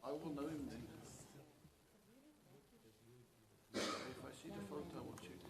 I will know him then. If I see the photo, I will check.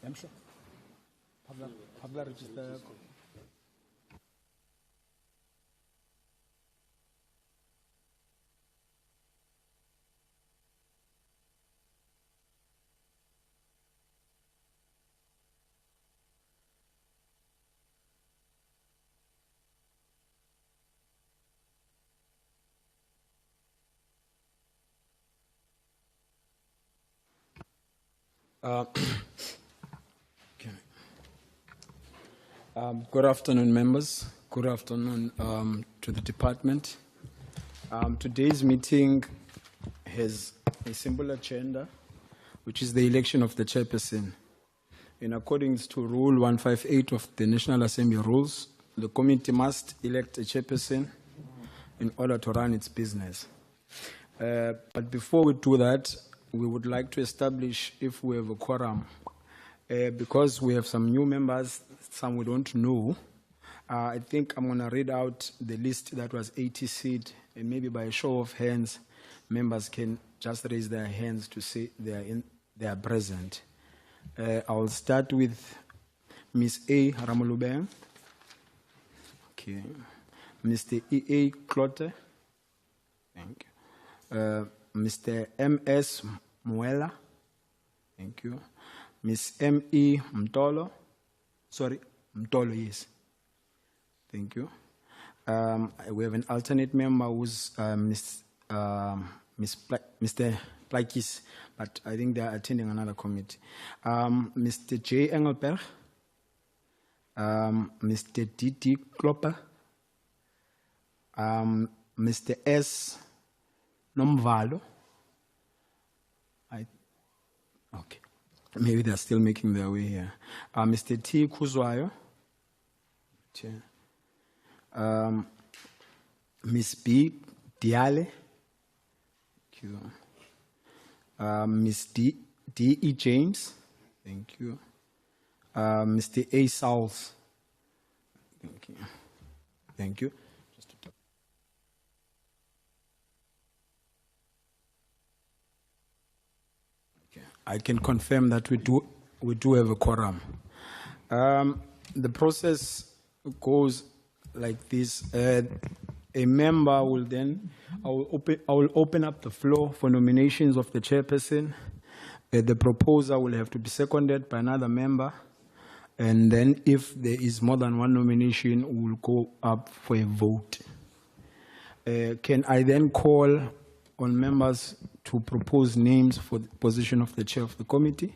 Emsha. Public register. Good afternoon, members. Good afternoon to the department. Today's meeting has a simple agenda, which is the election of the chairperson. In accordance to Rule 158 of the National Assembly rules, the committee must elect a chairperson in order to run its business. But before we do that, we would like to establish if we have a quorum. Because we have some new members, some we don't know, I think I'm going to read out the list that was 80-seat, and maybe by a show of hands, members can just raise their hands to say they are present. I will start with Ms. A. Ramolubeng. Okay. Mr. E. A. Clotte. Thank you. Mr. M.S. Muela. Thank you. Ms. M.E. Mtolo. Sorry, Mtolo, yes. Thank you. We have an alternate member who's Mr. Plakis, but I think they are attending another committee. Mr. J. Engelberg. Mr. D.T. Klopper. Mr. S. Nomvalo. Okay. Maybe they're still making their way here. Mr. T. Kuzwayo. Ms. B. Diale. Thank you. Ms. D. E. James. Thank you. Mr. A. Sauls. Thank you. Thank you. I can confirm that we do have a quorum. The process goes like this. A member will then, I will open up the floor for nominations of the chairperson. The proposer will have to be seconded by another member. And then if there is more than one nomination, we'll go up for a vote. Can I then call on members to propose names for the position of the chair of the committee?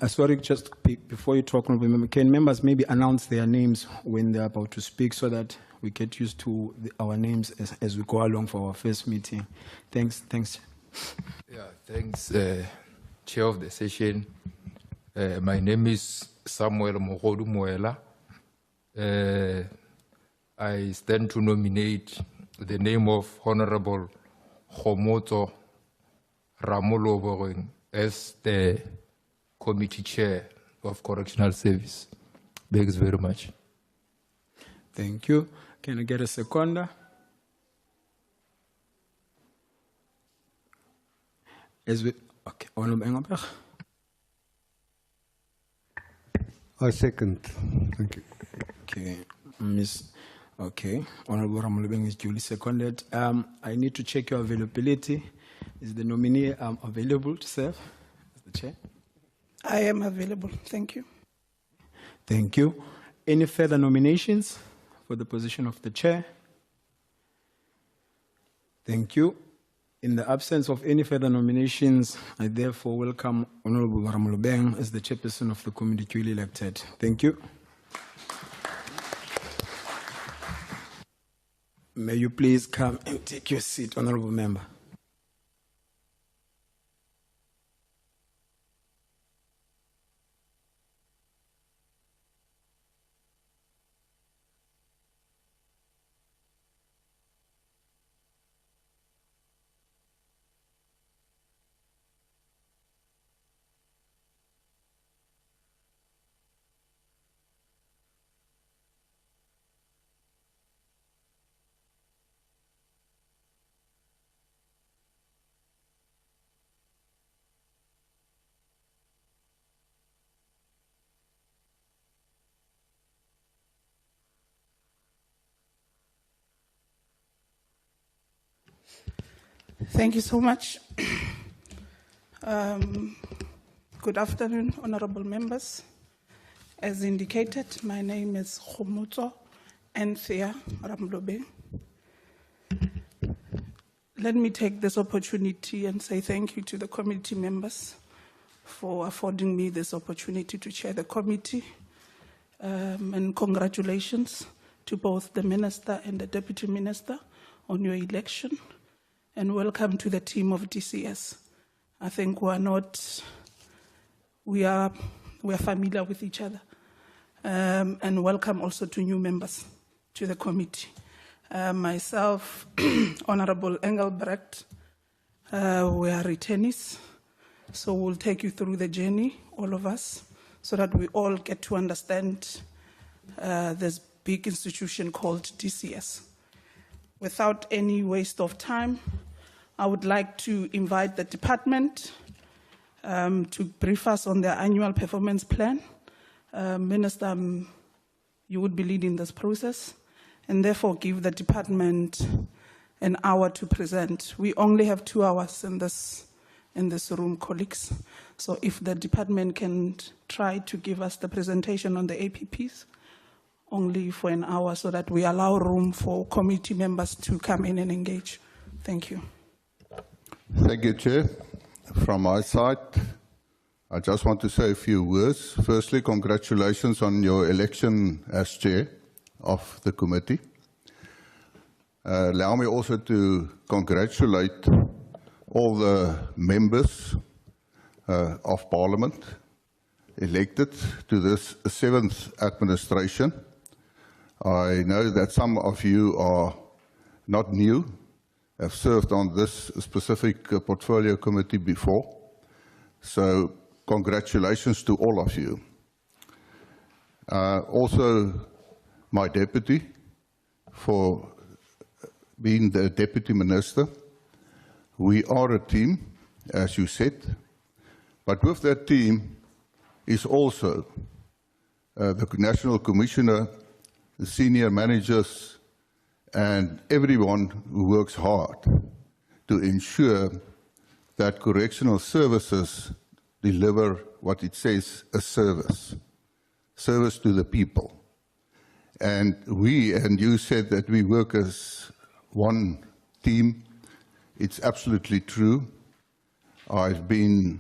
Sorry, just before you talk, can members maybe announce their names when they're about to speak so that we get used to our names as we go along for our first meeting? Thanks. Yeah, thanks, Chair of the session. My name is Samuel Mohodu Moela. I stand to nominate the name of Honorable Khomoto Ramoloboreng as the committee chair of Correctional Service. Thanks very much. Thank you. Can I get a seconder? Okay, Honorable Engelberg. I second. Thank you. Okay, Okay, Honorable Ramolubeng is duly seconded. I need to check your availability. Is the nominee available to serve as the chair? I am available. Thank you. Thank you. Any further nominations for the position of the chair? Thank you. In the absence of any further nominations, I therefore welcome Honorable Ramolubeng as the chairperson of the committee duly elected. Thank you. May you please come and take your seat, Honorable Member. Thank you so much. Good afternoon, honorable members. As indicated, my name is Khomotso Anthea Ramlobe. Let me take this opportunity and say thank you to the committee members for affording me this opportunity to chair the committee. And congratulations to both the Minister and the Deputy Minister on your election. And welcome to the team of DCS. I think we are familiar with each other. And welcome also to new members to the committee. Myself, Honorable Engelbrecht, we are returnees, so we'll take you through the journey, all of us, so that we all get to understand this big institution called DCS. Without any waste of time, I would like to invite the department to brief us on their annual performance plan. Minister, you would be leading this process, and therefore give the department an hour to present. We only have 2 hours in this room, colleagues. So if the department can try to give us the presentation on the APPs, only for an hour, so that we allow room for committee members to come in and engage. Thank you. Thank you, Chair. From my side, I just want to say a few words. Firstly, congratulations on your election as Chair of the committee. Allow me also to congratulate all the members of Parliament elected to this 7th administration. I know that some of you are not new, have served on this specific portfolio committee before. So congratulations to all of you. Also, my deputy for being the Deputy Minister. We are a team, as you said, but with that team is also the National Commissioner, the senior managers, and everyone who works hard to ensure that correctional services deliver what it says, a service to the people. And you said that we work as one team. It's absolutely true. I've been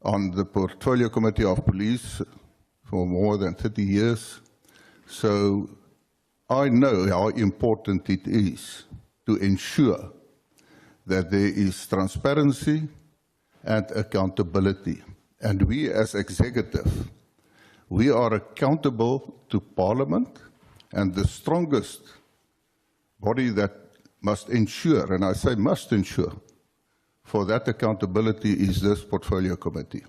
on the Portfolio Committee of Police for more than 30 years, so I know how important it is to ensure that there is transparency and accountability. And we as executive, we are accountable to Parliament, and the strongest body that must ensure, and I say must ensure, for that accountability is this Portfolio Committee.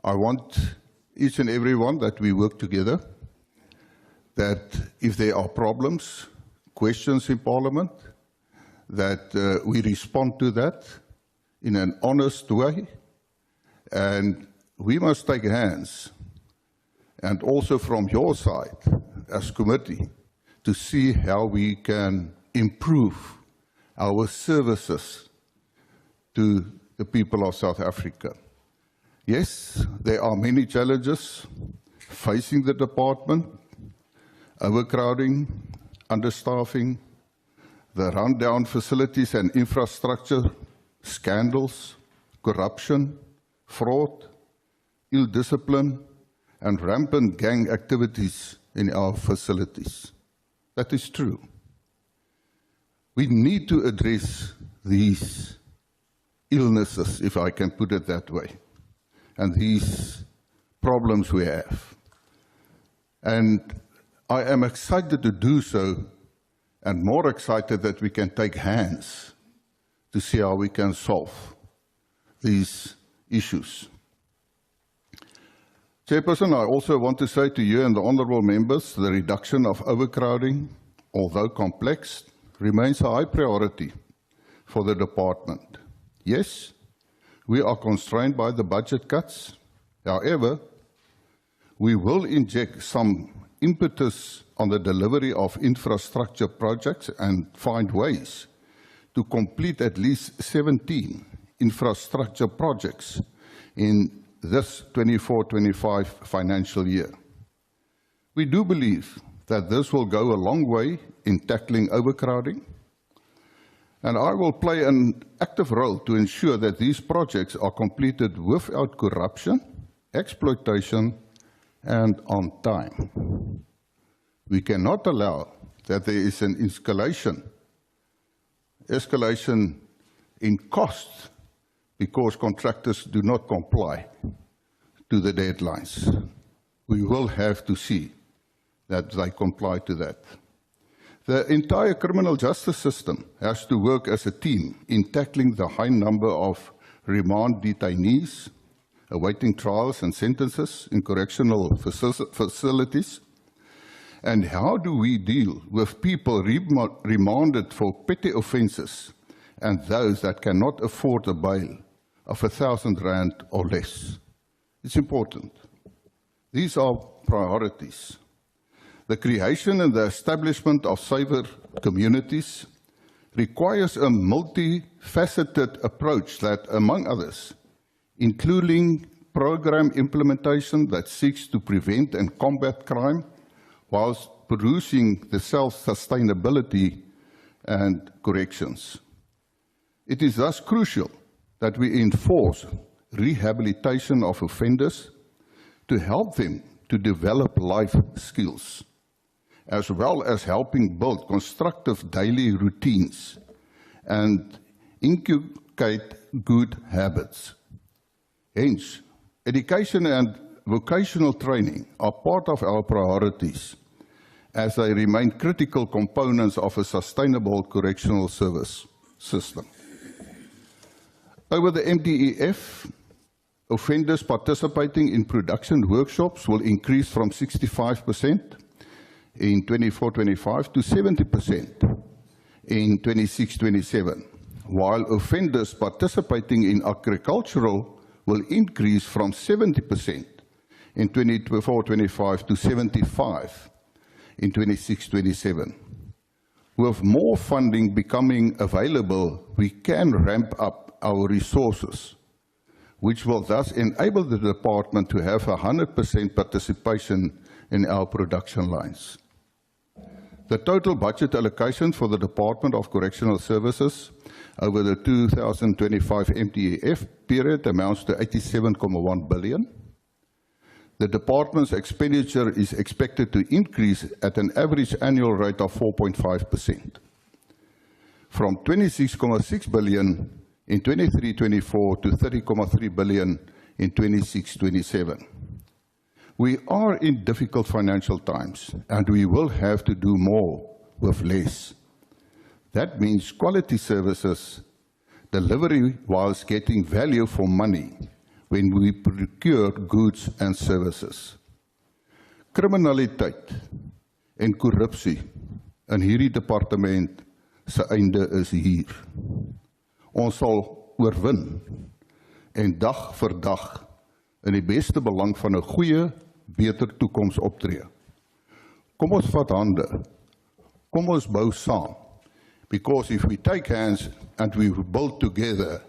I want each and every one that we work together, that if there are problems, questions in Parliament, that we respond to that in an honest way, and we must take hands, and also from your side as committee, to see how we can improve our services to the people of South Africa. Yes, there are many challenges facing the department: overcrowding, understaffing, the rundown facilities and infrastructure, scandals, corruption, fraud, ill discipline, and rampant gang activities in our facilities. That is true. We need to address these illnesses, if I can put it that way, and these problems we have. And I am excited to do so, and more excited that we can take hands to see how we can solve these issues. Chairperson, I also want to say to you and the honourable members, the reduction of overcrowding, although complex, remains a high priority for the department. Yes, we are constrained by the budget cuts. However, we will inject some impetus on the delivery of infrastructure projects and find ways to complete at least 17 infrastructure projects in this 24-25 financial year. We do believe that this will go a long way in tackling overcrowding, and I will play an active role to ensure that these projects are completed without corruption, exploitation, and on time. We cannot allow that there is an escalation in costs because contractors do not comply to the deadlines. We will have to see that they comply to that. The entire criminal justice system has to work as a team in tackling the high number of remand detainees awaiting trials and sentences in correctional facilities. And how do we deal with people remanded for petty offences and those that cannot afford a bail of R1,000 or less? It's important. These are priorities. The creation and the establishment of safer communities requires a multifaceted approach that, among others, including program implementation that seeks to prevent and combat crime whilst producing the self-sustainability and corrections. It is thus crucial that we enforce rehabilitation of offenders to help them to develop life skills, as well as helping build constructive daily routines and inculcate good habits. Hence, education and vocational training are part of our priorities as they remain critical components of a sustainable correctional service system. Over the MDEF, offenders participating in production workshops will increase from 65% in 24-25 to 70% in 26-27, while offenders participating in agricultural will increase from 70% in 24-25 to 75% in 26-27. With more funding becoming available, we can ramp up our resources, which will thus enable the department to have 100% participation in our production lines. The total budget allocation for the Department of Correctional Services over the 2025 MTEF period amounts to 87.1 billion. The department's expenditure is expected to increase at an average annual rate of 4.5%, from 26.6 billion in 23-24 to 30.3 billion in 26-27. We are in difficult financial times, and we will have to do more with less. That means quality services, delivery whilst getting value for money when we procure goods and services. Kriminaliteit en korrupsie in hierdie departement se einde is hier. Ons sal oorwin en dag vir dag in die beste belang van 'n goeie, beter toekoms optree. Kom ons vat hande. Kom ons bou saam. Because if we take hands and we build together,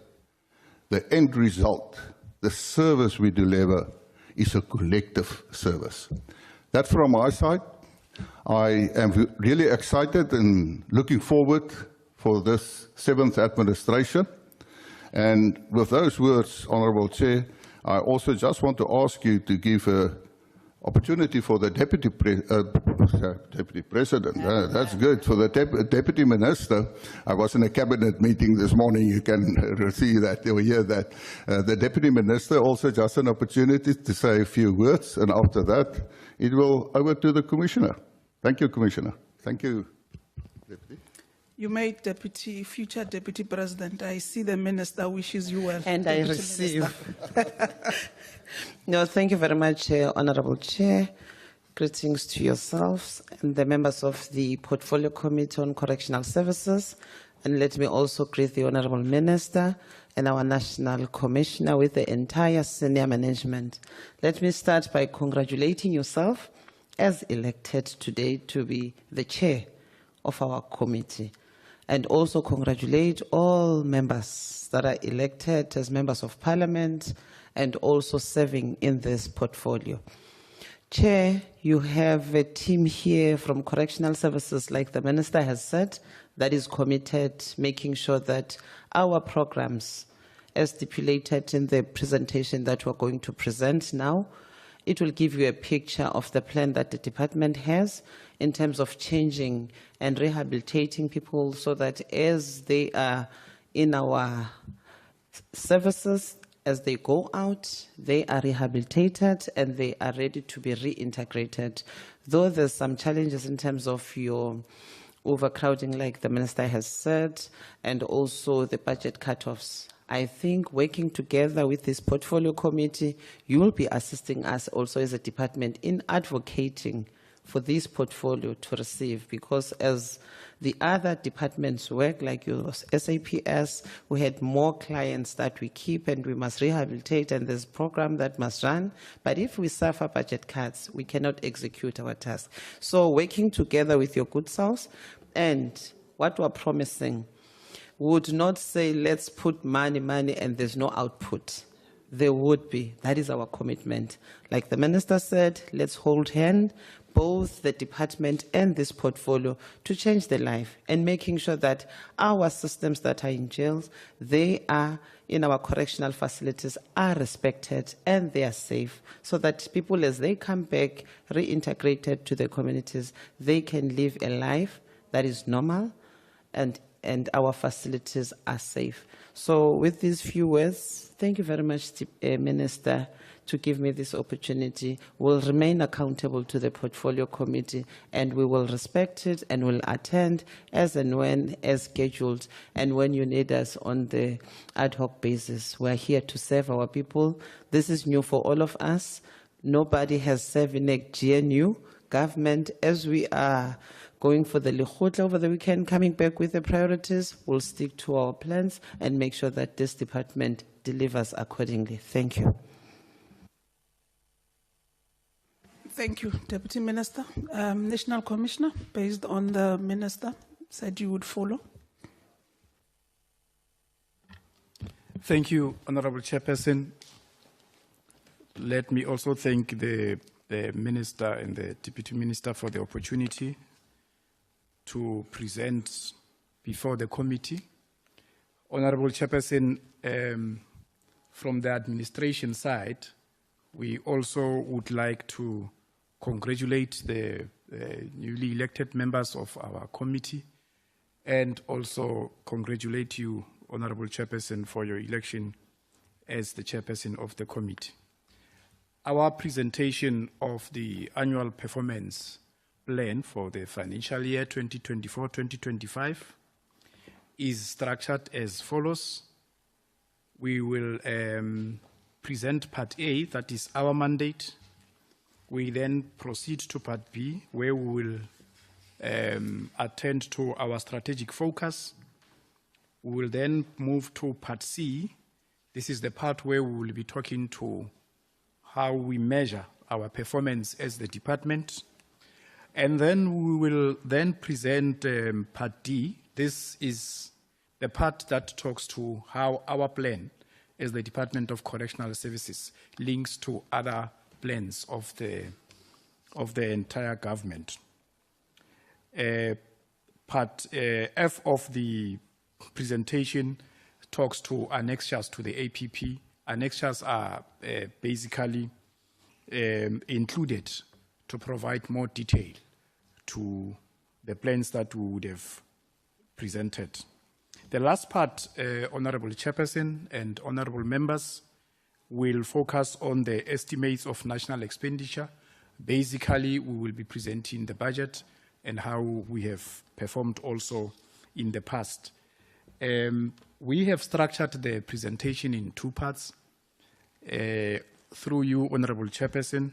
the end result, the service we deliver, is a collective service. That from my side. I am really excited and looking forward for this 7th administration. And with those words, Honourable Chair, I also just want to ask you to give an opportunity for the Deputy President. That's good. For the Deputy Minister, I was in a cabinet meeting this morning. You can see that or hear that. The Deputy Minister also just an opportunity to say a few words, and after that, it will over to the Commissioner. Thank you, Commissioner. Thank you, Deputy. You made future Deputy President. I see the Minister wishes you well. And I Deputy receive. Minister. No, thank you very much, Honourable Chair. Greetings to yourselves and the members of the Portfolio Committee on Correctional Services. And let me also greet the Honourable Minister and our National Commissioner with the entire senior management. Let me start by congratulating yourself as elected today to be the chair of our committee. and also congratulate all members that are elected as members of parliament and also serving in this portfolio. Chair, you have a team here from Correctional Services, like the Minister has said, that is committed, making sure that our programs, as stipulated in the presentation that we're going to present now, it will give you a picture of the plan that the department has in terms of changing and rehabilitating people so that as they are in our services, as they go out, they are rehabilitated and they are ready to be reintegrated. Though there's some challenges in terms of your overcrowding, like the Minister has said, and also the budget cutoffs. I think working together with this portfolio committee, you will be assisting us also as a department in advocating for this portfolio to receive, because as the other departments work, like your SAPS, we had more clients that we keep and we must rehabilitate, and there's a program that must run. But if we suffer budget cuts, we cannot execute our task. So working together with your good selves, and what we're promising, would not say, let's put money, and there's no output. There would be. That is our commitment. Like the Minister said, let's hold hand, both the department and this portfolio, to change the life and making sure that our systems that are in jails, they are in our correctional facilities, are respected and they are safe, so that people, as they come back, reintegrated to their communities, they can live a life that is normal and our facilities are safe. So with these few words, thank you very much, Minister, to give me this opportunity. We'll remain accountable to the portfolio committee and we will respect it and will attend as and when as scheduled. And when you need us on the ad hoc basis, we're here to serve our people. This is new for all of us. Nobody has served in a GNU government. As we are going for the Lekgotla over the weekend, coming back with the priorities, we'll stick to our plans and make sure that this department delivers accordingly. Thank you. Thank you, Deputy Minister. National Commissioner, based on the Minister, said you would follow. Thank you, Honorable Chairperson. Let me also thank the Minister and the Deputy Minister for the opportunity to present before the committee. Honorable Chairperson, from the administration side, we also would like to congratulate the newly elected members of our committee and also congratulate you, Honorable Chairperson, for your election as the Chairperson of the committee. Our presentation of the annual performance plan for the financial year 2024-2025 is structured as follows. We will present Part A, that is our mandate. We then proceed to Part B, where we will attend to our strategic focus. We will then move to Part C. This is the part where we will be talking to how we measure our performance as the department. And then we will then present Part D. This is the part that talks to how our plan as the Department of Correctional Services links to other plans of the entire government. Part F of the presentation talks to annexures to the APP. Annexures are basically included to provide more detail to the plans that we would have presented. The last part, Honorable Chairperson and Honorable Members, will focus on the estimates of national expenditure. Basically, we will be presenting the budget and how we have performed also in the past. We have structured the presentation in two parts. Through you, Honorable Chairperson,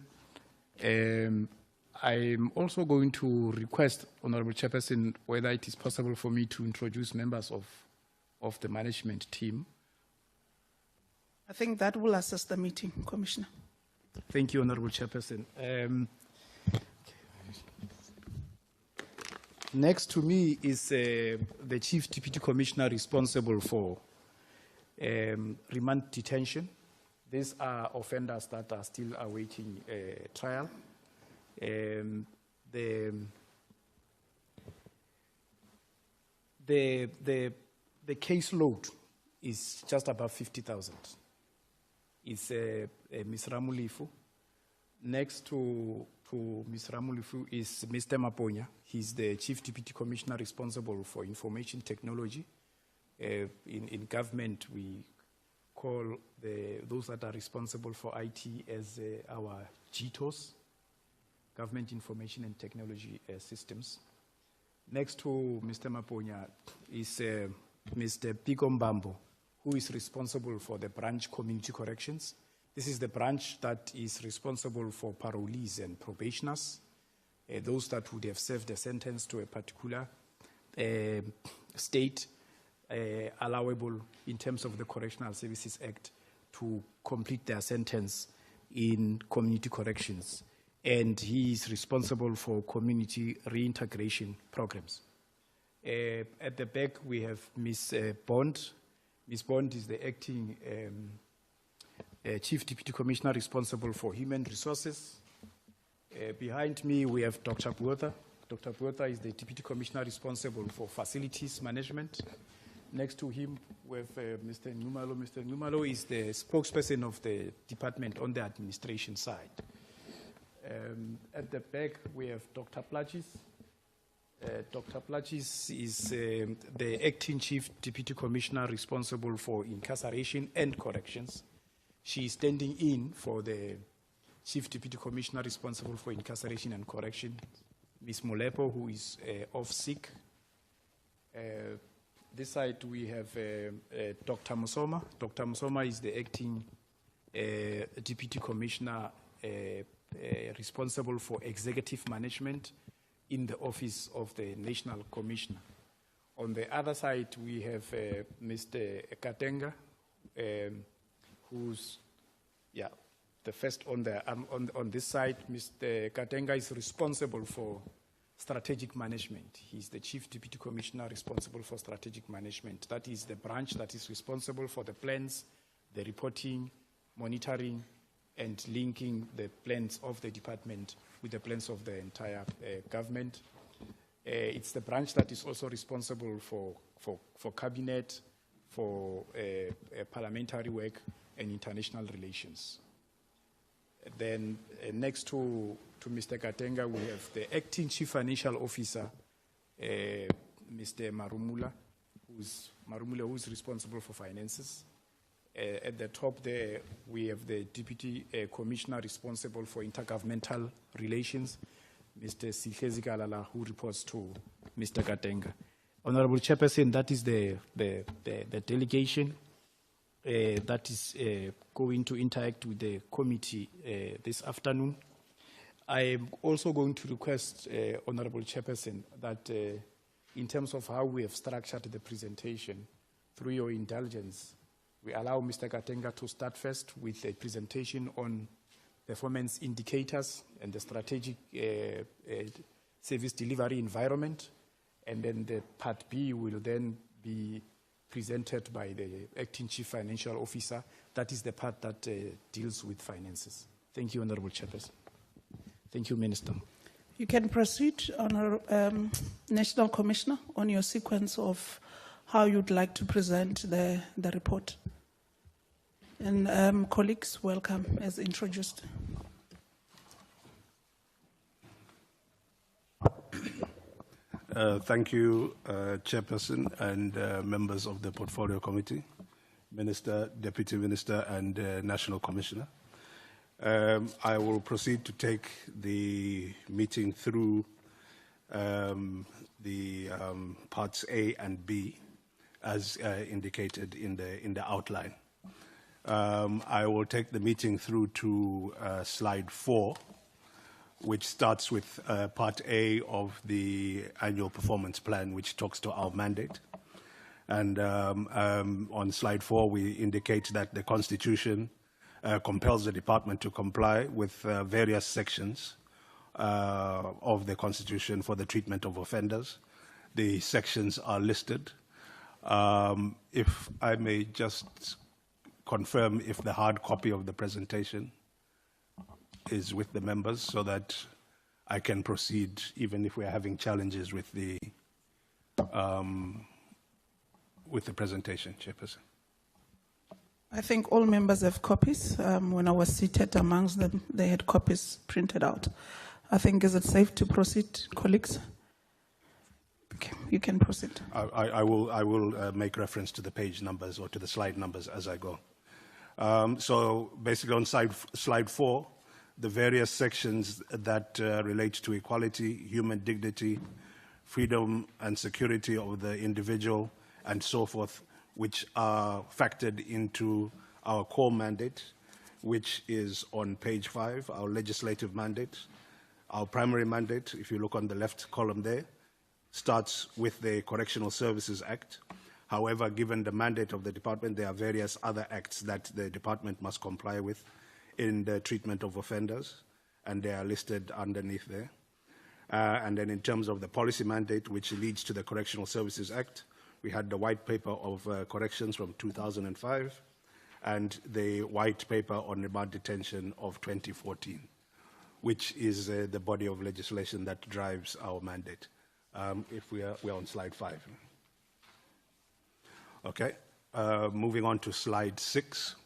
I'm also going to request, Honorable Chairperson, whether it is possible for me to introduce members of the management team. I think that will assist the meeting, Commissioner. Thank you, Honorable Chairperson. Next to me is the Chief Deputy Commissioner responsible for remand detention. These are offenders that are still awaiting trial. The caseload is just above 50,000. It's Ms. Ramulifu. Next to Ms. Ramulifu is Mr. Maponya. He's the Chief Deputy Commissioner responsible for information technology. In government, we call those that are responsible for IT as our GTOS, Government Information and Technology Systems. Next to Mr. Maponya is Mr. Pigombambo, who is responsible for the branch community corrections. This is the branch that is responsible for parolees and probationers, those that would have served a sentence to a particular state, allowable in terms of the Correctional Services Act to complete their sentence in community corrections. And he is responsible for community reintegration programs. At the back, we have Ms. Bond. Ms. Bond is the acting Chief Deputy Commissioner responsible for human resources. Behind me, we have Dr. Buerta. Dr. Buerta is the Deputy Commissioner responsible for facilities management. Next to him, we have Mr. Numalo. Mr. Numalo is the spokesperson of the department on the administration side. At the back, we have Dr. Plachis. Dr. Plachis is the acting Chief Deputy Commissioner responsible for incarceration and corrections. She is standing in for the Chief Deputy Commissioner responsible for incarceration and correction, Ms. Molepo, who is off sick. This side, we have Dr. Musoma. Dr. Musoma is the acting Deputy Commissioner responsible for executive management in the office of the National Commissioner. On the other side, we have Mr. Katenga, who's the first on this side. Mr. Katenga is responsible for strategic management. He's the Chief Deputy Commissioner responsible for strategic management. That is the branch that is responsible for the plans, the reporting, monitoring, and linking the plans of the department with the plans of the entire government. It's the branch that is also responsible for cabinet, for parliamentary work and international relations. Then next to Mr. Katenga, we have the acting Chief Financial Officer, Mr. Marumula, who's responsible for finances. At the top there, we have the Deputy Commissioner responsible for intergovernmental relations, Mr. Sikhezi Kalala, who reports to Mr. Katenga. Honorable Chairperson, that is the delegation that is going to interact with the committee this afternoon. I am also going to request, Honorable Chairperson, that in terms of how we have structured the presentation, through your indulgence, we allow Mr. Katenga to start first with a presentation on performance indicators and the strategic service delivery environment. And then the part B will then be presented by the acting Chief Financial Officer. That is the part that deals with finances. Thank you, Honorable Chairperson. Thank you, Minister. You can proceed, Honorable National Commissioner, on your sequence of how you'd like to present the report. And colleagues, welcome as introduced. Thank you, Chairperson and members of the Portfolio Committee, Minister, Deputy Minister, and National Commissioner. I will proceed to take the meeting through the parts A and B, as indicated in the outline. I will take the meeting through to slide 4, which starts with part A of the annual performance plan, which talks to our mandate. And on slide 4, we indicate that the Constitution compels the department to comply with various sections of the Constitution for the treatment of offenders. The sections are listed. If I may just confirm if the hard copy of the presentation is with the members so that I can proceed even if we're having challenges with the presentation, Chairperson. I think all members have copies. When I was seated amongst them, they had copies printed out. I think, is it safe to proceed, colleagues? Okay, you can proceed. I will make reference to the page numbers or to the slide numbers as I go. So basically on slide 4, the various sections that relate to equality, human dignity, freedom and security of the individual, and so forth, which are factored into our core mandate, which is on page 5, our legislative mandate. Our primary mandate, if you look on the left column there, starts with the Correctional Services Act. However, given the mandate of the department, there are various other acts that the department must comply with in the treatment of offenders, and they are listed underneath there. And then in terms of the policy mandate, which leads to the Correctional Services Act, we had the white paper of corrections from 2005 and the white paper on remand detention of 2014, which is the body of legislation that drives our mandate. If we're on slide 5. Okay, moving on to slide 6.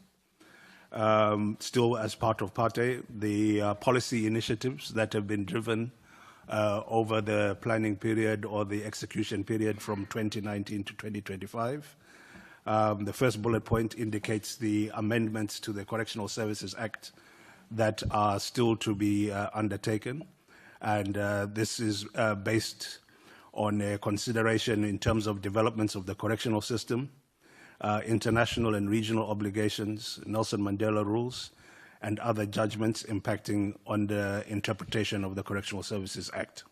Still as part of Part A, the policy initiatives that have been driven over the planning period or the execution period from 2019 to 2025. The first bullet point indicates the amendments to the Correctional Services Act that are still to be undertaken. And this is based on a consideration in terms of developments of the correctional system, international and regional obligations, Nelson Mandela rules, and other judgments impacting on the interpretation of the Correctional Services Act,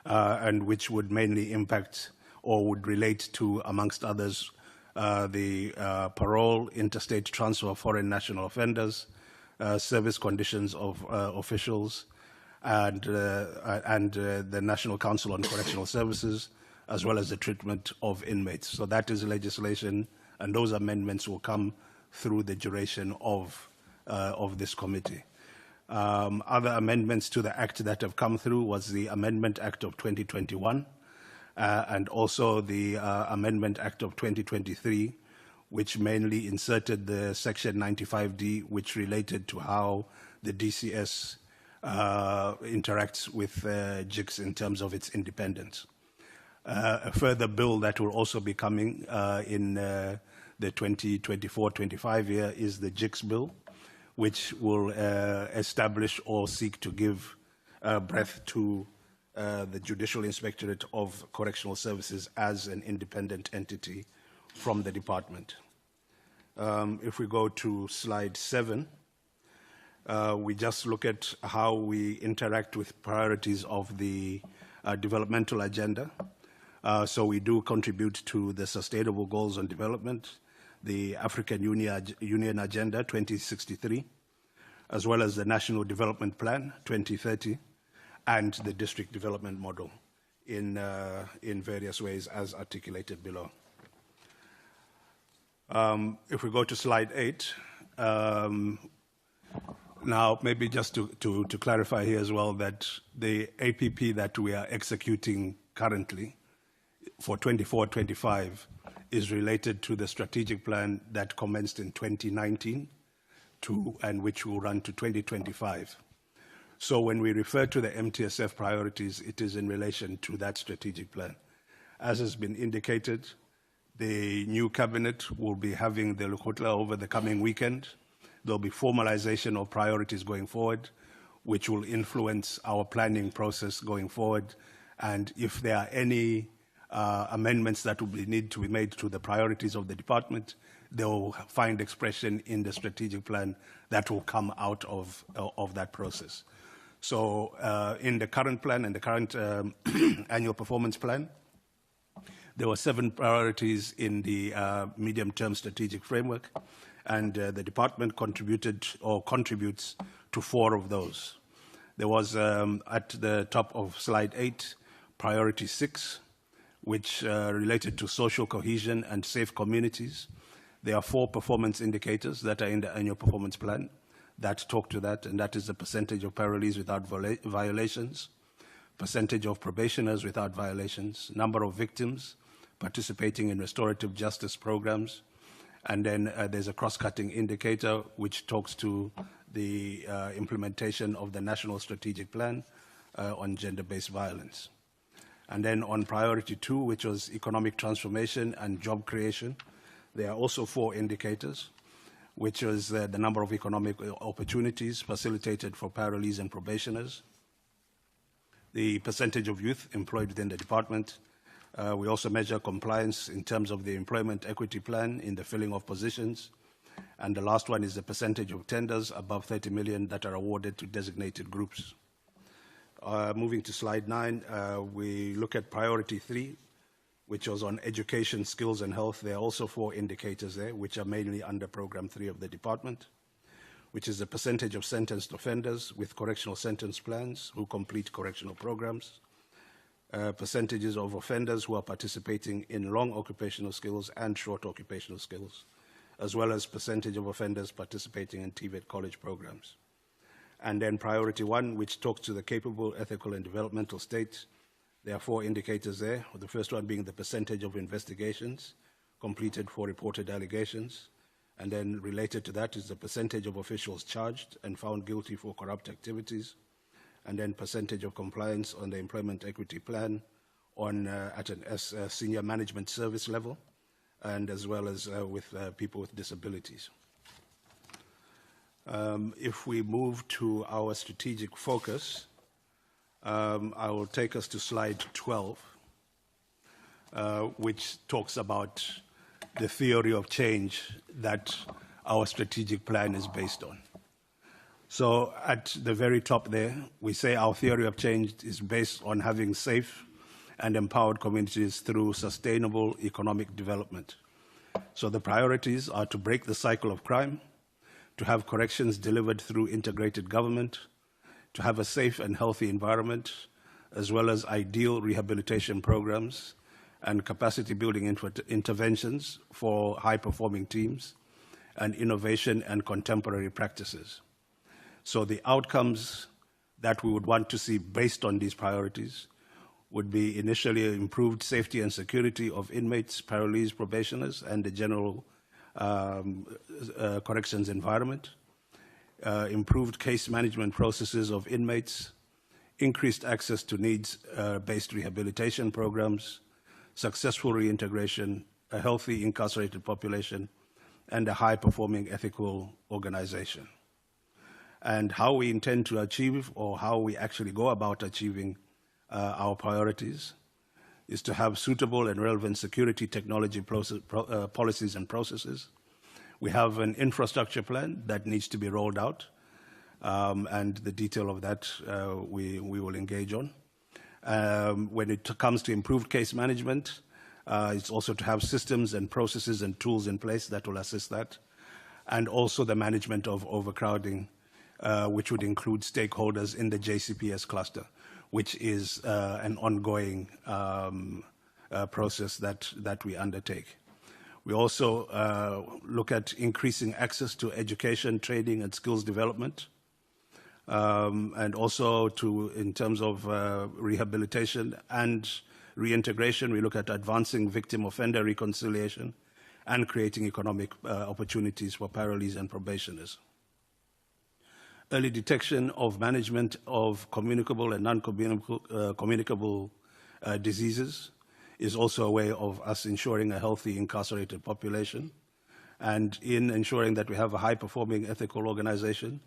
and which would mainly impact or would relate to, amongst others, the parole, interstate transfer of foreign national offenders, service conditions of officials, and the National Council on Correctional Services, as well as the treatment of inmates. So that is legislation, and those amendments will come through the duration of this committee. Other amendments to the Act that have come through was the Amendment Act of 2021 and also the Amendment Act of 2023, which mainly inserted the Section 95D, which related to how the DCS interacts with JICS in terms of its independence. A further bill that will also be coming in the 2024-25 year is the JICS bill, which will establish or seek to give breadth to the Judicial Inspectorate of Correctional Services as an independent entity from the department. If we go to slide 7, we just look at how we interact with priorities of the developmental agenda. So we do contribute to the Sustainable Goals on Development, the African Union Agenda 2063, as well as the National Development Plan 2030, and the District Development Model in various ways as articulated below. If we go to slide 8, now maybe just to clarify here as well that the APP that we are executing currently for 24-25 is related to the strategic plan that commenced in 2019 and which will run to 2025. So when we refer to the MTSF priorities, it is in relation to that strategic plan. As has been indicated, the new cabinet will be having the Lekgotla over the coming weekend. There'll be formalization of priorities going forward, which will influence our planning process going forward. And if there are any amendments that will need to be made to the priorities of the department, they will find expression in the strategic plan that will come out of that process. So in the current plan and the current annual performance plan, there were 7 priorities in the medium-term strategic framework, and the department contributed or contributes to 4 of those. There was, at the top of slide 8, priority 6, which related to social cohesion and safe communities. There are 4 performance indicators that are in the annual performance plan that talk to that, and that is the percentage of parolees without violations, percentage of probationers without violations, number of victims participating in restorative justice programs, and then there's a cross-cutting indicator which talks to the implementation of the National Strategic Plan on gender-based violence. And then on priority 2, which was economic transformation and job creation, there are also 4 indicators, which was the number of economic opportunities facilitated for parolees and probationers, the percentage of youth employed within the department. We also measure compliance in terms of the employment equity plan in the filling of positions. And the last one is the percentage of tenders above 30 million that are awarded to designated groups. Moving to slide 9, we look at priority 3, which was on education, skills, and health. There are also 4 indicators there, which are mainly under program 3 of the department, which is the percentage of sentenced offenders with correctional sentence plans who complete correctional programs, percentages of offenders who are participating in long occupational skills and short occupational skills, as well as percentage of offenders participating in TVET college programs. And then priority 1, which talks to the capable, ethical, and developmental state. There are 4 indicators there, the first one being the percentage of investigations completed for reported allegations, and then related to that is the percentage of officials charged and found guilty for corrupt activities, and then percentage of compliance on the employment equity plan on at a senior management service level, and as well as with people with disabilities. If we move to our strategic focus, I will take us to slide 12, which talks about the theory of change that our strategic plan is based on. So at the very top there, we say our theory of change is based on having safe and empowered communities through sustainable economic development. So the priorities are to break the cycle of crime, to have corrections delivered through integrated government, to have a safe and healthy environment, as well as ideal rehabilitation programs and capacity building interventions for high-performing teams, and innovation and contemporary practices. So the outcomes that we would want to see based on these priorities would be initially improved safety and security of inmates, parolees, probationers, and the general corrections environment, improved case management processes of inmates, increased access to needs-based rehabilitation programs, successful reintegration, a healthy incarcerated population, and a high-performing ethical organization. And how we intend to achieve, or how we actually go about achieving our priorities, is to have suitable and relevant security technology policies and processes. We have an infrastructure plan that needs to be rolled out, and the detail of that we will engage on. When it comes to improved case management, it's also to have systems and processes and tools in place that will assist that, and also the management of overcrowding, which would include stakeholders in the JCPS cluster, which is an ongoing process that we undertake. We also look at increasing access to education, training, and skills development, and also in terms of rehabilitation and reintegration, we look at advancing victim-offender reconciliation and creating economic opportunities for parolees and probationers. Early detection of management of communicable and non-communicable diseases is also a way of us ensuring a healthy incarcerated population. And in ensuring that we have a high-performing ethical organization,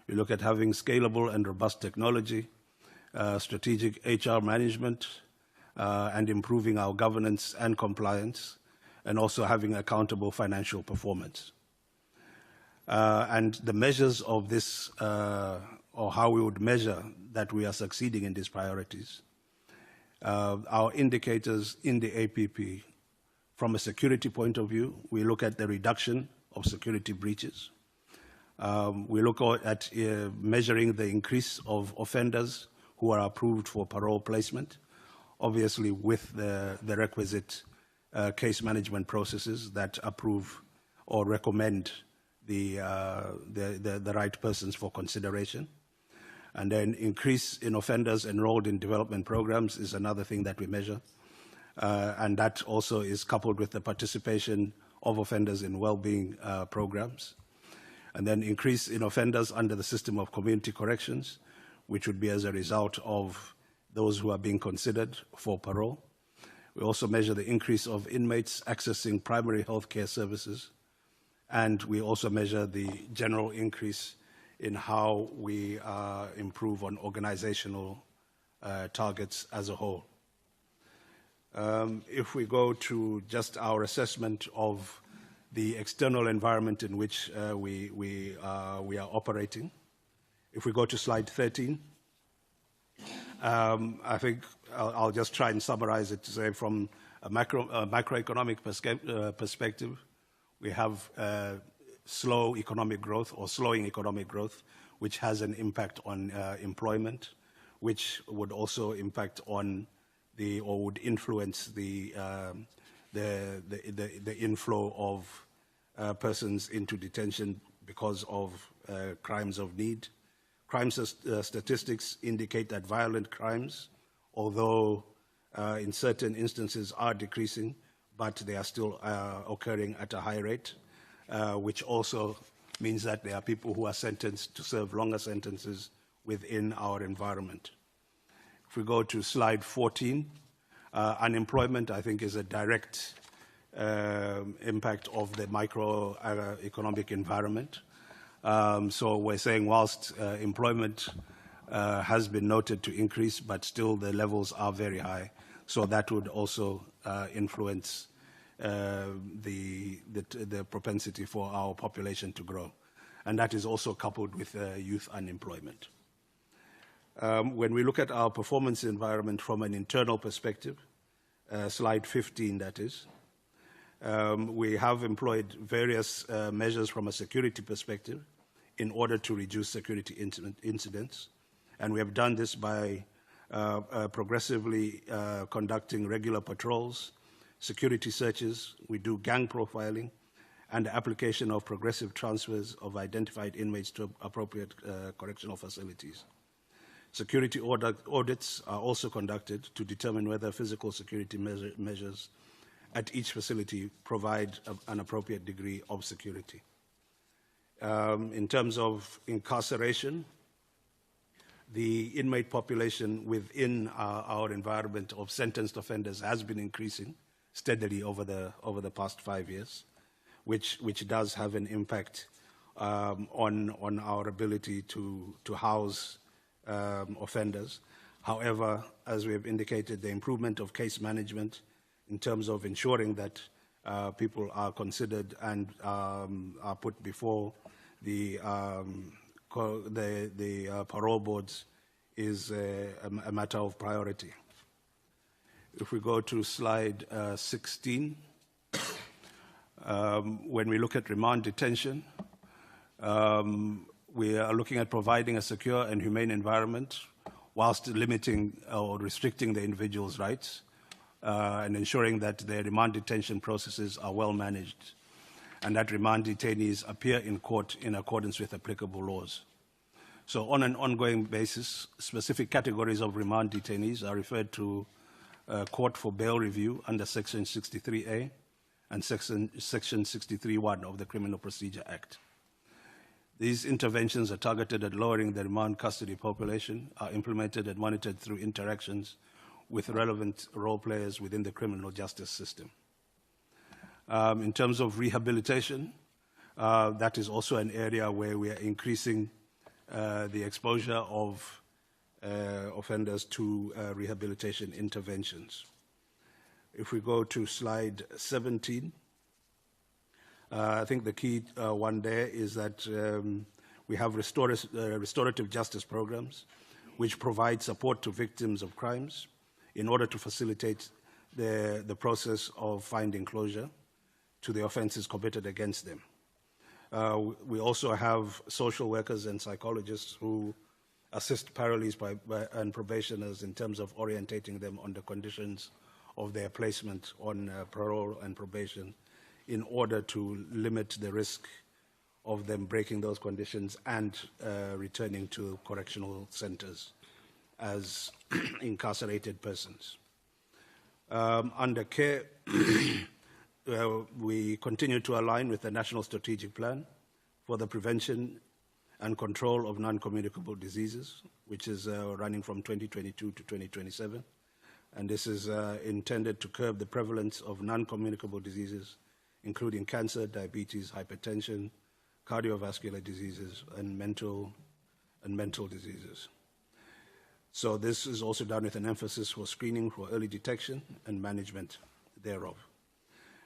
we look at having scalable and robust technology, strategic HR management, and improving our governance and compliance, and also having accountable financial performance. And the measures of this, or how we would measure that we are succeeding in these priorities, our indicators in the APP, from a security point of view, we look at the reduction of security breaches. We look at measuring the increase of offenders who are approved for parole placement, obviously with the requisite case management processes that approve or recommend the right persons for consideration. And then increase in offenders enrolled in development programs is another thing that we measure. And that also is coupled with the participation of offenders in well-being programs. And then increase in offenders under the system of community corrections, which would be as a result of those who are being considered for parole. We also measure the increase of inmates accessing primary health care services. And we also measure the general increase in how we improve on organizational targets as a whole. If we go to just our assessment of the external environment in which we are operating, if we go to slide 13, I think I'll just try and summarize it to say from a macroeconomic perspective, we have slow economic growth or slowing economic growth, which has an impact on employment, which would also impact on or would influence the inflow of persons into detention because of crimes of need. Crime statistics indicate that violent crimes, although in certain instances are decreasing, but they are still occurring at a high rate, which also means that there are people who are sentenced to serve longer sentences within our environment. If we go to slide 14, unemployment, I think, is a direct impact of the microeconomic environment. So we're saying whilst employment has been noted to increase, but still the levels are very high. So that would also influence the propensity for our population to grow. And that is also coupled with youth unemployment. When we look at our performance environment from an internal perspective, slide 15 that is, we have employed various measures from a security perspective in order to reduce security incidents. And we have done this by progressively conducting regular patrols, security searches, we do gang profiling, and the application of progressive transfers of identified inmates to appropriate correctional facilities. Security audits are also conducted to determine whether physical security measures at each facility provide an appropriate degree of security. In terms of incarceration, the inmate population within our environment of sentenced offenders has been increasing steadily over the past 5 years, which does have an impact on our ability to house offenders. However, as we have indicated, the improvement of case management in terms of ensuring that people are considered and are put before the parole boards is a matter of priority. If we go to slide 16, when we look at remand detention, we are looking at providing a secure and humane environment whilst limiting or restricting the individual's rights and ensuring that the remand detention processes are well managed and that remand detainees appear in court in accordance with applicable laws. So on an ongoing basis, specific categories of remand detainees are referred to court for bail review under Section 63A and Section 63(1) of the Criminal Procedure Act. These interventions are targeted at lowering the remand custody population, are implemented and monitored through interactions with relevant role players within the criminal justice system. In terms of rehabilitation, that is also an area where we are increasing the exposure of offenders to rehabilitation interventions. If we go to slide 17, I think the key one there is that we have restorative justice programs which provide support to victims of crimes in order to facilitate the process of finding closure to the offenses committed against them. We also have social workers and psychologists who assist parolees and probationers in terms of orientating them on the conditions of their placement on parole and probation in order to limit the risk of them breaking those conditions and returning to correctional centers as incarcerated persons. Under care, we continue to align with the National Strategic Plan for the Prevention and Control of Non-Communicable Diseases, which is running from 2022 to 2027. And this is intended to curb the prevalence of non-communicable diseases, including cancer, diabetes, hypertension, cardiovascular diseases, and mental diseases. So this is also done with an emphasis for screening for early detection and management thereof.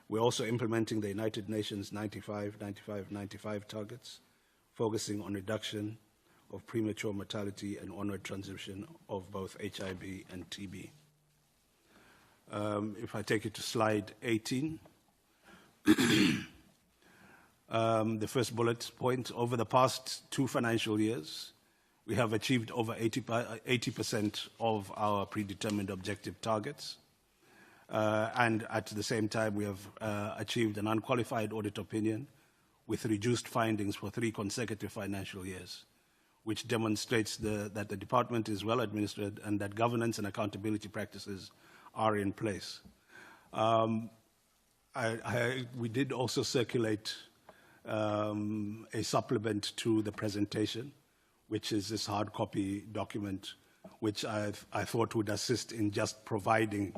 We're also implementing the United Nations 95-95-95 targets, focusing on reduction of premature mortality and onward transition of both HIV and TB. If I take you to slide 18, the first bullet point, over the past 2 financial years, we have achieved over 80% of our predetermined objective targets. And at the same time, we have achieved an unqualified audit opinion with reduced findings for 3 consecutive financial years, which demonstrates that the department is well administered and that governance and accountability practices are in place. We did also circulate a supplement to the presentation, which is this hard copy document, which I thought would assist in just providing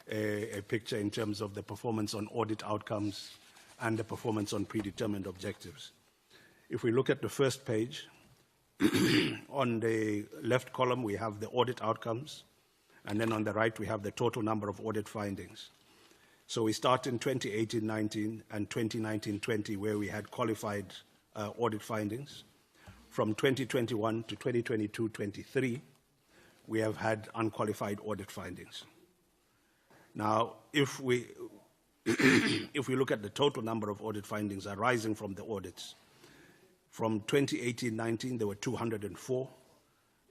a picture in terms of the performance on audit outcomes and the performance on predetermined objectives. If we look at the first page, on the left column we have the audit outcomes, and then on the right we have the total number of audit findings. So we start in 2018-19 and 2019-20 where we had qualified audit findings. From 2021 to 2022-23, we have had unqualified audit findings. Now, if we look at the total number of audit findings arising from the audits, from 2018-19 there were 204.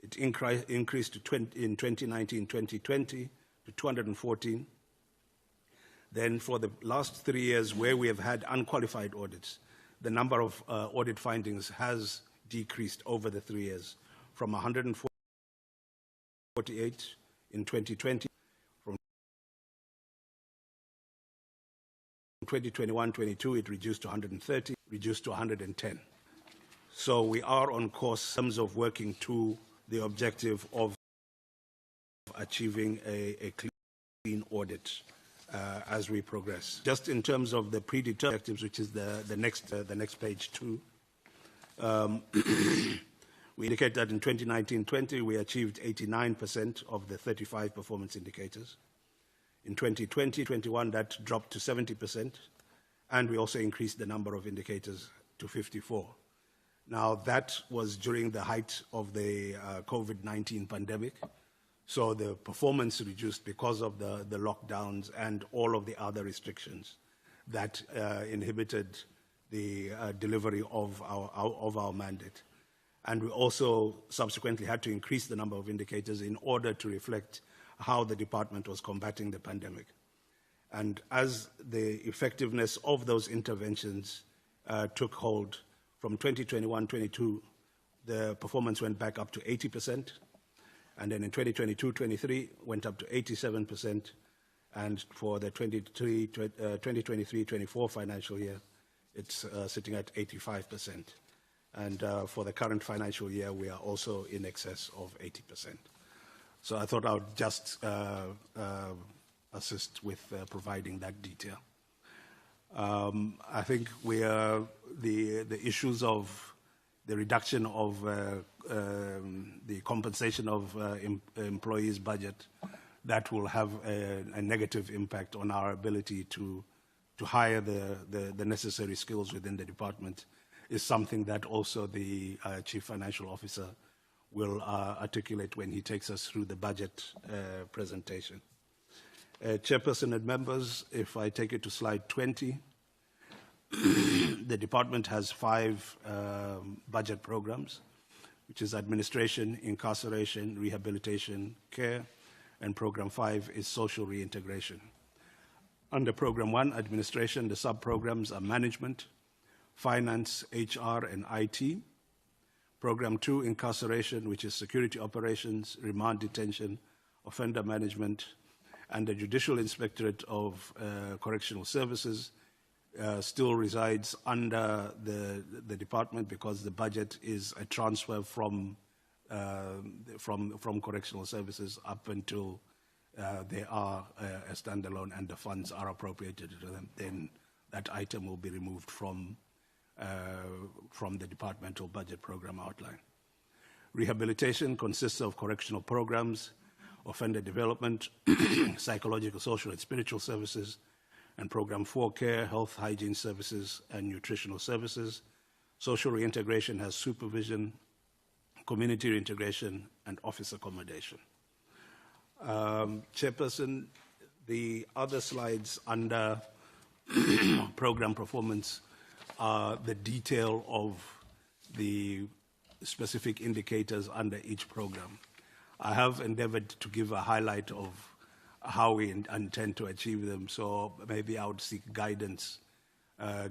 It increased to in 2019-2020 to 214. Then for the last 3 years where we have had unqualified audits, the number of audit findings has decreased over the 3 years from 148 in 2020, from 2021-22 it reduced to 130, reduced to 110. So we are on course in terms of working to the objective of achieving a clean audit as we progress. Just in terms of the predetermined objectives, which is the next page 2, we indicate that in 2019-20 we achieved 89% of the 35 performance indicators. In 2020-21 that dropped to 70%, and we also increased the number of indicators to 54. Now that was during the height of the COVID-19 pandemic, so the performance reduced because of the lockdowns and all of the other restrictions that inhibited the delivery of our mandate. And we also subsequently had to increase the number of indicators in order to reflect how the department was combating the pandemic. And as the effectiveness of those interventions took hold, from 2021-22, the performance went back up to 80%, and then in 2022-23 went up to 87%, and for the 2023-24 financial year, it's sitting at 85%. And for the current financial year, we are also in excess of 80%. So I thought I would just assist with providing that detail. I think we are the issues of the reduction of the compensation of employees' budget, that will have a negative impact on our ability to hire the necessary skills within the department, is something that also the Chief Financial Officer will articulate when he takes us through the budget presentation. Chairperson and members, if I take it to slide 20, the department has 5 budget programs, which is administration, incarceration, rehabilitation, care, and program 5 is social reintegration. Under program 1, administration, the sub-programs are management, finance, HR, and IT. Program 2, incarceration, which is security operations, remand detention, offender management, and the Judicial Inspectorate of Correctional Services still resides under the department because the budget is a transfer from Correctional Services up until they are a standalone and the funds are appropriated to them. Then that item will be removed from the departmental budget program outline. Rehabilitation consists of correctional programs, offender development, psychological, social, and spiritual services, and program 4, care, health, hygiene services, and nutritional services. Social reintegration has supervision, community reintegration, and office accommodation. Chairperson, the other slides under program performance are the detail of the specific indicators under each program. I have endeavored to give a highlight of how we intend to achieve them, so maybe I would seek guidance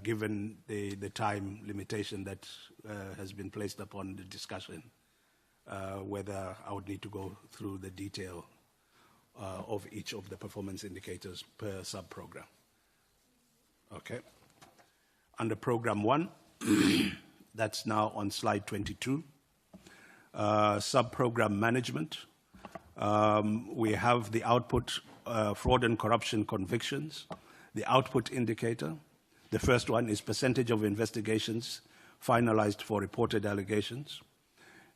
given the time limitation that has been placed upon the discussion, whether I would need to go through the detail of each of the performance indicators per sub-program. Okay. Under program 1, that's now on slide 22, sub-program management. We have the output, fraud and corruption convictions, the output indicator. The first one is percentage of investigations finalized for reported allegations.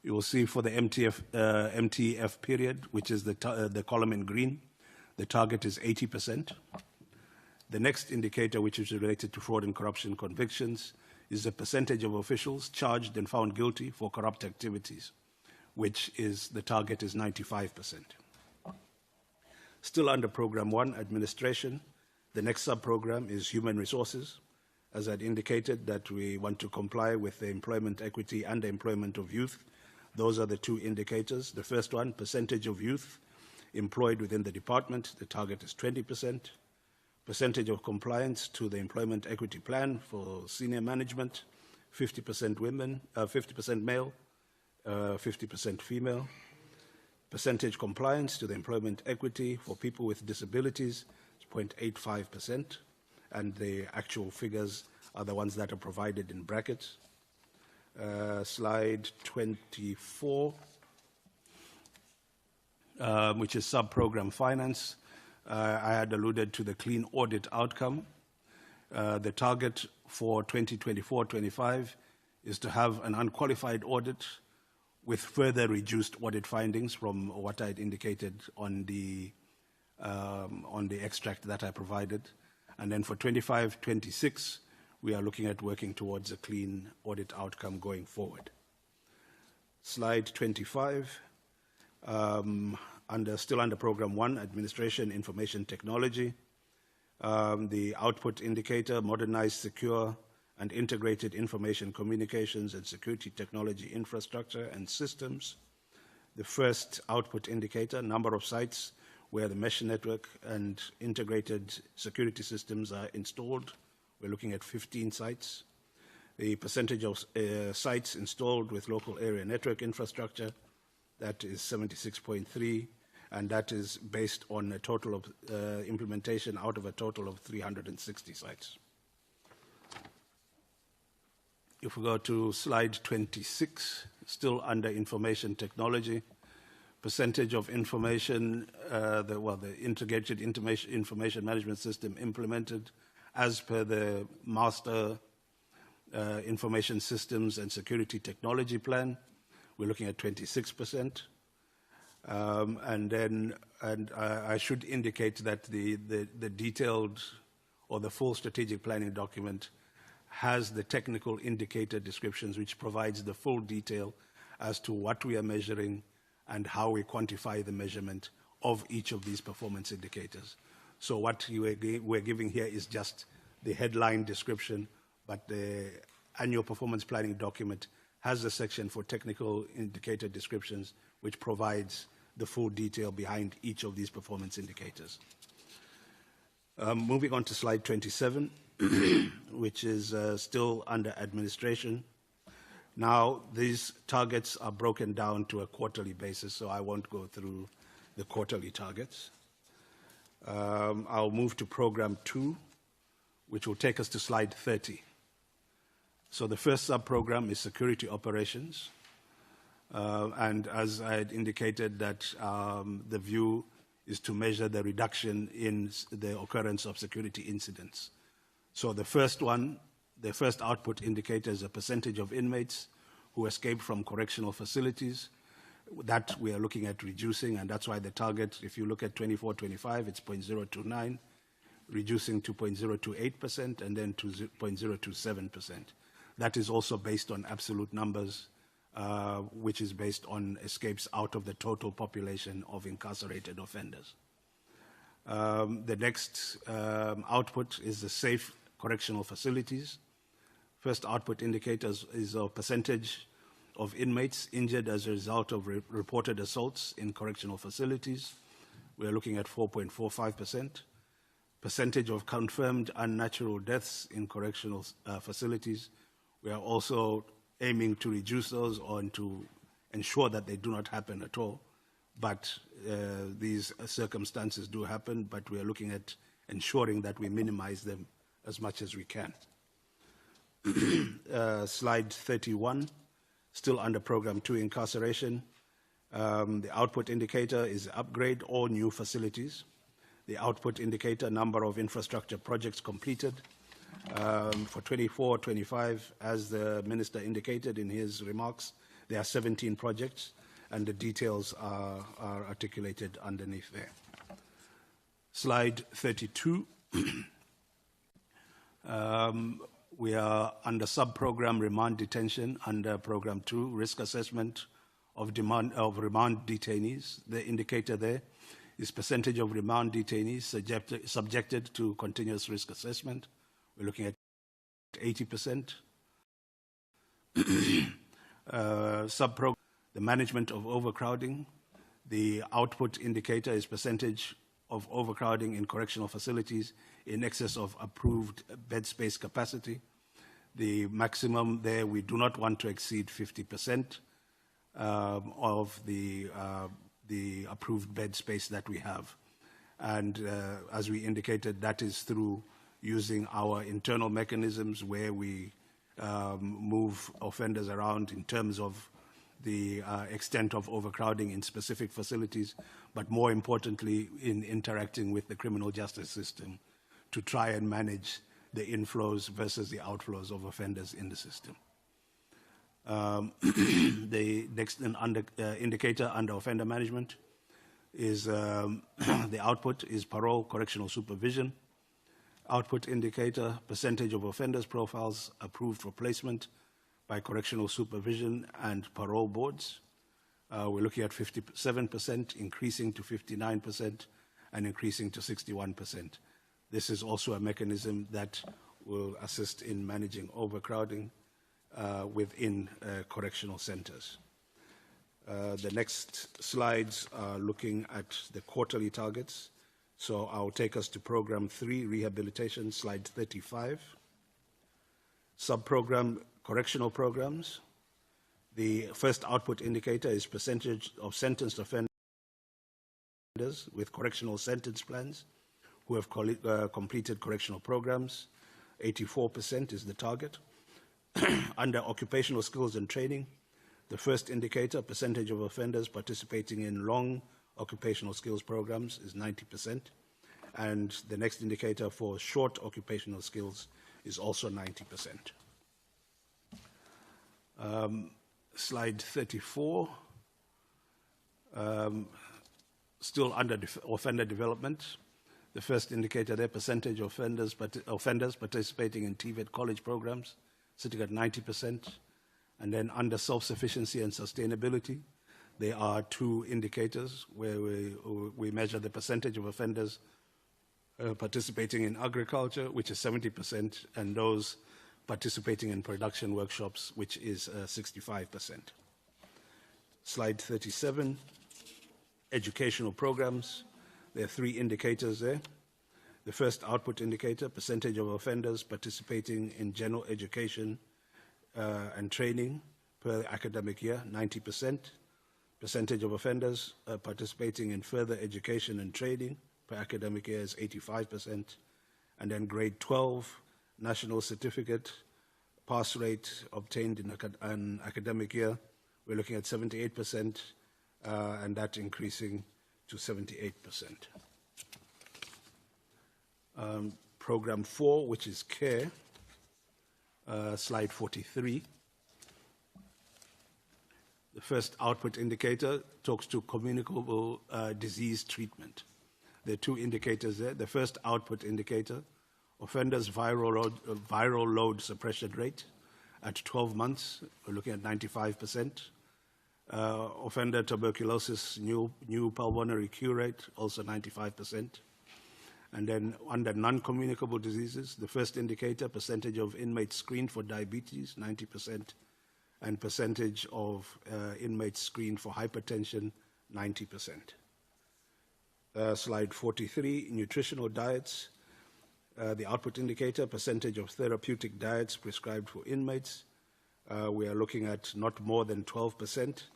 You will see for the MTF period, which is the column in green, the target is 80%. The next indicator, which is related to fraud and corruption convictions, is the percentage of officials charged and found guilty for corrupt activities, which is the target is 95%. Still under program 1, administration, the next sub-program is human resources. As I'd indicated that we want to comply with the employment equity and the employment of youth. Those are the 2 indicators. The first one, percentage of youth employed within the department, the target is 20%. Percentage of compliance to the employment equity plan for senior management, 50% women, 50% male, 50% female. Percentage compliance to the employment equity for people with disabilities is 0.85%, and the actual figures are the ones that are provided in brackets. Slide 24, which is sub-program finance. I had alluded to the clean audit outcome. The target for 2024-25 is to have an unqualified audit with further reduced audit findings from what I had indicated on the extract that I provided. And then for 25-26, we are looking at working towards a clean audit outcome going forward. Slide 25. Still under program 1, administration, information technology. The output indicator, modernized, secure, and integrated information communications and security technology infrastructure and systems. The first output indicator, number of sites where the mesh network and integrated security systems are installed. We're looking at 15 sites. The percentage of sites installed with local area network infrastructure, that is 76.3%. And that is based on a total of implementation out of a total of 360 sites. If we go to slide 26, still under information technology, percentage of information, the integrated information management system implemented as per the master information systems and security technology plan, we're looking at 26%. I should indicate that the detailed or the full strategic planning document has the technical indicator descriptions which provides the full detail as to what we are measuring and how we quantify the measurement of each of these performance indicators. So what we're giving here is just the headline description, but the annual performance planning document has a section for technical indicator descriptions, which provides the full detail behind each of these performance indicators. Moving on to slide 27, which is still under administration. Now, these targets are broken down to a quarterly basis, so I won't go through the quarterly targets. I'll move to program 2, which will take us to slide 30. So the first sub-program is security operations. And as I had indicated, that the view is to measure the reduction in the occurrence of security incidents. So the first one, the first output indicator is a percentage of inmates who escaped from correctional facilities. That we are looking at reducing, and that's why the target, if you look at 24-25, it's 0.029, reducing to 0.028% and then to 0.027%. That is also based on absolute numbers, which is based on escapes out of the total population of incarcerated offenders. The next output is the safe correctional facilities. First output indicators is a percentage of inmates injured as a result of reported assaults in correctional facilities. We're looking at 4.45%. Percentage of confirmed unnatural deaths in correctional facilities. We are also aiming to reduce those or to ensure that they do not happen at all. But these circumstances do happen, but we are looking at ensuring that we minimize them as much as we can. Slide 31, still under Program 2 incarceration. The output indicator is upgrade or new facilities. The output indicator, number of infrastructure projects completed. For 24-25, as the Minister indicated in his remarks, there are 17 projects, and the details are articulated underneath there. Slide 32. We are under sub-program remand detention under Program 2, risk assessment of remand detainees. The indicator there is percentage of remand detainees subjected to continuous risk assessment. We're looking at 80%. Sub-program, the management of overcrowding. The output indicator is percentage of overcrowding in correctional facilities in excess of approved bed space capacity. The maximum there, we do not want to exceed 50% of the approved bed space that we have. And as we indicated, that is through using our internal mechanisms where we move offenders around in terms of the extent of overcrowding in specific facilities, but more importantly, in interacting with the criminal justice system to try and manage the inflows versus the outflows of offenders in the system. The next indicator under offender management is the output is parole correctional supervision. Output indicator, percentage of offenders profiles approved for placement by correctional supervision and parole boards. We're looking at 57%, increasing to 59%, and increasing to 61%. This is also a mechanism that will assist in managing overcrowding within correctional centers. The next slides are looking at the quarterly targets. So I'll take us to Program 3, Rehabilitation, slide 35. Sub-program, correctional programs. The first output indicator is percentage of sentenced offenders with correctional sentence plans who have completed correctional programs. 84% is the target. Under occupational skills and training, the first indicator, percentage of offenders participating in long occupational skills programs is 90%. And the next indicator for short occupational skills is also 90%. Slide 34. Still under offender development. The first indicator there, percentage of offenders participating in TVET college programs, sitting at 90%. And then under self-sufficiency and sustainability, there are two indicators where we measure the percentage of offenders participating in agriculture, which is 70%, and those participating in production workshops, which is 65%. Slide 37, educational programs. There are 3 indicators there. The first output indicator, percentage of offenders participating in general education and training per academic year, 90%. Percentage of offenders participating in further education and training per academic year is 85%. And then grade 12, national certificate, pass rate obtained in an academic year, we're looking at 78%, and that increasing to 78%. Program 4, which is care, slide 43. The first output indicator talks to communicable disease treatment. There are 2 indicators there. The first output indicator, offenders' viral load suppression rate at 12 months, we're looking at 95%. Offender tuberculosis new pulmonary cure rate, also 95%. And then under non-communicable diseases, the first indicator, percentage of inmates screened for diabetes, 90%, and percentage of inmates screened for hypertension, 90%. Slide 43, nutritional diets. The output indicator, percentage of therapeutic diets prescribed for inmates. We are looking at not more than 12%,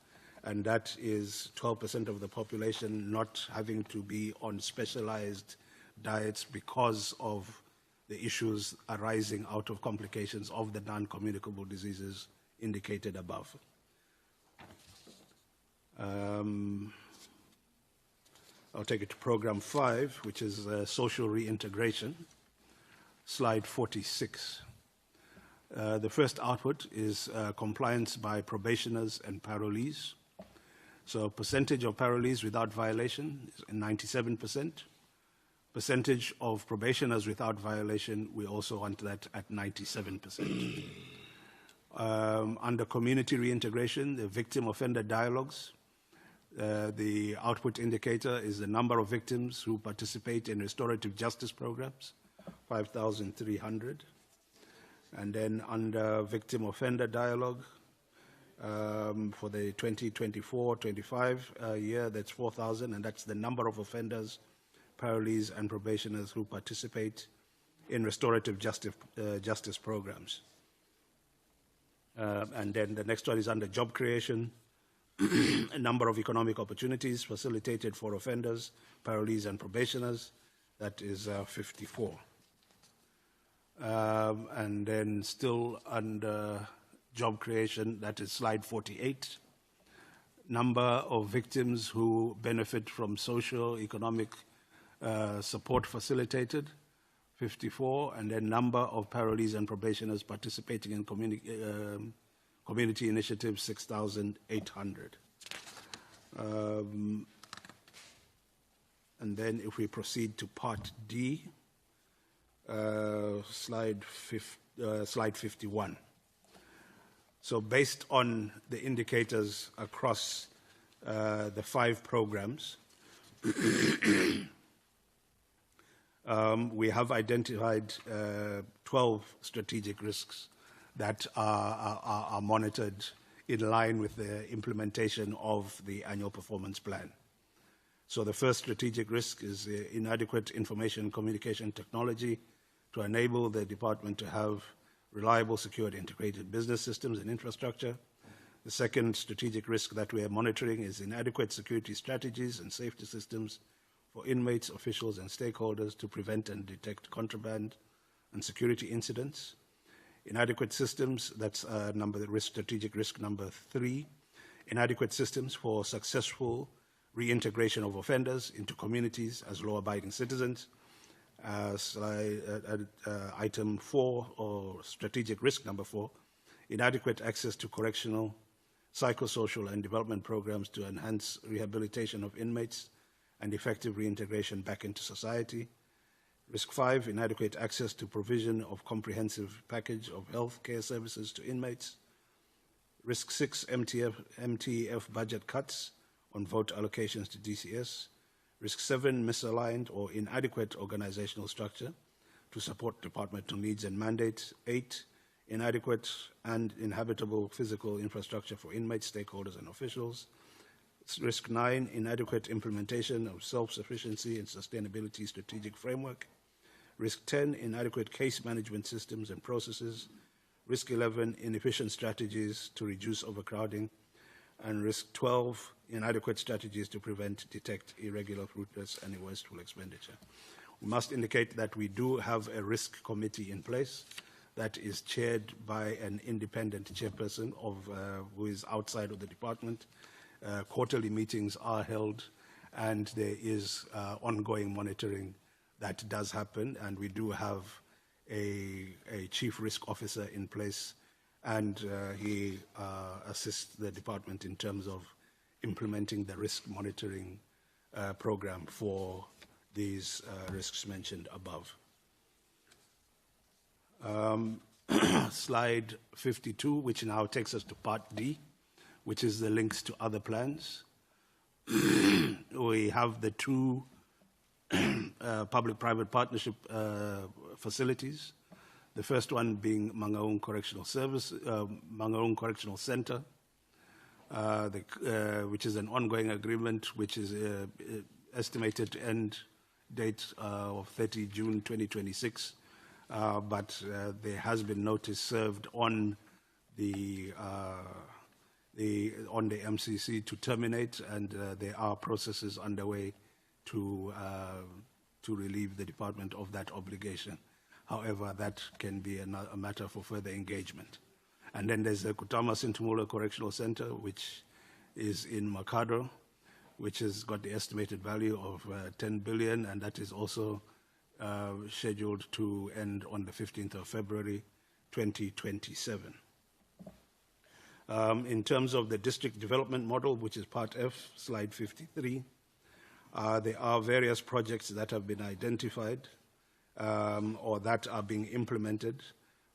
and that is 12% of the population not having to be on specialized diets because of the issues arising out of complications of the non-communicable diseases indicated above. I'll take it to program 5, which is social reintegration. Slide 46. The first output is compliance by probationers and parolees. So percentage of parolees without violation is 97%. Percentage of probationers without violation, we also want that at 97%. Under community reintegration, the victim offender dialogues, the output indicator is the number of victims who participate in restorative justice programs, 5,300. And then under victim offender dialogue, for the 2024-25 year, that's 4,000, and that's the number of offenders, parolees, and probationers who participate in restorative justice programs. And then the next one is under job creation, a number of economic opportunities facilitated for offenders, parolees, and probationers, that is 54. And then still under job creation, that is slide 48. Number of victims who benefit from social, economic support facilitated, 54, and then number of parolees and probationers participating in community initiatives, 6,800. And then if we proceed to part D, slide 51. So based on the indicators across the 5 programs, we have identified 12 strategic risks that are monitored in line with the implementation of the annual performance plan. So the first strategic risk is inadequate information communication technology to enable the department to have reliable, secure, integrated business systems and infrastructure. The second strategic risk that we are monitoring is inadequate security strategies and safety systems for inmates, officials, and stakeholders to prevent and detect contraband and security incidents. Inadequate systems, that's strategic risk number 3. Inadequate systems for successful reintegration of offenders into communities as law-abiding citizens. Item 4, or strategic risk number 4, inadequate access to correctional, psychosocial, and development programs to enhance rehabilitation of inmates and effective reintegration back into society. Risk 5, inadequate access to provision of comprehensive package of health care services to inmates. Risk 6, MTF budget cuts on vote allocations to DCS. Risk 7, misaligned or inadequate organizational structure to support departmental needs and mandates. 8, inadequate and inhabitable physical infrastructure for inmates, stakeholders, and officials. Risk 9, inadequate implementation of self-sufficiency and sustainability strategic framework. Risk 10, inadequate case management systems and processes. Risk 11, inefficient strategies to reduce overcrowding. And risk 12, inadequate strategies to prevent, detect irregular, fruitless, and wasteful expenditure. We must indicate that we do have a risk committee in place that is chaired by an independent chairperson who is outside of the department. Quarterly meetings are held, and there is ongoing monitoring that does happen, and we do have a chief risk officer in place, and he assists the department in terms of implementing the risk monitoring program for these risks mentioned above. Slide 52, which now takes us to Part D, which is the links to other plans. We have the two public-private partnership facilities. The first one being Mangaung Correctional Center, which is an ongoing agreement, which is estimated end date of 30 June 2026. But there has been notice served on the MCC to terminate, and there are processes underway to relieve the department of that obligation. However, that can be a matter for further engagement. And then there's the Kutama Sintumula Correctional Center, which is in Makado, which has got the estimated value of 10 billion, and that is also scheduled to end on the 15th of February, 2027. In terms of the district development model, which is Part F, slide 53, there are various projects that have been identified or that are being implemented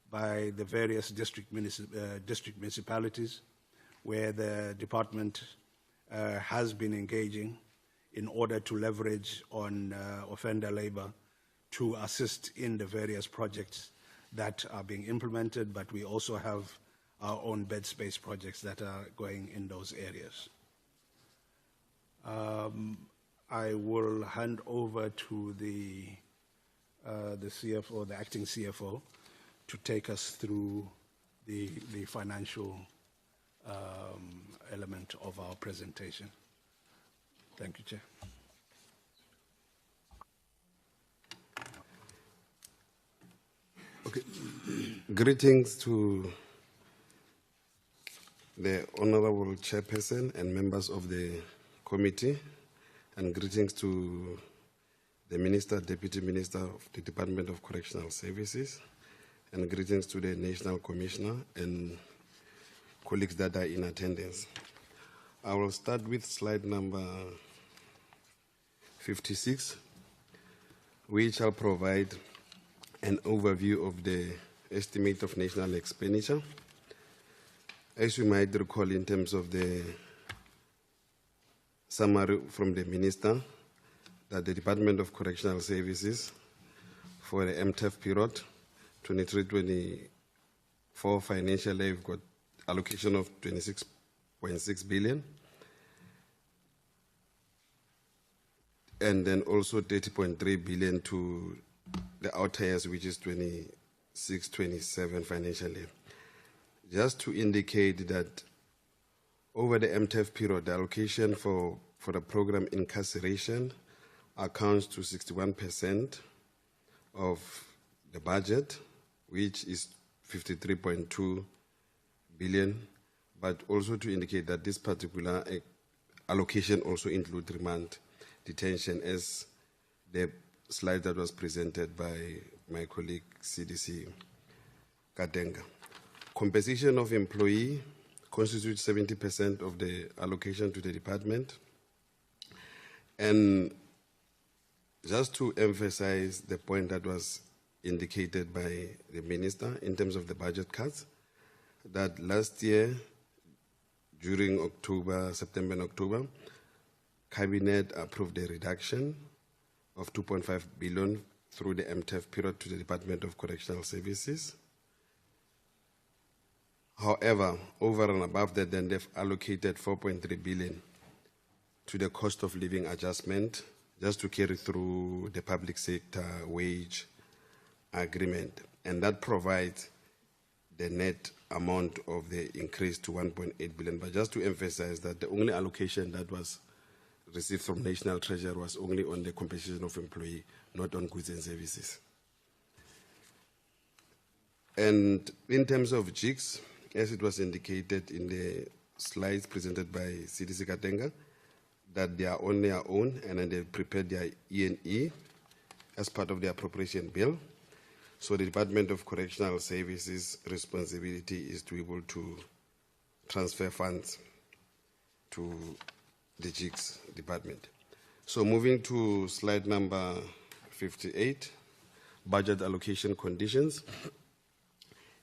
by the various district municipalities where the department has been engaging in order to leverage on offender labor to assist in the various projects that are being implemented, but we also have our own bed space projects that are going in those areas. I will hand over to the CFO, the acting CFO, to take us through the financial element of our presentation. Thank you, Chair. Okay. Greetings to the Honorable Chairperson and members of the committee, and greetings to the Minister, Deputy Minister of the Department of Correctional Services, and greetings to the National Commissioner and colleagues that are in attendance. I will start with slide number 56, which shall provide an overview of the estimate of national expenditure. As you might recall, in terms of the summary from the Minister, that the Department of Correctional Services for the MTEF period 23-24 financial year, we've got allocation of 26.6 billion. And then also 30.3 billion to the outer years, which is 26-27 financial year. Just to indicate that over the MTEF period, the allocation for the program incarceration accounts to 61% of the budget, which is 53.2 billion, but also to indicate that this particular allocation also includes remand detention, as the slide that was presented by my colleague CDC Kadenga. Compensation of employee constitutes 70% of the allocation to the department. And just to emphasize the point that was indicated by the Minister in terms of the budget cuts, that last year, during September and October, Cabinet approved a reduction of 2.5 billion through the MTEF period to the Department of Correctional Services. However, over and above that, then they've allocated 4.3 billion to the cost of living adjustment just to carry through the public sector wage agreement. And that provides the net amount of the increase to 1.8 billion. But just to emphasize that the only allocation that was received from National Treasury was only on the compensation of employee, not on goods and services. And in terms of jigs, as it was indicated in the slides presented by CDC Katenga, that they are on their own and then they prepared their E&E as part of the appropriation bill. So the Department of Correctional Services' responsibility is to be able to transfer funds to the jigs department. So moving to slide number 58, budget allocation conditions.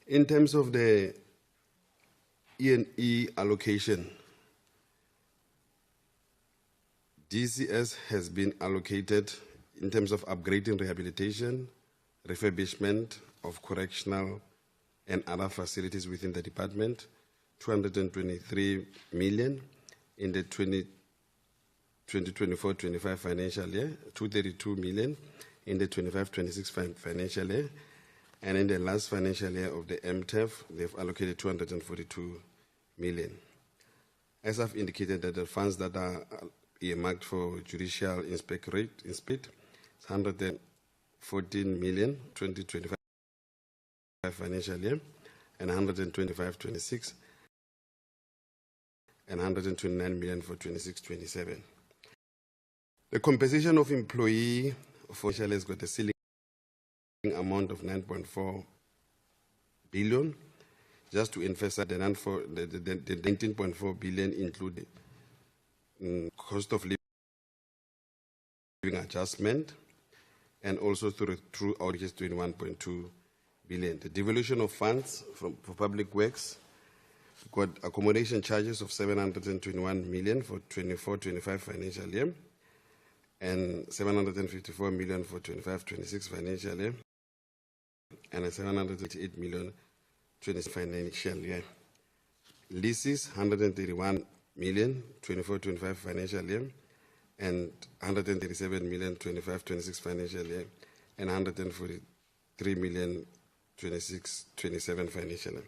In terms of the E&E allocation, DCS has been allocated in terms of upgrading rehabilitation, refurbishment of correctional and other facilities within the department, 223 million in the 2024-25 financial year, 232 million in the 25-26 financial year, and in the last financial year of the MTEF, they've allocated 242 million. As I've indicated, that the funds that are earmarked for judicial inspectorate, it's 114 million 2025 financial year, and 125-26, and 129 million for 26-27. The compensation of employee official has got a ceiling amount of 9.4 billion. Just to emphasize, the 19.4 billion include cost of living adjustment, and also through outages 21.2 billion. The devolution of funds for public works got accommodation charges of 721 million for 24-25 financial year, and 754 million for 25-26 financial year, and a 788 million 20 financial year. Leases 131 million 24-25 financial year, and 137 million 25-26 financial year, and 143 million 26-27 financial year.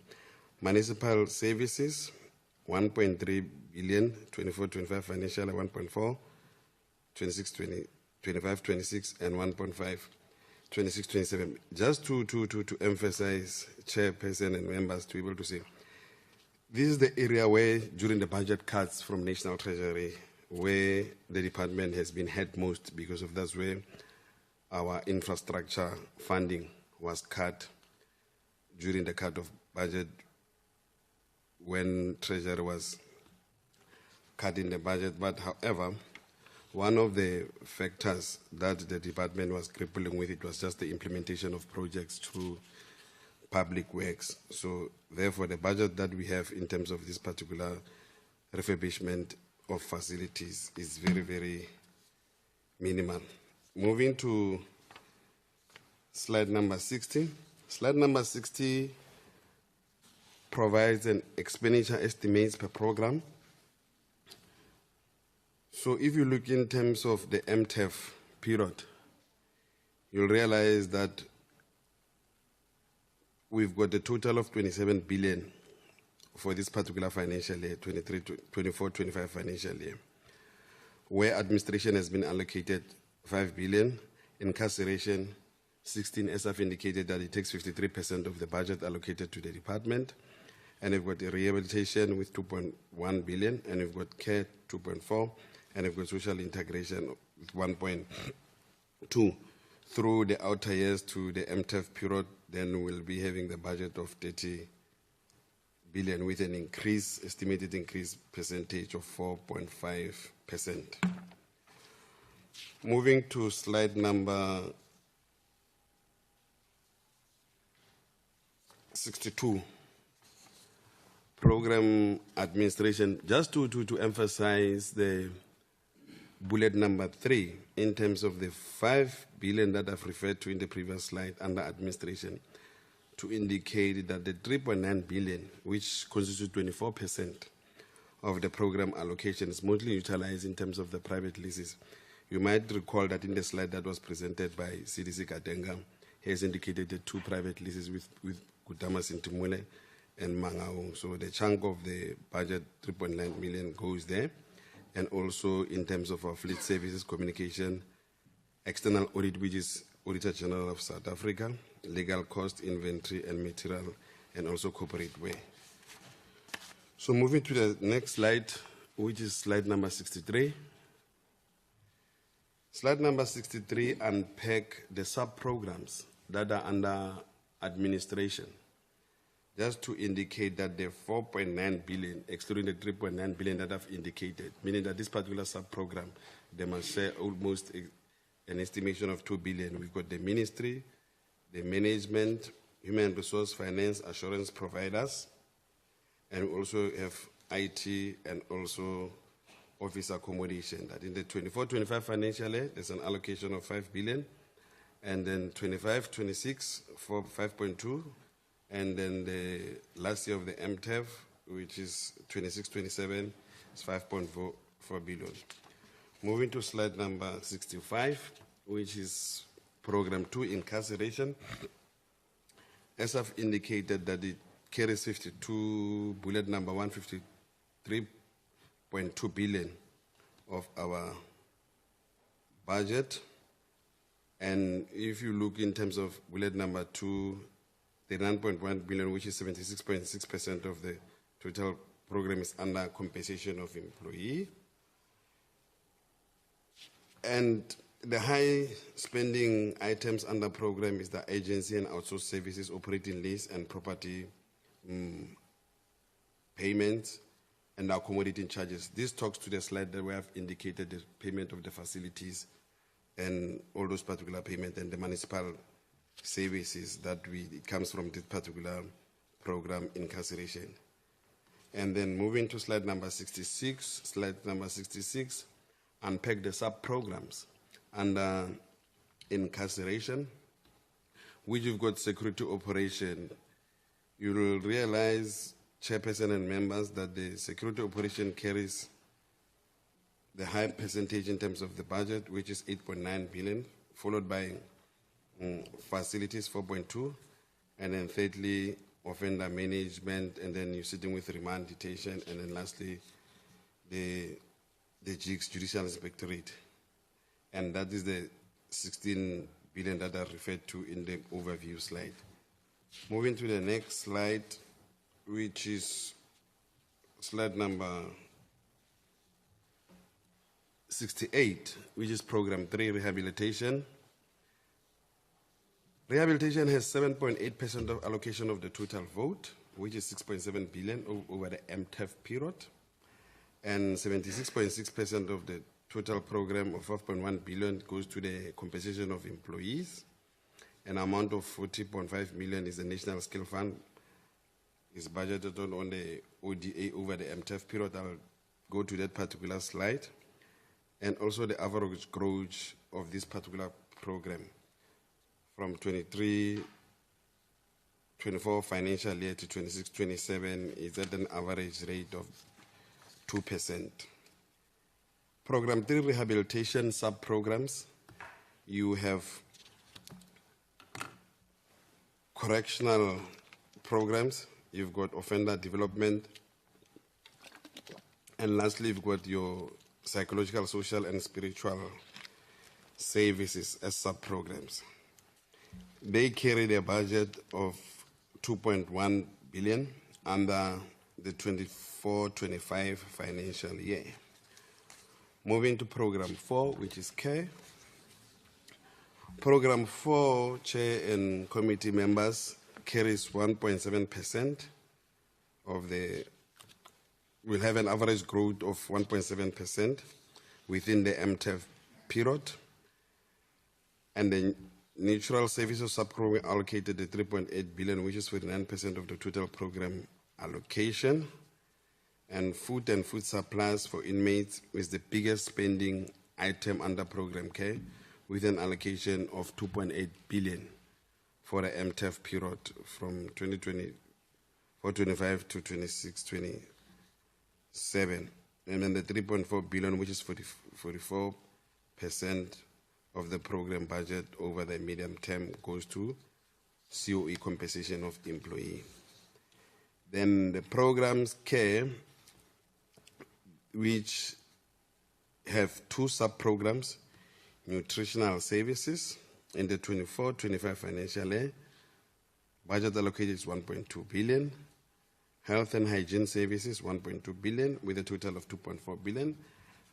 Municipal services 1.3 billion 24-25 financial year, 1.4 25-26, and 1.5 26-27. Just to emphasize, Chairperson and members, to be able to say, this is the area where, during the budget cuts from National Treasury, where the department has been hit most, because of that's where our infrastructure funding was cut during the cut of budget, when Treasury was cutting the budget. But however, one of the factors that the department was grappling with, it was just the implementation of projects through public works. So therefore, the budget that we have in terms of this particular refurbishment of facilities is very, very minimal. Moving to slide number 60. Slide number 60 provides an expenditure estimates per program. So if you look in terms of the MTEF period, you'll realize that we've got a total of 27 billion for this particular financial year, 24-25 financial year, where administration has been allocated 5 billion, incarceration 16, as I've indicated that it takes 53% of the budget allocated to the department, and we've got rehabilitation with 2.1 billion, and we've got care 2.4, and we've got social integration with 1.2. Through the outer years to the MTEF period, then we'll be having the budget of 30 billion with an increase, estimated increase percentage of 4.5%. Moving to slide number 62. Program administration, just to emphasize the bullet number 3, in terms of the 5 billion that I've referred to in the previous slide under administration, to indicate that the 3.9 billion, which constitutes 24% of the program allocation, is mostly utilized in terms of the private leases. You might recall that in the slide that was presented by CDC Katenga, he has indicated the 2 private leases with Kutama Sintimule and Mangaung. So the chunk of the budget, 3.9 million, goes there. And also in terms of our fleet services, communication, external audit, which is Auditor General of South Africa, legal cost, inventory and material, and also corporate way. So moving to the next slide, which is slide number 63. Slide number 63 unpack the sub-programs that are under administration. Just to indicate that the 4.9 billion, excluding the 3.9 billion that I've indicated, meaning that this particular sub-program, they must share almost an estimation of 2 billion. We've got the ministry, the management, human resource, finance, assurance providers, and we also have IT and also office accommodation. That in the 24-25 financial year, there's an allocation of 5 billion, and then 25-26 for 5.2, and then the last year of the MTEF, which is 26-27, is 5.4 billion. Moving to slide number 65, which is program 2, incarceration. As I've indicated, that it carries 52, bullet number 153.2 billion of our budget. And if you look in terms of bullet number 2, the 9.1 billion, which is 76.6% of the total program, is under compensation of employee. And the high spending items under program is the agency and outsourced services, operating lease and property payments, and accommodating charges. This talks to the slide that we have indicated the payment of the facilities and all those particular payments and the municipal services that it comes from this particular program, incarceration. And then moving to slide number 66, unpack the sub-programs under incarceration, which you've got security operation. You will realize, Chairperson and members, that the security operation carries the high percentage in terms of the budget, which is 8.9 billion, followed by facilities 4.2, and then thirdly, offender management, and then you're sitting with remand detention, and then lastly, the JICS, Judicial Inspectorate. And that is the 16 billion that I referred to in the overview slide. Moving to the next slide, which is slide number 68, which is program 3, rehabilitation. Rehabilitation has 7.8% of allocation of the total vote, which is 6.7 billion over the MTEF period, and 76.6% of the total program of 5.1 billion goes to the compensation of employees. An amount of 40.5 million is the National Skill Fund. It's budgeted on the ODA over the MTEF period. I'll go to that particular slide. And also the average growth of this particular program from 23-24 financial year to 26-27 is at an average rate of 2%. Program 3, rehabilitation sub-programs. You have correctional programs, you've got offender development, and lastly, you've got your psychological, social, and spiritual services as sub-programs. They carry a budget of 2.1 billion under the 24-25 financial year. Moving to program 4, which is care. Program 4, chair and committee members, carries 1.7% of the, will have an average growth of 1.7% within the MTEF period. And the natural services subprogram allocated the 3.8 billion, which is 49% of the total program allocation. And food supplies for inmates is the biggest spending item under program care, with an allocation of 2.8 billion, for the MTEF period from 2024-25 to 26-27. And then the 3.4 billion, which is 44% of the program budget over the medium term, goes to COE compensation of employee. Then the programs care, which have two sub-programs, nutritional services in the 24-25 financial year, budget allocated is 1.2 billion. Health and hygiene services, 1.2 billion, with a total of 2.4 billion.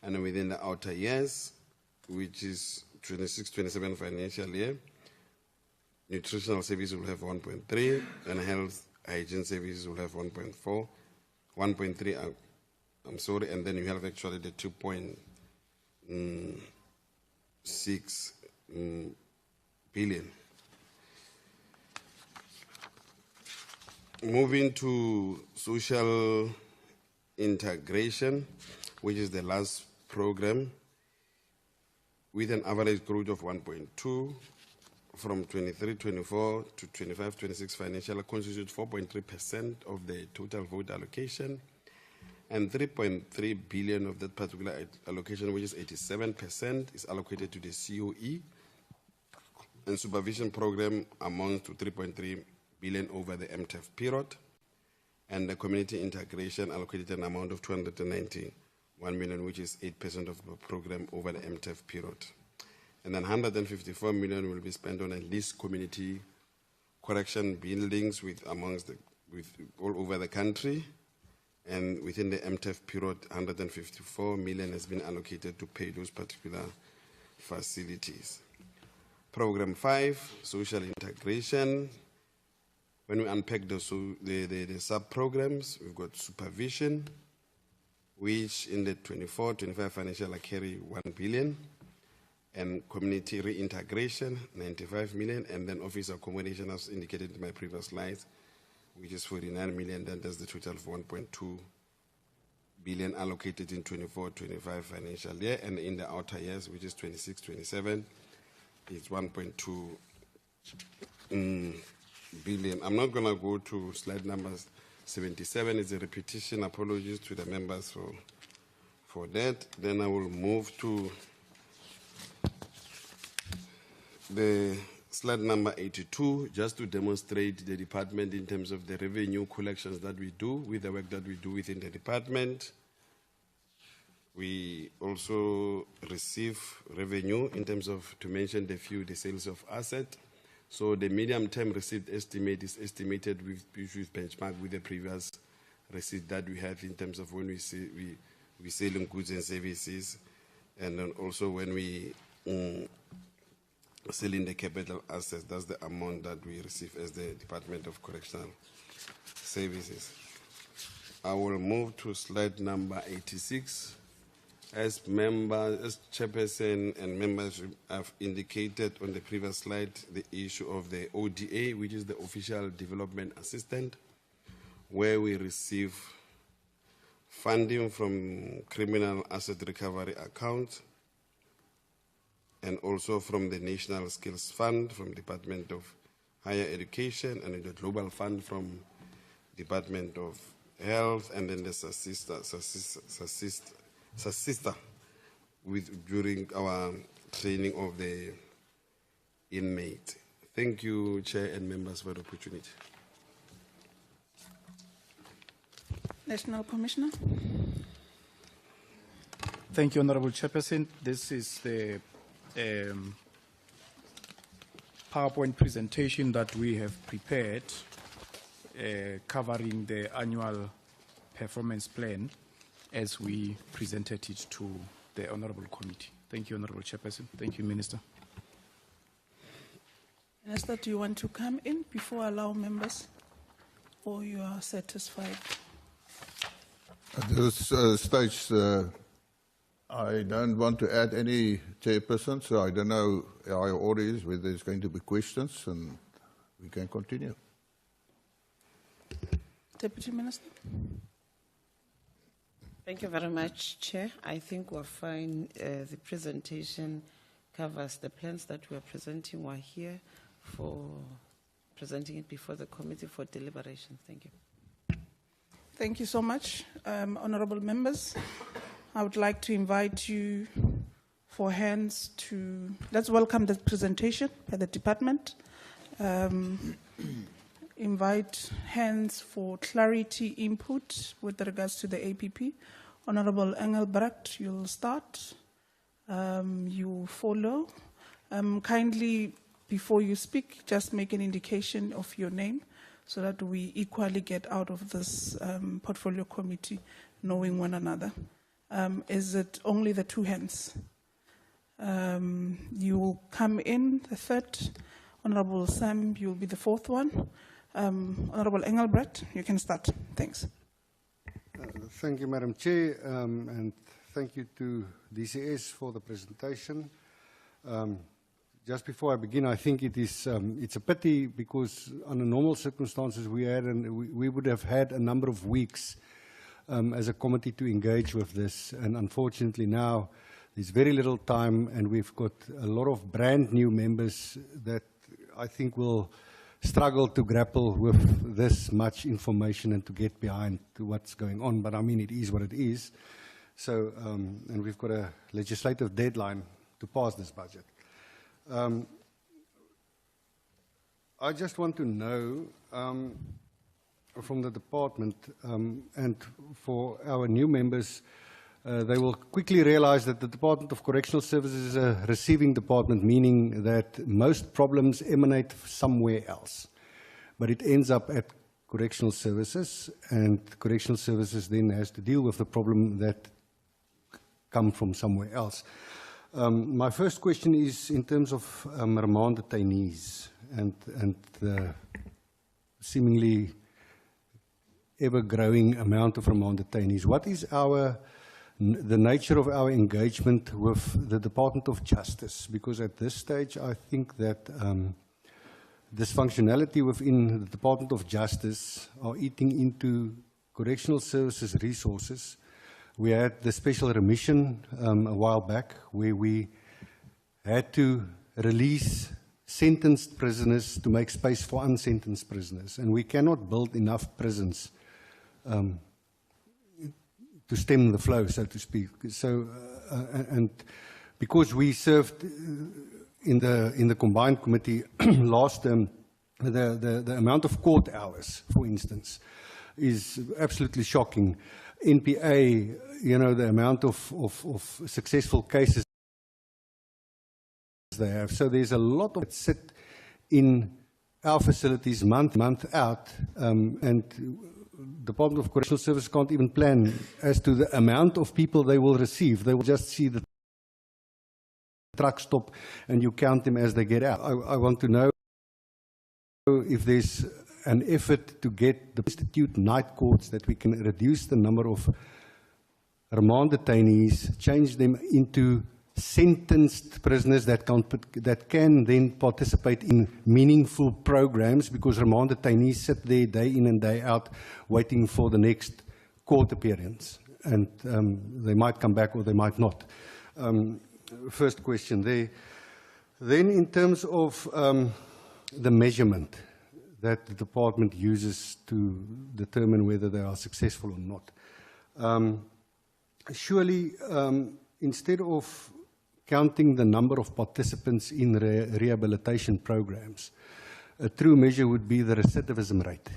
And within the outer years, which is 26-27 financial year, nutritional services will have 1.3, and health hygiene services will have 1.4, 1.3, I'm sorry, and then you have actually the 2.6 billion. Moving to social integration, which is the last program, with an average growth of 1.2 from 23-24 to 25-26 financial, constitutes 4.3% of the total vote allocation, and 3.3 billion of that particular allocation, which is 87%, is allocated to the COE, and supervision program amounts to 3.3 billion over the MTEF period, and the community integration allocated an amount of 291 million, which is 8% of the program over the MTEF period. And then 154 million will be spent on at least community correction buildings with all over the country. And within the MTEF period, 154 million has been allocated to pay those particular facilities. Program 5, social integration. When we unpack the sub-programs, we've got supervision, which in the 24-25 financial year carry 1 billion, and community reintegration, 95 million, and then office accommodation, as indicated in my previous slides, which is 49 million. Then there's the total of 1.2 billion allocated in 24-25 financial year, and in the outer years, which is 26-27, it's 1.2 billion. I'm not going to go to slide number 77. It's a repetition. Apologies to the members for that. Then I will move to the slide number 82, just to demonstrate the department in terms of the revenue collections that we do with the work that we do within the department. We also receive revenue in terms of, to mention the few, the sales of asset. So the medium-term receipt estimate is estimated with benchmark with the previous receipt that we have in terms of when we selling goods and services, and then also when we selling the capital assets. That's the amount that we receive as the Department of Correctional Services. I will move to slide number 86. As chairperson and members have indicated on the previous slide, the issue of the ODA, which is the Official Development Assistant, where we receive funding from Criminal Asset Recovery Account, and also from the National Skills Fund from Department of Higher Education, and the Global Fund from Department of Health, and then the Sassista during our training of the inmate. Thank you, Chair and members, for the opportunity. National Commissioner. Thank you, Honorable Chairperson. This is the PowerPoint presentation that we have prepared covering the annual performance plan as we presented it to the Honorable Committee. Thank you, Honorable Chairperson. Thank you, Minister. Minister, do you want to come in before I allow members, or you are satisfied? At this stage, I don't want to add any, Chairperson, so I don't know how your order is, whether there's going to be questions, and we can continue. Deputy Minister. Thank you very much, Chair. I think we're fine. The presentation covers the plans that we are presenting. We're here for presenting it before the committee for deliberation. Thank you. Thank you so much, honorable members. I would like to invite you for hands to, let's welcome the presentation by the department. Invite hands for clarity input with regards to the APP. Honorable Engelbrecht, you'll start. You follow. Kindly, before you speak, just make an indication of your name so that we equally get out of this portfolio committee knowing one another. Is it only the two hands? You will come in, the third. Honorable Sam, you'll be the fourth one. Honorable Engelbrecht, you can start. Thanks. Thank you, Madam Chair, and thank you to DCS for the presentation. Just before I begin, I think it's a pity because under normal circumstances we would have had a number of weeks as a committee to engage with this, and unfortunately now there's very little time, and we've got a lot of brand new members that I think will struggle to grapple with this much information and to get behind to what's going on. But I mean, it is what it is. So, and we've got a legislative deadline to pass this budget. I just want to know from the department, and for our new members, they will quickly realize that the Department of Correctional Services is a receiving department, meaning that most problems emanate somewhere else. But it ends up at Correctional Services, and Correctional Services then has to deal with the problem that come from somewhere else. My first question is in terms of remand detainees and the seemingly ever-growing amount of remand detainees. What is the nature of our engagement with the Department of Justice? Because at this stage, I think that dysfunctionality within the Department of Justice are eating into Correctional Services resources. We had the special remission a while back where we had to release sentenced prisoners to make space for unsentenced prisoners. And we cannot build enough prisons to stem the flow, so to speak. So, and because we served in the combined committee last term, the amount of court hours, for instance, is absolutely shocking. NPA, you know, the amount of successful cases they have. So there's a lot of it sit in our facilities month out, and Department of Correctional Service can't even plan as to the amount of people they will receive. They will just see the truck stop and you count them as they get out. I want to know if there's an effort to get the institute night courts that we can reduce the number of remand detainees, change them into sentenced prisoners that can then participate in meaningful programs, because remand detainees sit there day in and day out waiting for the next court appearance, and they might come back or they might not. First question there. Then in terms of the measurement that the department uses to determine whether they are successful or not. Surely, instead of counting the number of participants in rehabilitation programs, a true measure would be the recidivism rate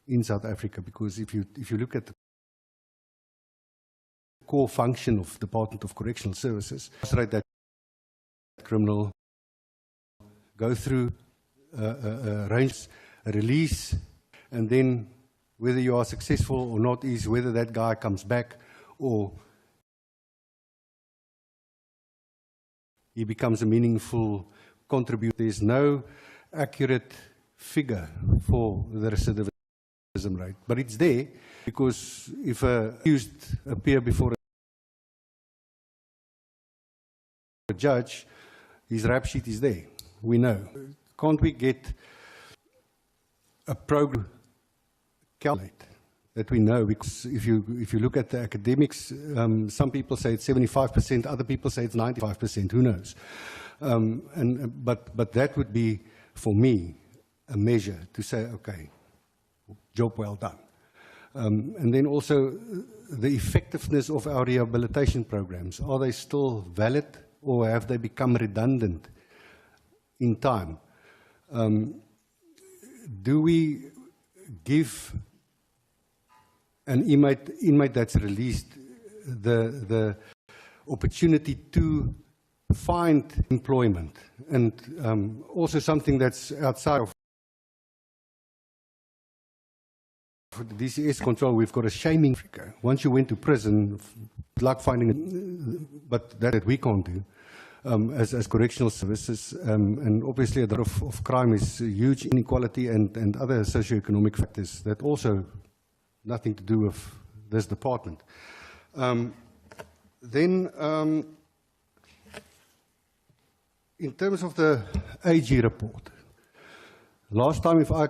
in South Africa, because if you look at the core function of Department of Correctional Services, that criminal go through a range, a release, and then whether you are successful or not is whether that guy comes back or he becomes a meaningful contributor. There's no accurate figure for the recidivism rate, but it's there, because if a accused appear before a judge, his rap sheet is there. We know. Can't we get a program calculate that we know? Because if you look at the academics, some people say it's 75%, other people say it's 95%. Who knows? But that would be, for me, a measure to say, okay, job well done. And then also the effectiveness of our rehabilitation programs. Are they still valid or have they become redundant in time? Do we give an inmate that's released the opportunity to find employment? And also something that's outside of the DCS control, we've got a shaming. Once you went to prison, like finding, but that we can't do as correctional services. And obviously a lot of crime is huge inequality and other socioeconomic factors that also nothing to do with this department. Then, in terms of the AG report, last time, if I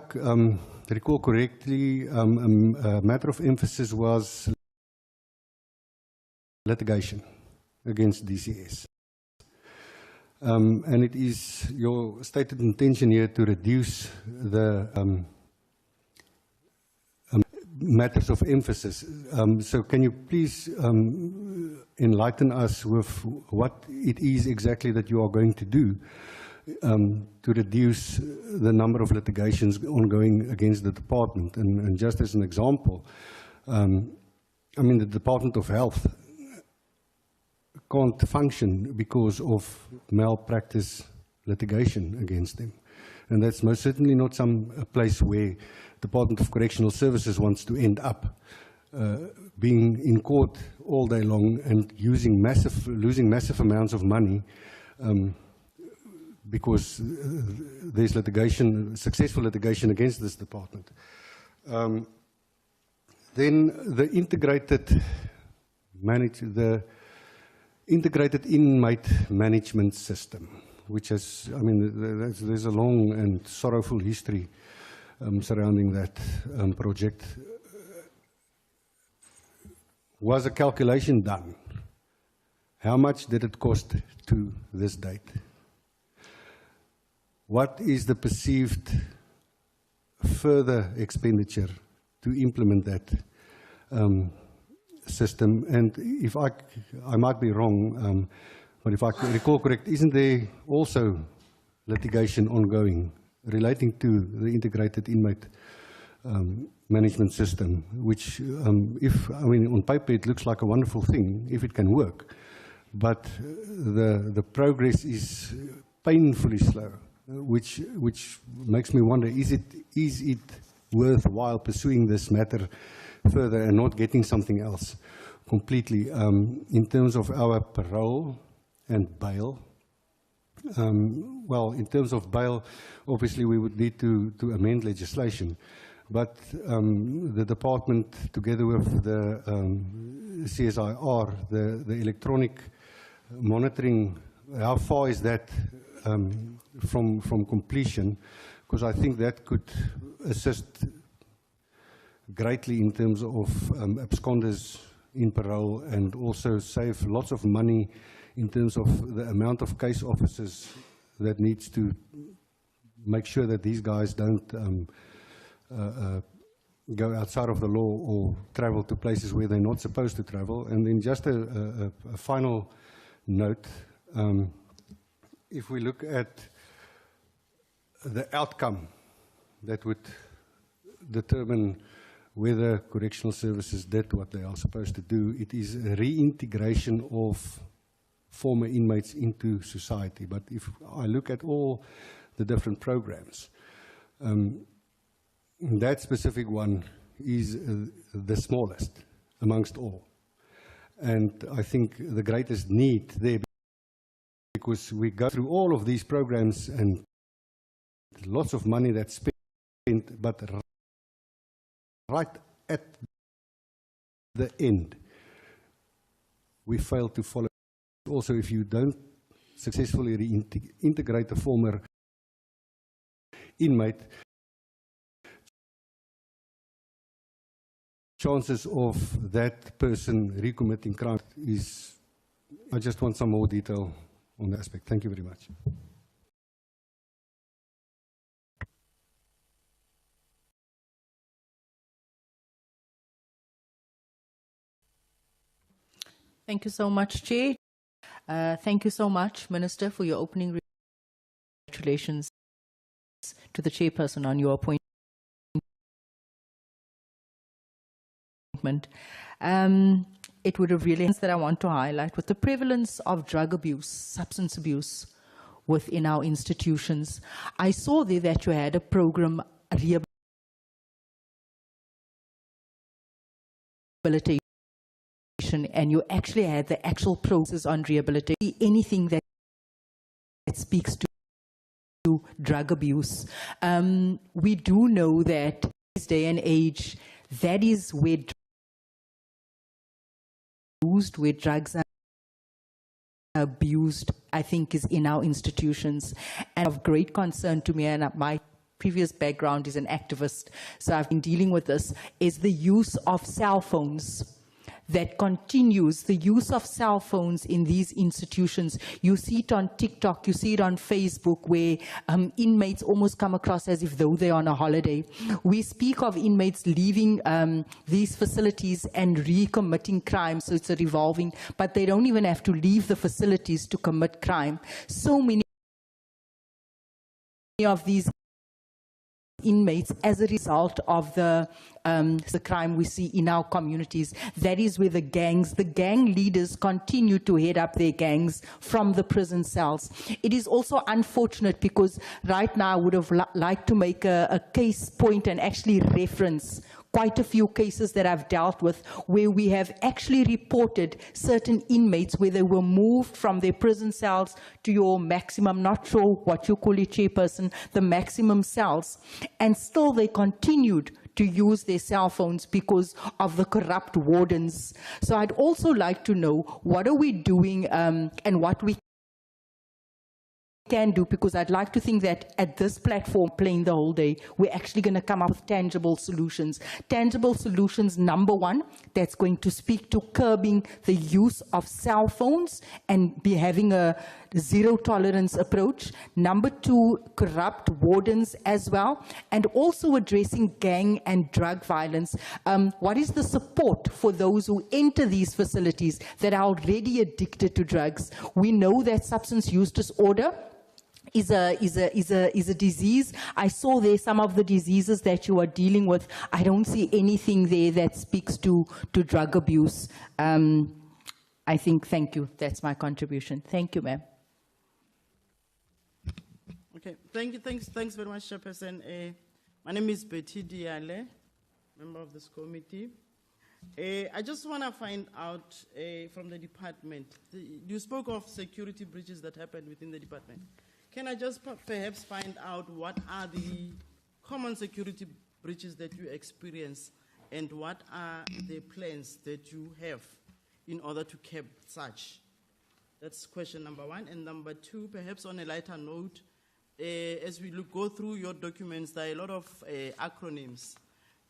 recall correctly, a matter of emphasis was litigation against DCS. And it is your stated intention here to reduce the matters of emphasis. So can you please enlighten us with what it is exactly that you are going to do to reduce the number of litigations ongoing against the department? And just as an example, I mean, the Department of Health can't function because of malpractice litigation against them. And that's most certainly not a place where Department of Correctional Services wants to end up, being in court all day long and losing massive amounts of money because there's litigation, successful litigation against this department. Then the integrated inmate management system, which has, I mean, there's a long and sorrowful history surrounding that project. Was a calculation done? How much did it cost to this date? What is the perceived further expenditure to implement that system? And if I might be wrong, but if I recall correct, isn't there also litigation ongoing relating to the integrated inmate management system, which, I mean, on paper it looks like a wonderful thing if it can work, but the progress is painfully slow, which makes me wonder, is it worthwhile pursuing this matter further and not getting something else completely? In terms of our parole and bail, well, in terms of bail, obviously we would need to amend legislation. But the department, together with the CSIR, the electronic monitoring, how far is that from completion? Because I think that could assist greatly in terms of absconders in parole and also save lots of money in terms of the amount of case officers that needs to make sure that these guys don't go outside of the law or travel to places where they're not supposed to travel. And then just a final note, if we look at the outcome that would determine whether correctional services did what they are supposed to do, it is a reintegration of former inmates into society. But if I look at all the different programs, that specific one is the smallest amongst all. And I think the greatest need there, because we go through all of these programs and lots of money that's spent, but right at the end, we fail to follow. Also, if you don't successfully reintegrate a former inmate, chances of that person recommitting crime is, I just want some more detail on the aspect. Thank you very much. Thank you so much, Chair. Thank you so much, Minister, for your opening remarks. Congratulations to the Chairperson on your appointment. It would have really that I want to highlight with the prevalence of drug abuse, substance abuse within our institutions. I saw there that you had a program, rehabilitation, and you actually had the actual process on rehabilitation. Anything that speaks to drug abuse. We do know that in this day and age, that is where drugs are abused, I think, is in our institutions. And of great concern to me, and my previous background is an activist, so I've been dealing with this, is the use of cell phones. That continues, the use of cell phones in these institutions. You see it on TikTok, you see it on Facebook, where inmates almost come across as if though they're on a holiday. We speak of inmates leaving these facilities and recommitting crime, so it's a revolving, but they don't even have to leave the facilities to commit crime. So many of these inmates as a result of the crime we see in our communities. That is where the gang leaders continue to head up their gangs from the prison cells. It is also unfortunate because right now I would have liked to make a case point and actually reference quite a few cases that I've dealt with where we have actually reported certain inmates where they were moved from their prison cells to your maximum, not sure what you call it, Chairperson, the maximum cells, and still they continued to use their cell phones because of the corrupt wardens. So I'd also like to know what are we doing and what we can do, because I'd like to think that at this platform, playing the whole day, we're actually going to come up with tangible solutions. Tangible solutions, number one, that's going to speak to curbing the use of cell phones and be having a zero tolerance approach. Number two, corrupt wardens as well, and also addressing gang and drug violence. What is the support for those who enter these facilities that are already addicted to drugs? We know that substance use disorder is a disease. I saw there some of the diseases that you are dealing with. I don't see anything there that speaks to drug abuse. I think, thank you. That's my contribution. Thank you, ma'am. Okay, thank you. Thanks very much, Chairperson. My name is Betty Diale, member of this committee. I just want to find out from the department. You spoke of security breaches that happened within the department. Can I just perhaps find out what are the common security breaches that you experience and what are the plans that you have in order to curb such? That's question number one. And number two, perhaps on a lighter note, as we go through your documents, there are a lot of acronyms.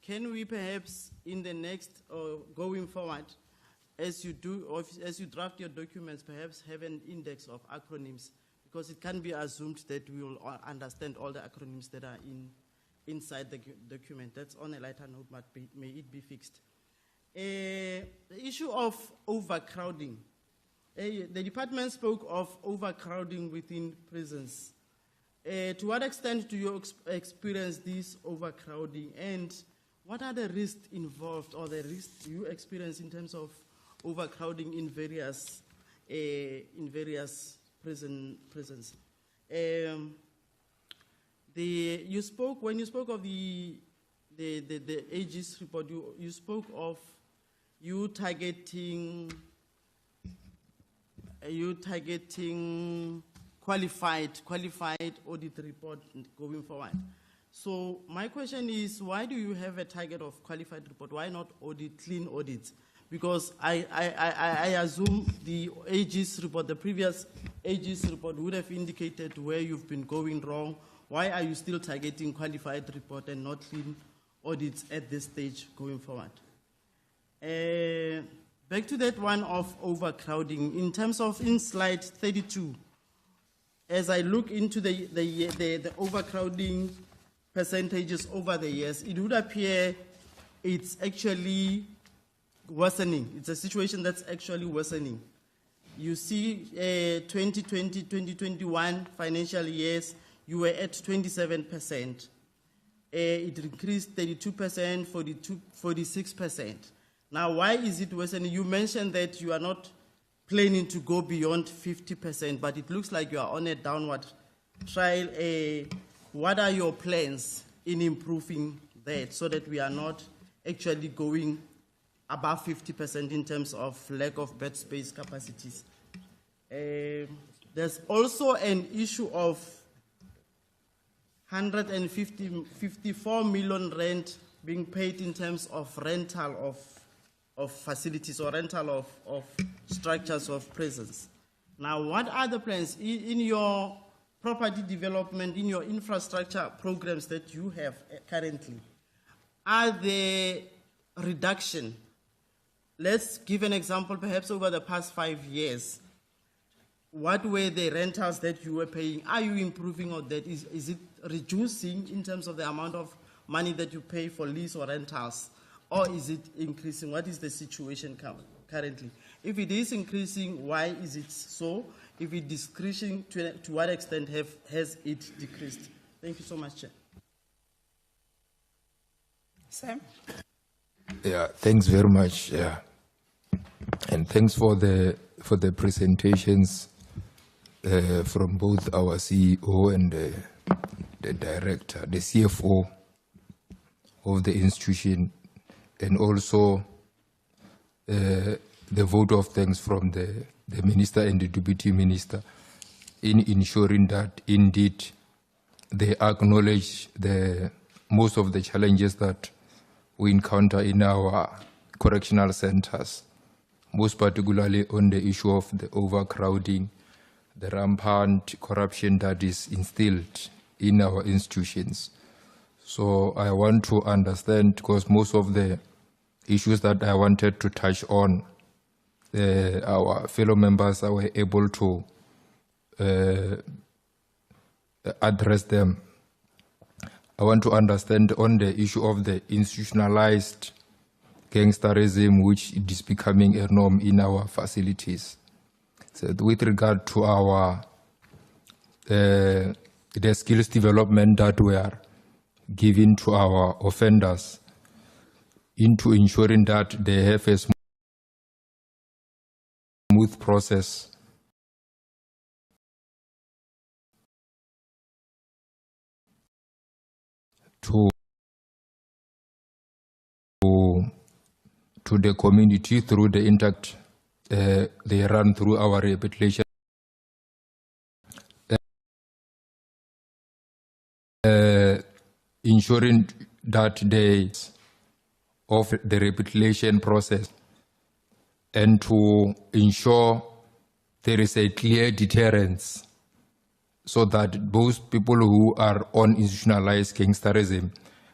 Can we perhaps in the next, going forward, as you do, or as you draft your documents, perhaps have an index of acronyms? Because it can be assumed that we will understand all the acronyms that are inside the document. That's on a lighter note, but may it be fixed. The issue of overcrowding. The department spoke of overcrowding within prisons. To what extent do you experience this overcrowding, and what are the risks involved or the risks you experience in terms of overcrowding in various prisons. When you spoke of the Aegis report, you spoke of you targeting qualified audit report going forward. So my question is, why do you have a target of qualified report? Why not clean audits? Because I assume the Aegis report, the previous Aegis report would have indicated where you've been going wrong. Why are you still targeting qualified report and not clean audits at this stage going forward? Back to that one of overcrowding. In terms of in slide 32, as I look into the overcrowding percentages over the years, it would appear it's actually worsening. It's a situation that's actually worsening. You see, 2020, 2021 financial years, you were at 27%. It increased 32%, 46%. Now, why is it worsening? You mentioned that you are not planning to go beyond 50%, but it looks like you are on a downward trial. What are your plans in improving that so that we are not actually going above 50% in terms of lack of bed space capacities? There's also an issue of 154 million rent being paid in terms of rental of facilities or rental of structures of prisons. Now, what are the plans in your property development, in your infrastructure programs that you have currently? Are there reduction? Let's give an example, perhaps over the past 5 years. What were the rentals that you were paying? Are you improving on that? Is it reducing in terms of the amount of money that you pay for lease or rentals? Or is it increasing? What is the situation currently? If it is increasing, why is it so? If it is decreasing, to what extent has it decreased? Thank you so much, Chair. Sam? Yeah, thanks very much. Yeah. And thanks for the presentations from both our CEO and the director, the CFO of the institution, and also the vote of thanks from the minister and the deputy minister in ensuring that indeed they acknowledge most of the challenges that we encounter in our correctional centers, most particularly on the issue of the overcrowding, the rampant corruption that is instilled in our institutions. So I want to understand, because most of the issues that I wanted to touch on, our fellow members were able to address them. I want to understand on the issue of the institutionalized gangsterism, which is becoming a norm in our facilities. So with regard to our the skills development that we are giving to our offenders, into ensuring that they have a smooth process to the community through the intact they run through our rehabilitation. Ensuring that they of the rehabilitation process, and to ensure there is a clear deterrence so that those people who are on institutionalized gangsterism,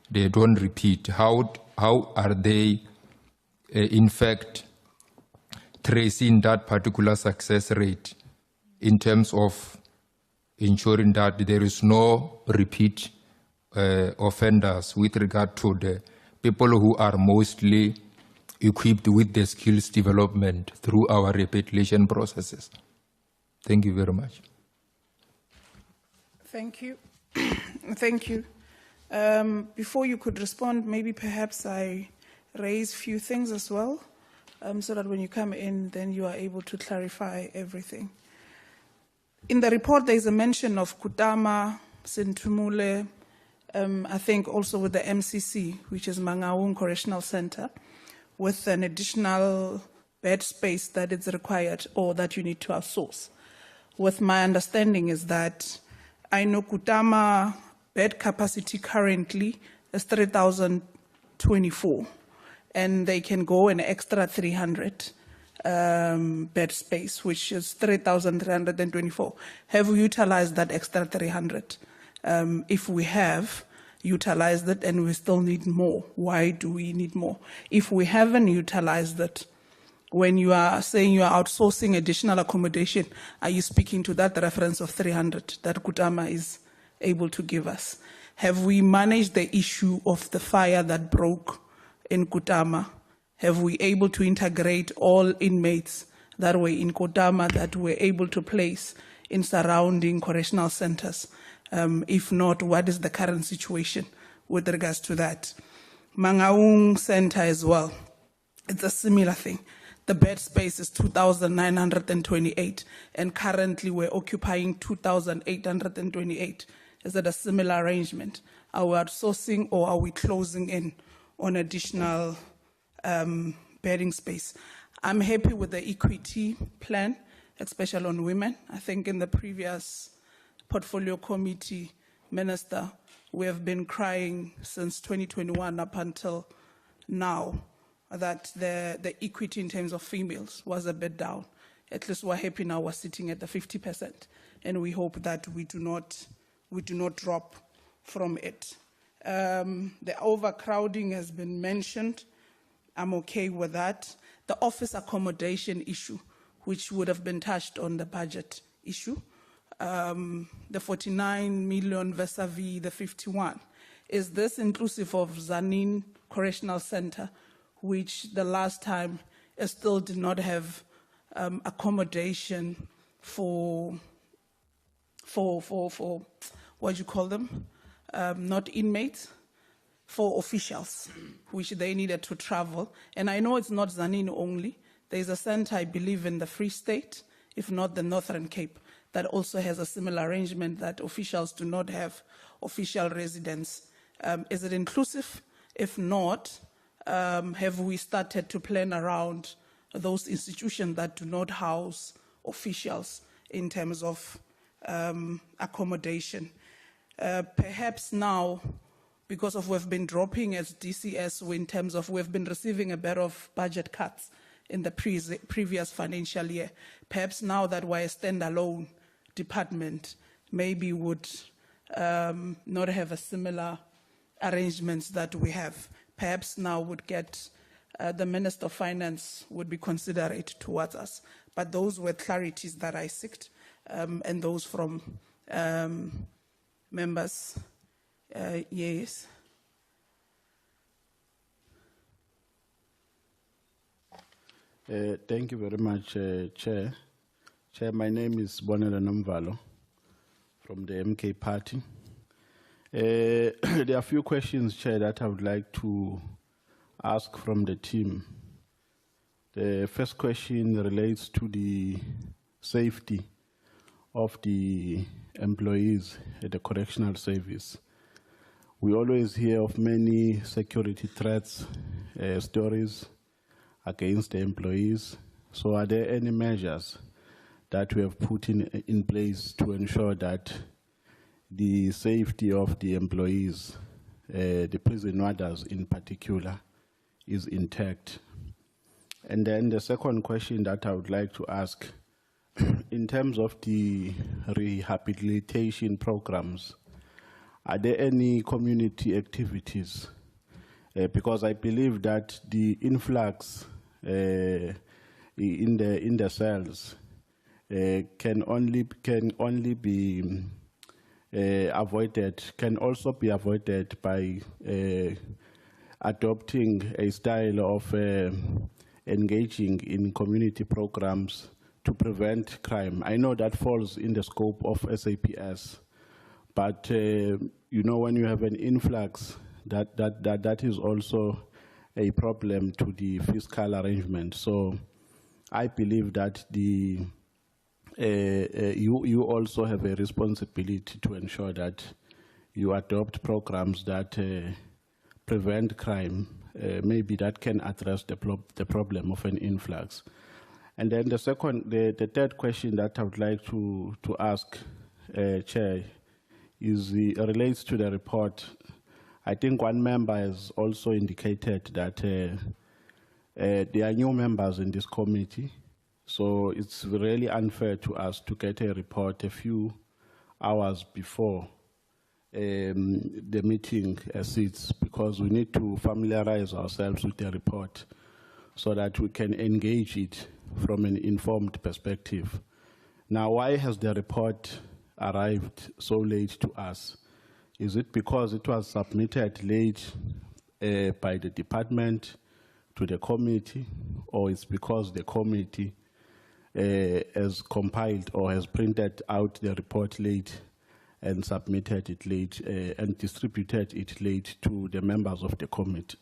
they don't repeat. How are they in fact tracing that particular success rate in terms of ensuring that there is no repeat offenders with regard to the people who are mostly equipped with the skills development through our rehabilitation processes? Thank you very much. Thank you. Thank you. Before you could respond, maybe perhaps I raise a few things as well, so that when you come in, then you are able to clarify everything. In the report, there is a mention of Kutama, Sintumule, I think also with the MCC, which is Mangaung Correctional Center, with an additional bed space that is required or that you need to outsource. With my understanding is that I know Kutama bed capacity currently is 3,024, and they can go an extra 300 bed space, which is 3,324. Have we utilized that extra 300? If we have utilized it and we still need more, why do we need more? If we haven't utilized it, when you are saying you are outsourcing additional accommodation, are you speaking to that reference of 300 that Kutama is able to give us? Have we managed the issue of the fire that broke in Kutama? have we able to integrate all inmates that were in Kodama that we're able to place in surrounding correctional centers? If not, what is the current situation with regards to that? Mangaung Center as well, it's a similar thing. The bed space is 2,928, and currently we're occupying 2,828. Is that a similar arrangement? Are we outsourcing or are we closing in on additional bedding space? I'm happy with the equity plan, especially on women. I think in the previous portfolio committee, Minister, we have been crying since 2021 up until now that the equity in terms of females was a bit down. At least we're happy now we're sitting at the 50%, and we hope that we do not drop from it. The overcrowding has been mentioned. I'm okay with that. The office accommodation issue, which would have been touched on the budget issue, the 49 million vis-a-vis the 51. Is this inclusive of Zanin Correctional Center, which the last time still did not have accommodation for what do you call them? Not inmates, for officials, which they needed to travel. And I know it's not Zanin only. There's a center, I believe, in the Free State, if not the Northern Cape, that also has a similar arrangement that officials do not have official residence. Is it inclusive? If not, have we started to plan around those institutions that do not house officials in terms of accommodation? Perhaps now, because of we've been dropping as DCS in terms of we've been receiving a bit of budget cuts in the previous financial year, perhaps now that we're a standalone department, maybe would not have a similar arrangements that we have. Perhaps now would get the Minister of Finance would be considerate towards us. But those were clarities that I seeked, and those from members. Yes. Thank you very much, Chair. Chair, my name is Bonela Nomvalo from the MK Party. There are a few questions, Chair, that I would like to ask from the team. The first question relates to the safety of the employees at the correctional service. We always hear of many security threats, stories against the employees. So are there any measures that we have put in place to ensure that the safety of the employees, the prison warders in particular, is intact? And then the second question that I would like to ask, in terms of the rehabilitation programs, are there any community activities? Because I believe that the influx in the cells can only be avoided, can also be avoided by adopting a style of engaging in community programs to prevent crime. I know that falls in the scope of SAPS, but you know, when you have an influx, that is also a problem to the fiscal arrangement. So I believe that you also have a responsibility to ensure that you adopt programs that prevent crime. Maybe that can address the problem of an influx. And then the third question that I would like to ask, Chair, relates to the report. I think one member has also indicated that there are new members in this committee, so it's really unfair to us to get a report a few hours before the meeting sits, because we need to familiarize ourselves with the report so that we can engage it from an informed perspective. Now, why has the report arrived so late to us? Is it because it was submitted late by the department to the committee, or it's because the committee has compiled or has printed out the report late and submitted it late and distributed it late to the members of the committee.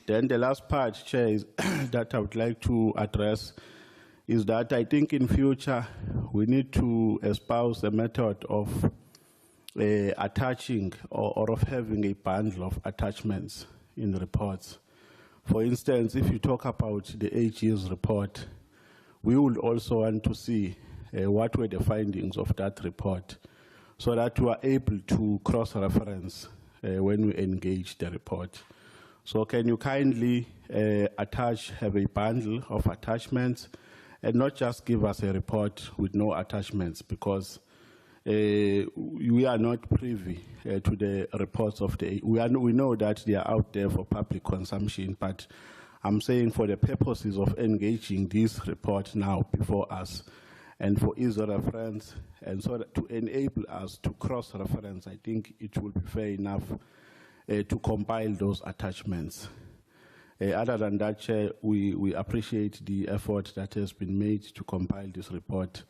Then the last part, Chair, is that I would like to address is that I think in future we need to espouse a method of attaching or of having a bundle of attachments in the reports. For instance, if you talk about the 8 years report, we would also want to see what were the findings of that report so that we are able to cross-reference when we engage the report. So can you kindly have a bundle of attachments and not just give us a report with no attachments, because we are not privy to the reports of the, we know that they are out there for public consumption, but I'm saying for the purposes of engaging this report now before us and for ease of reference, and so that to enable us to cross-reference, I think it will be fair enough to compile those attachments. Other than that, Chair, we appreciate the effort that has been made to compile this report,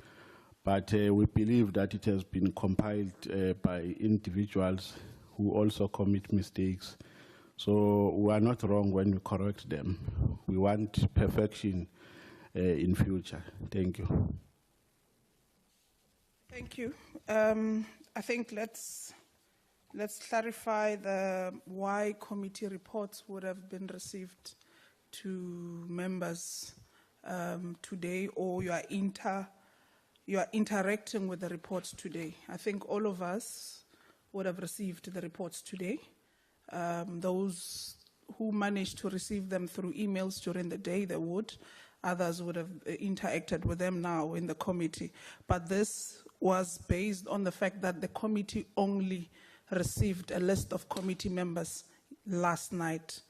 but we believe that it has been compiled by individuals who also commit mistakes. So we are not wrong when we correct them. We want perfection in future. Thank you. Thank you. I think let's clarify why committee reports would have been received to members today, or you are interacting with the reports today. I think all of us would have received the reports today. Those who managed to receive them through emails during the day, they would. Others would have interacted with them now in the committee. But this was based on the fact that the committee only received a list of committee members last night,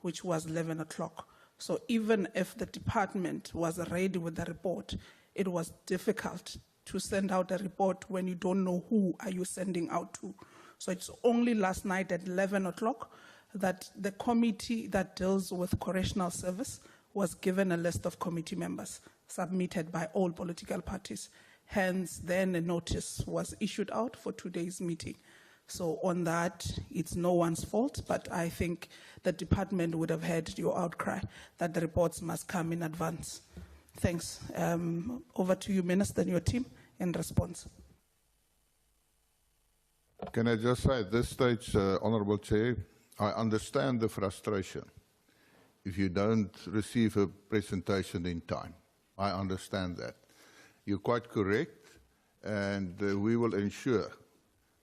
which was 11 o'clock. So even if the department was ready with the report, it was difficult to send out a report when you don't know who are you sending out to. So it's only last night at 11 o'clock that the committee that deals with correctional service was given a list of committee members submitted by all political parties. Hence, then a notice was issued out for today's meeting. So on that, it's no one's fault, but I think the department would have heard your outcry that the reports must come in advance. Thanks. Over to you, Minister, and your team in response. Can I just say at this stage, Honourable Chair, I understand the frustration if you don't receive a presentation in time. I understand that. You're quite correct, and we will ensure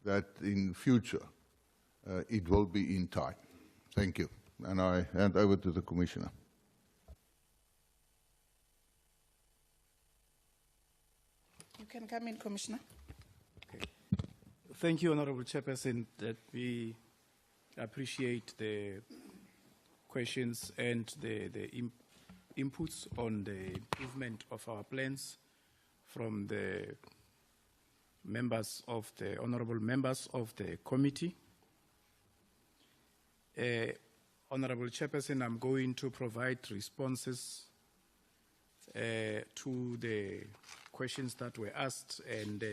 that in future it will be in time. Thank you. And I hand over to the Commissioner. You can come in, Commissioner. Thank you, Honourable Chairperson, that we appreciate the questions and the inputs on the improvement of our plans from the members of the honourable members of the committee. Honourable Chairperson, I'm going to provide responses to the questions that were asked, and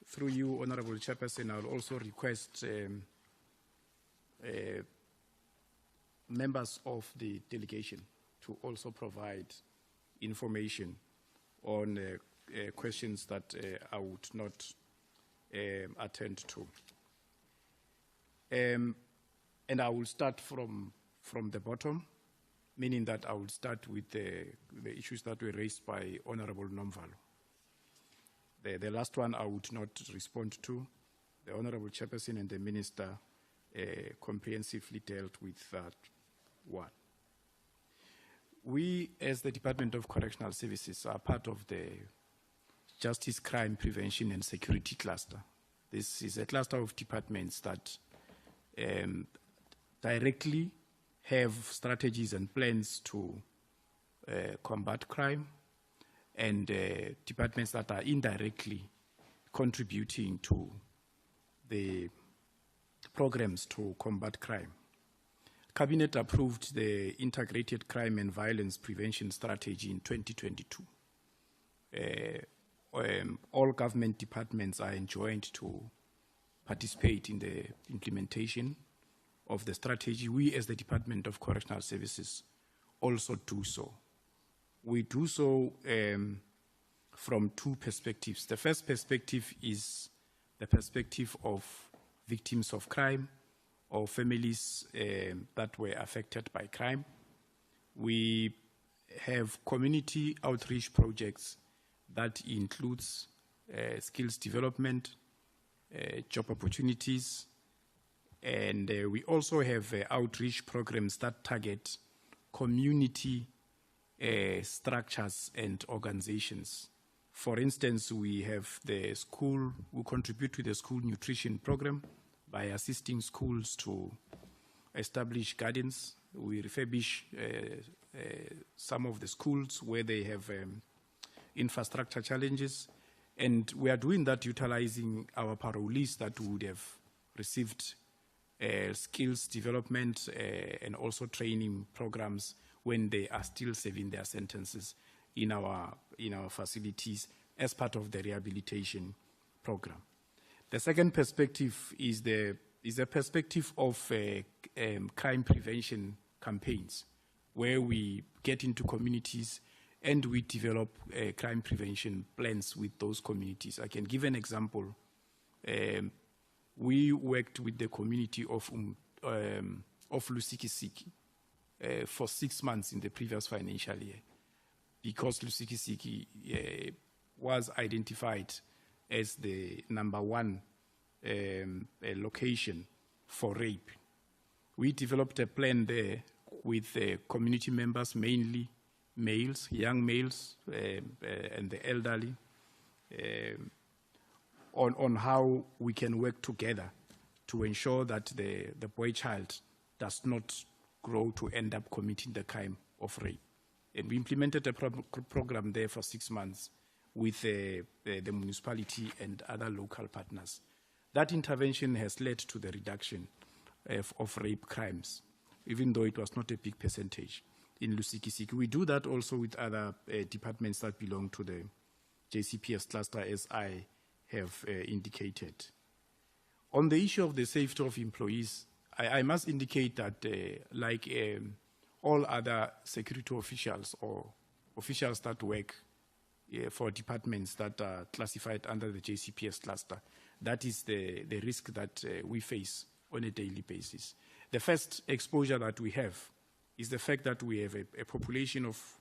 through you, Honourable Chairperson, I'll also request members of the delegation to also provide information on questions that I would not attend to. And I will start from the bottom, meaning that I will start with the issues that were raised by Honourable Nomvalo. The last one I would not respond to. The Honourable Chairperson and the Minister comprehensively dealt with that one. We, as the Department of Correctional Services, are part of the Justice, Crime, Prevention and Security Cluster. This is a cluster of departments that directly have strategies and plans to combat crime, and departments that are indirectly contributing to the programs to combat crime. Cabinet approved the Integrated Crime and Violence Prevention Strategy in 2022. All government departments are enjoined to participate in the implementation of the strategy. We, as the Department of Correctional Services, also do so. We do so from two perspectives. The first perspective is the perspective of victims of crime or families that were affected by crime. We have community outreach projects that includes skills development, job opportunities, and we also have outreach programs that target community structures and organizations. For instance, we have the school, we contribute to the school nutrition program by assisting schools to establish gardens. We refurbish some of the schools where they have infrastructure challenges, and we are doing that utilizing our parolees that would have received skills development and also training programs when they are still serving their sentences in our facilities as part of the rehabilitation program. The second perspective is a perspective of crime prevention campaigns, where we get into communities and we develop crime prevention plans with those communities. I can give an example. We worked with the community of Lusikisiki for 6 months in the previous financial year, because Lusikisiki was identified as the #1 location for rape. We developed a plan there with community members, mainly males, young males, and the elderly, on how we can work together to ensure that the boy child does not grow to end up committing the crime of rape. And we implemented a program there for 6 months with the municipality and other local partners. That intervention has led to the reduction of rape crimes, even though it was not a big percentage in Lusikisiki. We do that also with other departments that belong to the JCPS cluster, as I have indicated. On the issue of the safety of employees, I must indicate that like all other security officials or officials that work for departments that are classified under the JCPS cluster, that is the risk that we face on a daily basis. The first exposure that we have is the fact that we have a population of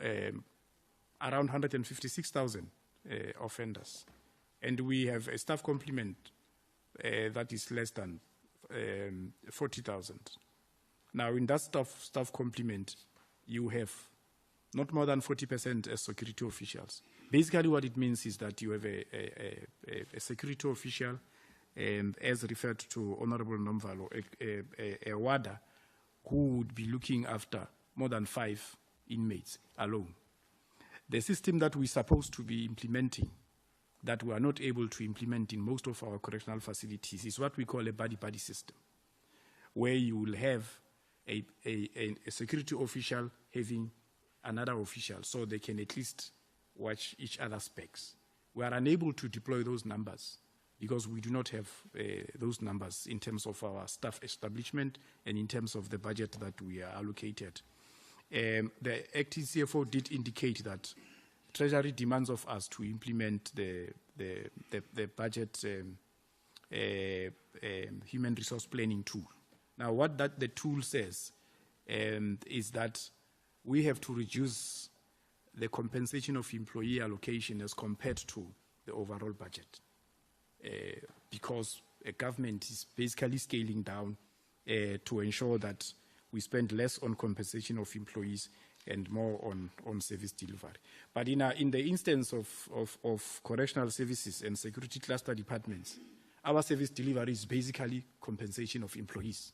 around 156,000 offenders, and we have a staff complement that is less than 40,000. Now, in that staff complement, you have not more than 40% as security officials. Basically, what it means is that you have a security official, as referred to Honorable Nomvalo, a warder who would be looking after more than 5 inmates alone. The system that we're supposed to be implementing, that we are not able to implement in most of our correctional facilities, is what we call a buddy-buddy system, where you will have a security official having another official, so they can at least watch each other's backs. We are unable to deploy those numbers because we do not have those numbers in terms of our staff establishment and in terms of the budget that we are allocated. The acting CFO did indicate that Treasury demands of us to implement the budget human resource planning tool. Now, what the tool says is that we have to reduce the compensation of employee allocation as compared to the overall budget, because a government is basically scaling down to ensure that we spend less on compensation of employees and more on service delivery. But in the instance of correctional services and security cluster departments, our service delivery is basically compensation of employees.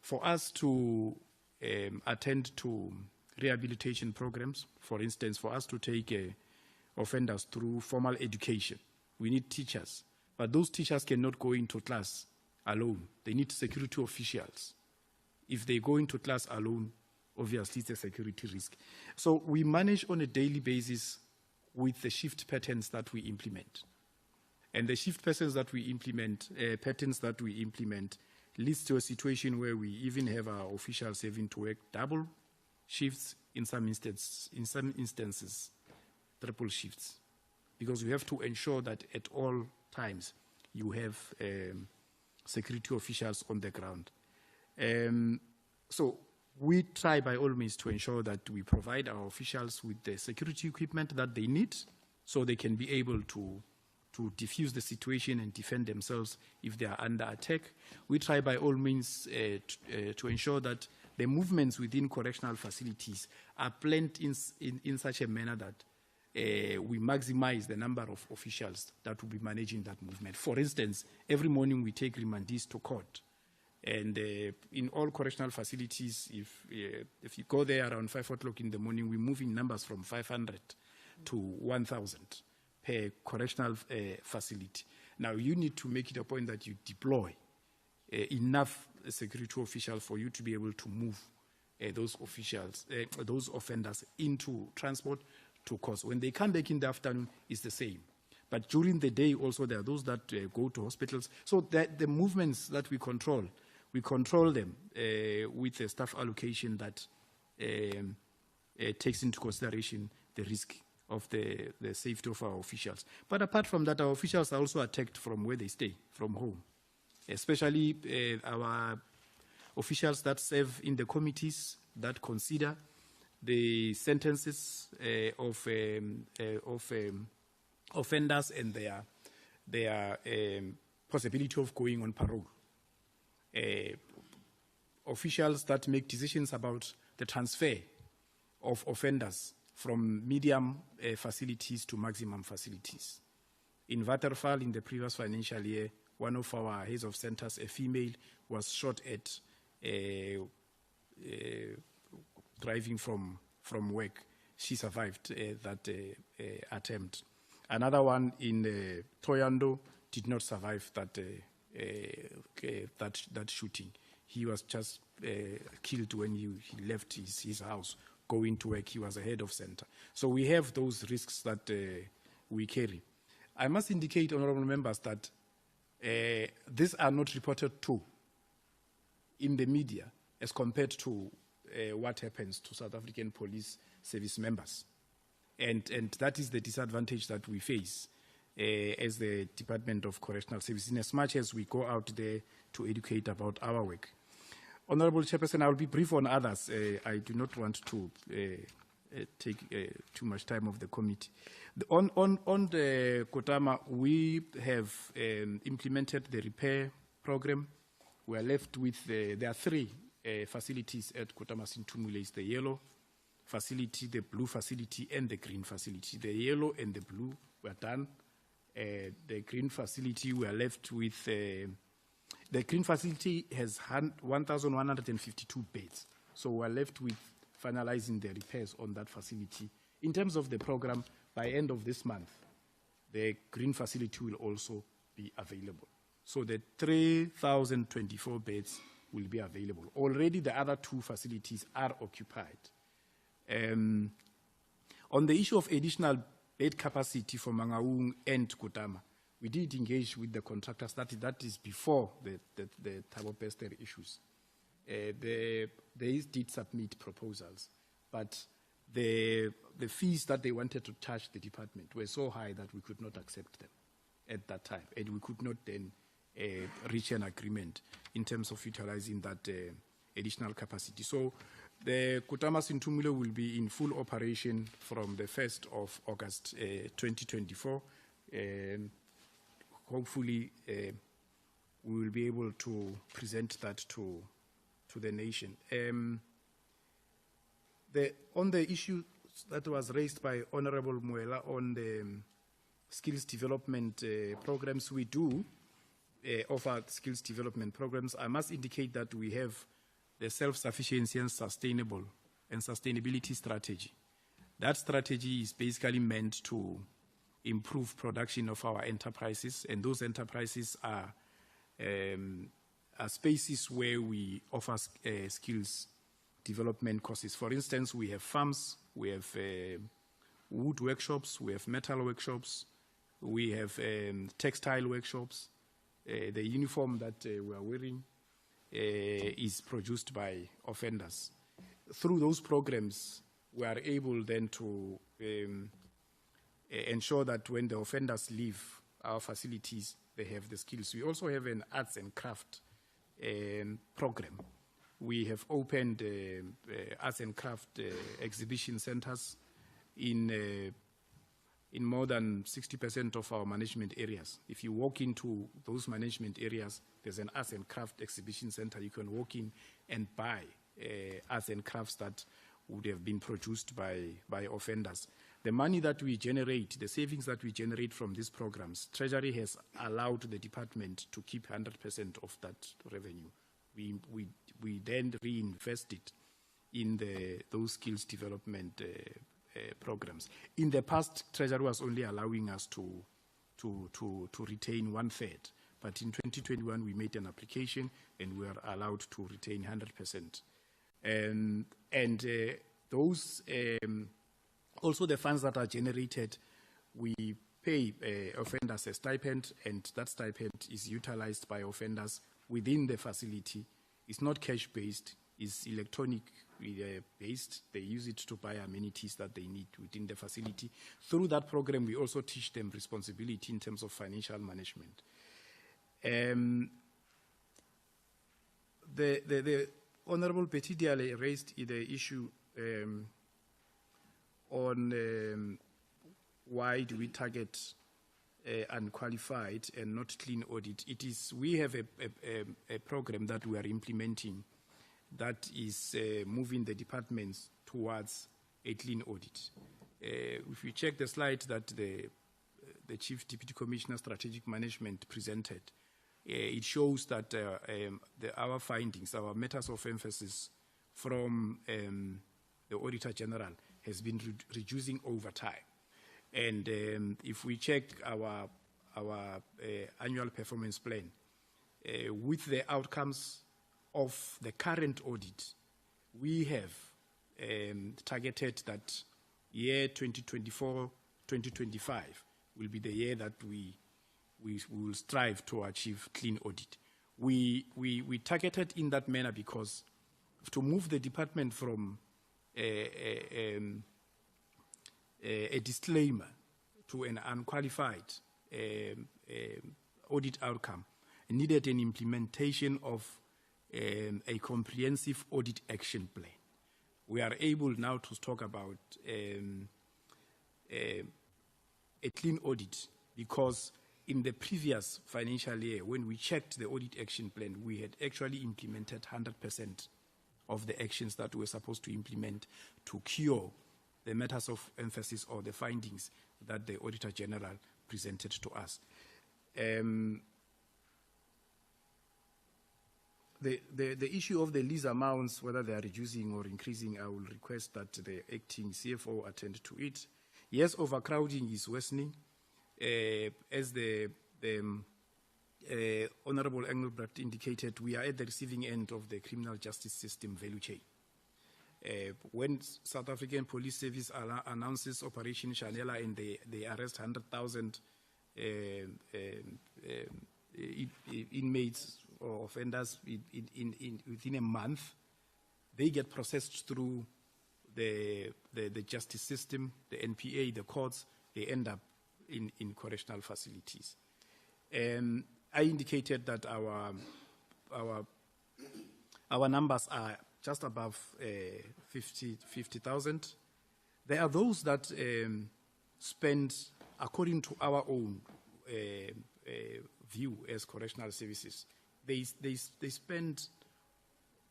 For us to attend to rehabilitation programs, for instance, for us to take offenders through formal education, we need teachers. But those teachers cannot go into class alone. They need security officials. If they go into class alone, obviously it's a security risk. So we manage on a daily basis with the shift patterns that we implement. And the shift patterns that we implement, leads to a situation where we even have our officials having to work double shifts, in some instances, triple shifts, because we have to ensure that at all times you have security officials on the ground. So we try by all means to ensure that we provide our officials with the security equipment that they need so they can be able to diffuse the situation and defend themselves if they are under attack. We try by all means to ensure that the movements within correctional facilities are planned in such a manner that we maximize the number of officials that will be managing that movement. For instance, every morning we take remandees to court. And in all correctional facilities, if you go there around 5 o'clock in the morning, we move in numbers from 500 to 1,000 per correctional facility. Now, you need to make it a point that you deploy enough security officials for you to be able to move those offenders into transport to court. When they come back in the afternoon, it's the same. But during the day also, there are those that go to hospitals. So the movements that we control them with a staff allocation that takes into consideration the risk of the safety of our officials. But apart from that, our officials are also attacked from where they stay, from home, especially our officials that serve in the committees that consider the sentences of offenders and their possibility of going on parole. Officials that make decisions about the transfer of offenders from medium facilities to maximum facilities. In Waterval, in the previous financial year, one of our heads of centers, a female, was shot at driving from work. She survived that attempt. Another one in Toyando did not survive that shooting. He was just killed when he left his house, going to work. He was a head of center. So we have those risks that we carry. I must indicate, honorable members, that these are not reported to in the media as compared to what happens to South African police service members. And that is the disadvantage that we face as the Department of Correctional Services, in as much as we go out there to educate about our work. Honorable Chairperson, I will be brief on others. I do not want to take too much time of the committee. On the Kotama, we have implemented the repair program. We are left with, there are 3 facilities at Kotama Sintumule. It's the yellow facility, the blue facility, and the green facility. The yellow and the blue were done. The green facility, we are left with, the green facility has 1,152 beds. So we are left with finalizing the repairs on that facility. In terms of the program, by end of this month, the green facility will also be available. So the 3,024 beds will be available. Already the other 2 facilities are occupied. On the issue of additional bed capacity for Mangaung and Kotama, we did engage with the contractors. That is before the Thabo Bester issues. They did submit proposals, but the fees that they wanted to charge the department were so high that we could not accept them at that time, and we could not then reach an agreement in terms of utilizing that additional capacity. So the Kotama Sintumule will be in full operation from the 1st of August 2024. Hopefully, we will be able to present that to the nation. On the issue that was raised by Honorable Muela on the skills development programs, we do offer skills development programs. I must indicate that we have the self-sufficiency and sustainability strategy. That strategy is basically meant to improve production of our enterprises, and those enterprises are are spaces where we offer skills development courses. For instance, we have farms, we have wood workshops, we have metal workshops, we have textile workshops. The uniform that we are wearing is produced by offenders. Through those programs, we are able then to ensure that when the offenders leave our facilities, they have the skills. We also have an arts and craft program. We have opened arts and craft exhibition centers in more than 60% of our management areas. If you walk into those management areas, there's an arts and craft exhibition center. You can walk in and buy arts and crafts that would have been produced by offenders. The money that we generate, the savings that we generate from these programs, Treasury has allowed the department to keep 100% of that revenue. We then reinvest it in those skills development programs. In the past, Treasury was only allowing us to retain 1/3. But in 2021, we made an application and we are allowed to retain 100%. Those, also the funds that are generated, we pay offenders a stipend, and that stipend is utilized by offenders within the facility. It's not cash-based, it's electronic based. They use it to buy amenities that they need within the facility. Through that program, we also teach them responsibility in terms of financial management. The Honorable Betty Diale raised the issue on why do we target unqualified and not clean audit. We have a program that we are implementing that is moving the departments towards a clean audit. If you check the slide that the Chief Deputy Commissioner Strategic Management presented, it shows that our findings, our matters of emphasis from the Auditor General has been reducing over time. And if we check our annual performance plan, with the outcomes of the current audit, we have targeted that year 2024-2025 will be the year that we will strive to achieve clean audit. We targeted in that manner because to move the department from a disclaimer to an unqualified audit outcome needed an implementation of a comprehensive audit action plan. We are able now to talk about a clean audit because in the previous financial year, when we checked the audit action plan, we had actually implemented 100% of the actions that we were supposed to implement to cure the matters of emphasis or the findings that the Auditor General presented to us. The issue of the lease amounts, whether they are reducing or increasing, I will request that the acting CFO attend to it. Yes, overcrowding is worsening. As the Honorable Engelbrecht indicated, we are at the receiving end of the criminal justice system value chain. When South African Police Service announces Operation Shanela and they arrest 100,000 inmates or offenders within a month, they get processed through the justice system, the NPA, the courts. They end up in correctional facilities. I indicated that our numbers are just above 50,000. There are those that spend, according to our own view as correctional services, they spend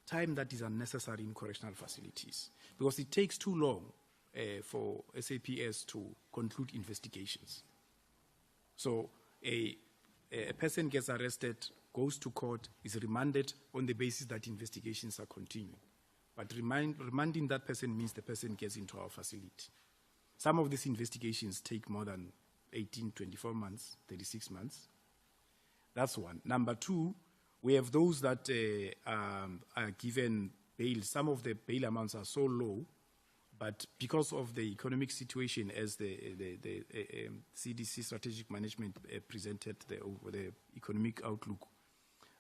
time that is unnecessary in correctional facilities because it takes too long for SAPS to conclude investigations. So a person gets arrested, goes to court, is remanded on the basis that investigations are continuing. But remanding that person means the person gets into our facility. Some of these investigations take more than 18, 24 months, 36 months. That's one. Number two, We have those that are given bail. Some of the bail amounts are so low, but because of the economic situation, as the CDC strategic management presented the economic outlook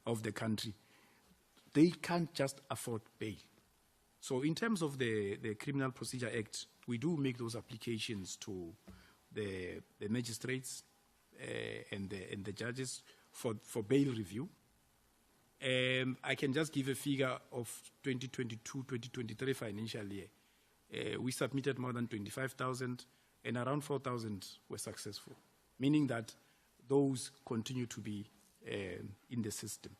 of the country, they can't just afford bail. So in terms of the Criminal Procedure Act, we do make those applications to the magistrates and the judges for bail review. I can just give a figure of 2022-2023 financial year. We submitted more than 25,000 and around 4,000 were successful, meaning that those continue to be in the system.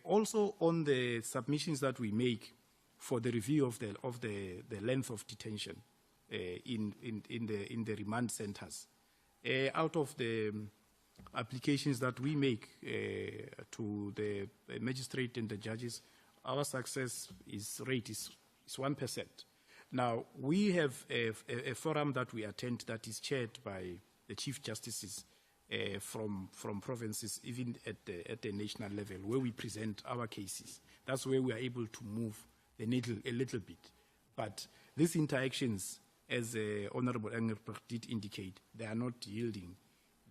Also on the submissions that we make for the review of the length of detention in the remand centers, out of the applications that we make to the magistrate and the judges, our success rate is 1%. Now, we have a forum that we attend that is chaired by the chief justices from provinces, even at the national level, where we present our cases. That's where we are able to move the needle a little bit. But these interactions, as Honorable Engelbrecht did indicate, they are not yielding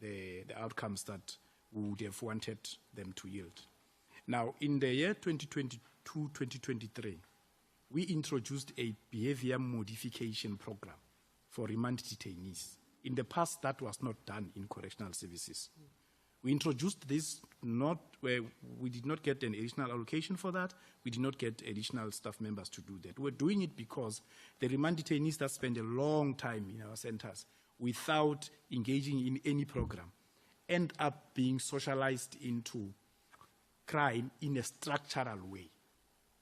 the outcomes that we would have wanted them to yield. Now, in the year 2022-2023, we introduced a behavior modification program for remand detainees. In the past, that was not done in correctional services. We introduced this not where we did not get an additional allocation for that. We did not get additional staff members to do that. We're doing it because the remand detainees that spend a long time in our centers without engaging in any program end up being socialized into crime in a structural way,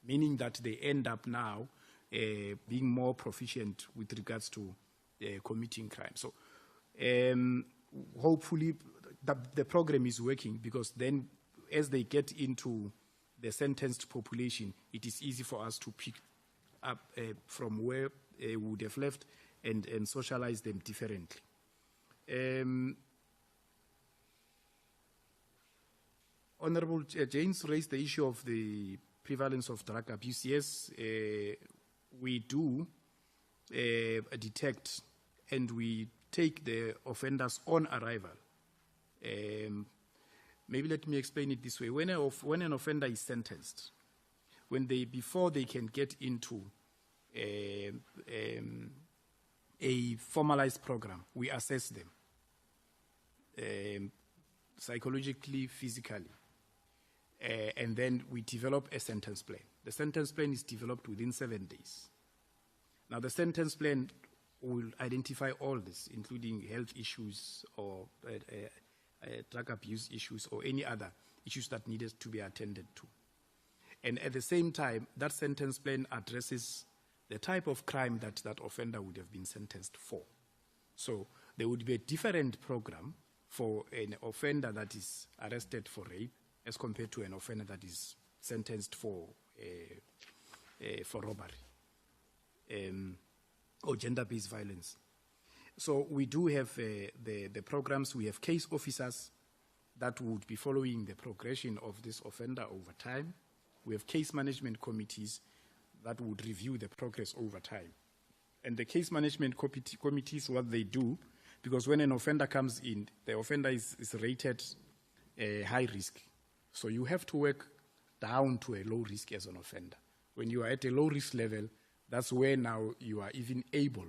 meaning that they end up now being more proficient with regards to committing crime. So hopefully the program is working, because then as they get into the sentenced population, it is easy for us to pick up from where we would have left and socialize them differently. Honorable James raised the issue of the prevalence of drug abuse. Yes, we do detect and we take the offenders on arrival. Maybe let me explain it this way. When an offender is sentenced, before they can get into a formalized program, we assess them psychologically, physically, and then we develop a sentence plan. The sentence plan is developed within 7 days. Now, the sentence plan will identify all this, including health issues or drug abuse issues or any other issues that needed to be attended to. And at the same time, that sentence plan addresses the type of crime that that offender would have been sentenced for. So there would be a different program for an offender that is arrested for rape as compared to an offender that is sentenced for robbery or gender-based violence. So we do have the programs. We have case officers that would be following the progression of this offender over time. We have case management committees that would review the progress over time. And the case management committees, what they do, because when an offender comes in, the offender is rated high risk. So you have to work down to a low risk as an offender. When you are at a low risk level, that's where now you are even able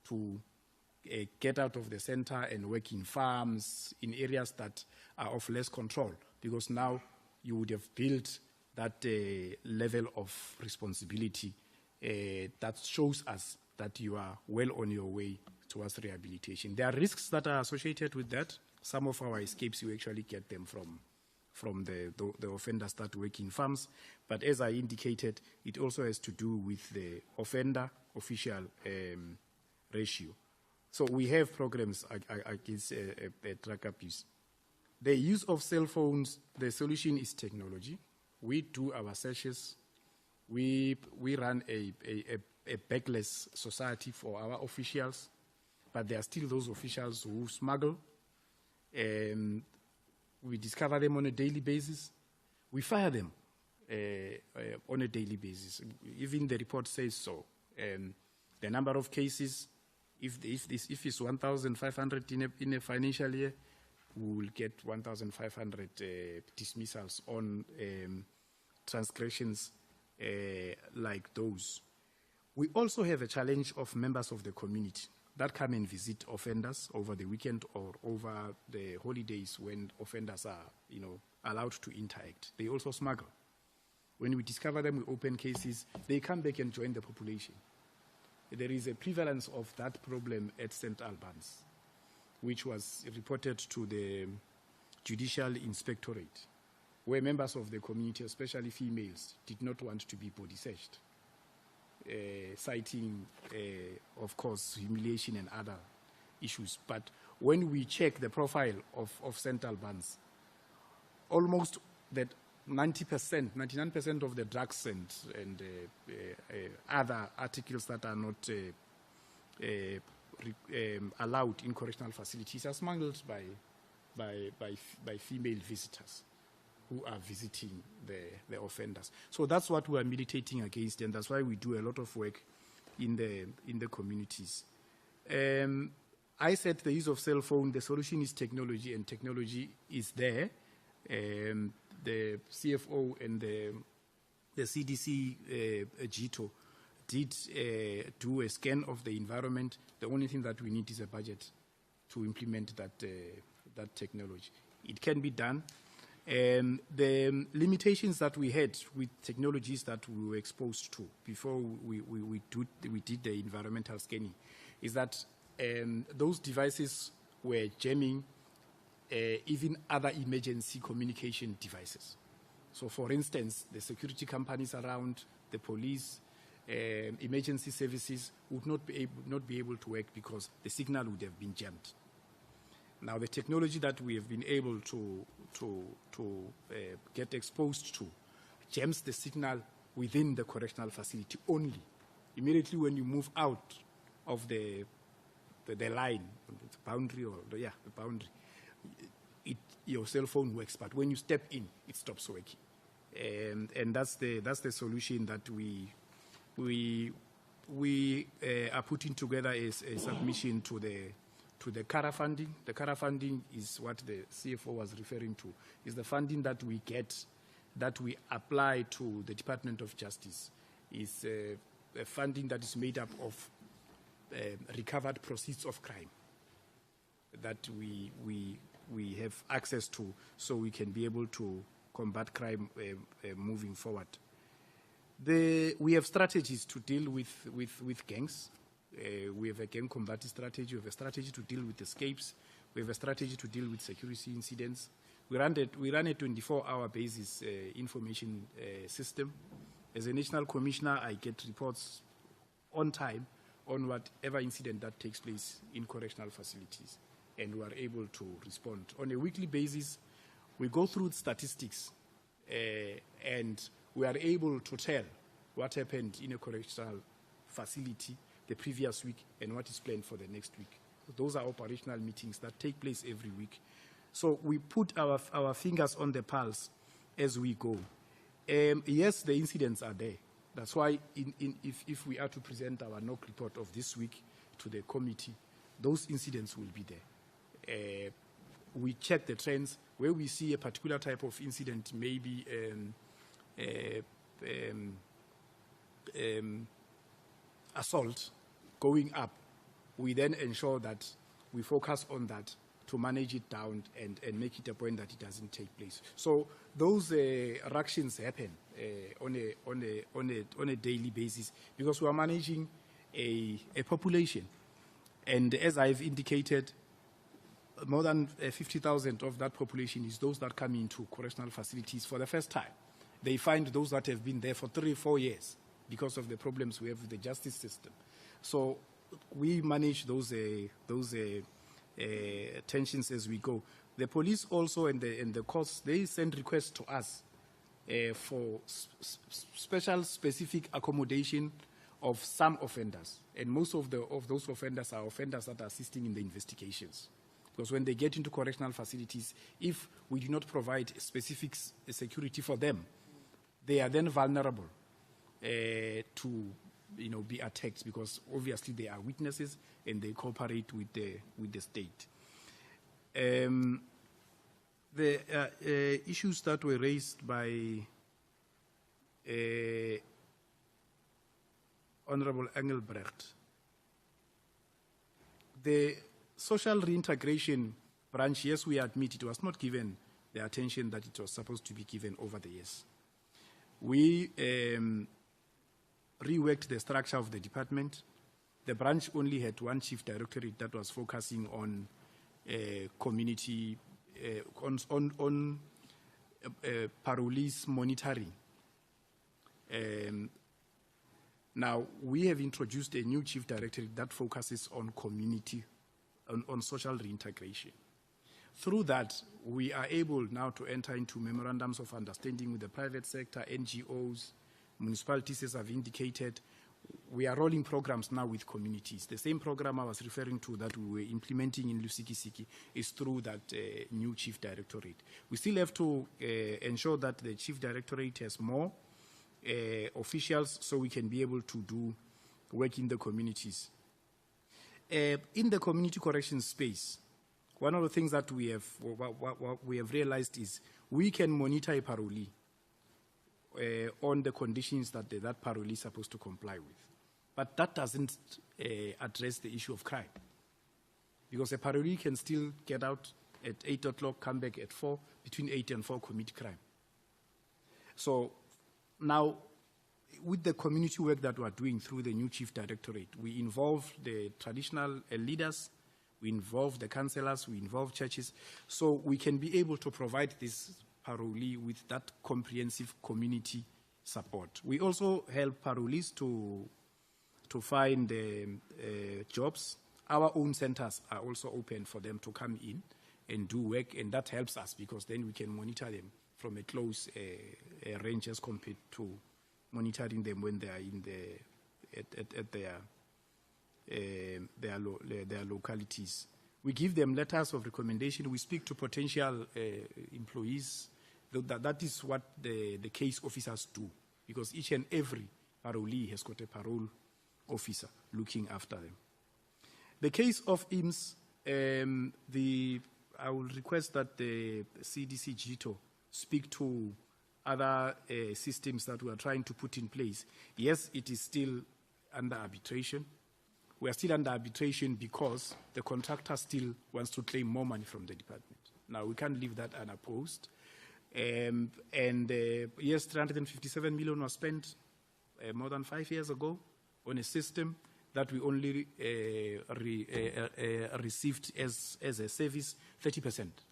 to get out of the center and work in farms, in areas that are of less control, because now you would have built that level of responsibility that shows us that you are well on your way towards rehabilitation. There are risks that are associated with that. Some of our escapes, you actually get them from the offenders that work in farms. But as I indicated, it also has to do with the offender-official ratio. So we have programs against drug abuse. The use of cell phones, the solution is technology. We do our searches. We run a backless society for our officials, but there are still those officials who smuggle. We discover them on a daily basis. we fire them on a daily basis. Even the report says so. The number of cases, if it's 1,500 in a financial year, we will get 1,500 dismissals on transgressions like those. We also have a challenge of members of the community that come and visit offenders over the weekend or over the holidays when offenders are, allowed to interact. They also smuggle. When we discover them, we open cases, they come back and join the population. There is a prevalence of that problem at St. Albans, which was reported to the Judicial Inspectorate, where members of the community, especially females, did not want to be body searched, citing, of course, humiliation and other issues. But when we check the profile of St. Albans, almost that 90%, 99% of the drugs and other articles that are not allowed in correctional facilities are smuggled by female visitors who are visiting the offenders. So that's what we are militating against, and that's why we do a lot of work in the communities. I said the use of cell phone, the solution is technology, and technology is there. The CFO and the CDC GITO did do a scan of the environment. The only thing that we need is a budget to implement that technology. It can be done. The limitations that we had with technologies that we were exposed to before we did the environmental scanning is that those devices were jamming even other emergency communication devices. So, for instance, the security companies around, the police, emergency services would not be able to work because the signal would have been jammed. Now, the technology that we have been able to get exposed to jams the signal within the correctional facility only. Immediately when you move out of the line, the boundary, the boundary, your cell phone works, but when you step in, it stops working. And that's the solution that we are putting together as a submission to the CARA funding. The CARA funding is what the CFO was referring to, is the funding that we get, that we apply to the Department of Justice, is a funding that is made up of recovered proceeds of crime that we have access to, so we can be able to combat crime moving forward. We have strategies to deal with gangs. We have a gang combat strategy. We have a strategy to deal with escapes. We have a strategy to deal with security incidents. We run a 24-hour basis information system. As a national commissioner, I get reports on time on whatever incident that takes place in correctional facilities, and we are able to respond. On a weekly basis, we go through statistics, and we are able to tell what happened in a correctional facility the previous week and what is planned for the next week. Those are operational meetings that take place every week. So we put our fingers on the pulse as we go. Yes, the incidents are there. That's why if we are to present our NOC report of this week to the committee, those incidents will be there. We check the trends. Where we see a particular type of incident, maybe assault going up, we then ensure that we focus on that to manage it down and make it a point that it doesn't take place. So those ructions happen on a daily basis because we are managing a population. And as I've indicated, more than 50,000 of that population is those that come into correctional facilities for the first time. They find those that have been there for 3 or 4 years because of the problems we have with the justice system. So we manage those tensions as we go. The police also and the courts, they send requests to us for special, specific accommodation of some offenders. And most of those offenders are offenders that are assisting in the investigations. Because when they get into correctional facilities, if we do not provide specific security for them, they are then vulnerable to be attacked, because obviously they are witnesses and they cooperate with the state. The issues that were raised by Honorable Engelbrecht, the social reintegration branch, yes, we admit it was not given the attention that it was supposed to be given over the years. We reworked the structure of the department. The branch only had one chief directorate that was focusing on community, on parolees monitoring. Now, we have introduced a new chief directorate that focuses on community, on social reintegration. Through that, we are able now to enter into memorandums of understanding with the private sector, NGOs, municipalities, as I've indicated. We are rolling programs now with communities. The same program I was referring to that we were implementing in Lusikisiki is through that new chief directorate. We still have to ensure that the chief directorate has more officials so we can be able to do work in the communities. In the community corrections space, one of the things that we have realized is we can monitor a parolee on the conditions that that parolee is supposed to comply with. But that doesn't address the issue of crime. Because a parolee can still get out at 8 o'clock, come back at 4, between 8 and 4, commit crime. So now, with the community work that we're doing through the new chief directorate, we involve the traditional leaders, we involve the councillors, we involve churches, so we can be able to provide this parolee with that comprehensive community support. We also help parolees to find jobs. Our own centers are also open for them to come in and do work, and that helps us because then we can monitor them from a close range as compared to monitoring them when they are in at their localities. We give them letters of recommendation. We speak to potential employees. That is what the case officers do, because each and every parolee has got a parole officer looking after them. The case of IMS, I will request that the CDC GITO speak to other systems that we are trying to put in place. Yes, it is still under arbitration. We are still under arbitration because the contractor still wants to claim more money from the department. Now, we can't leave that unopposed. Yes, 357 million was spent more than 5 years ago on a system that we only received as a service 30%.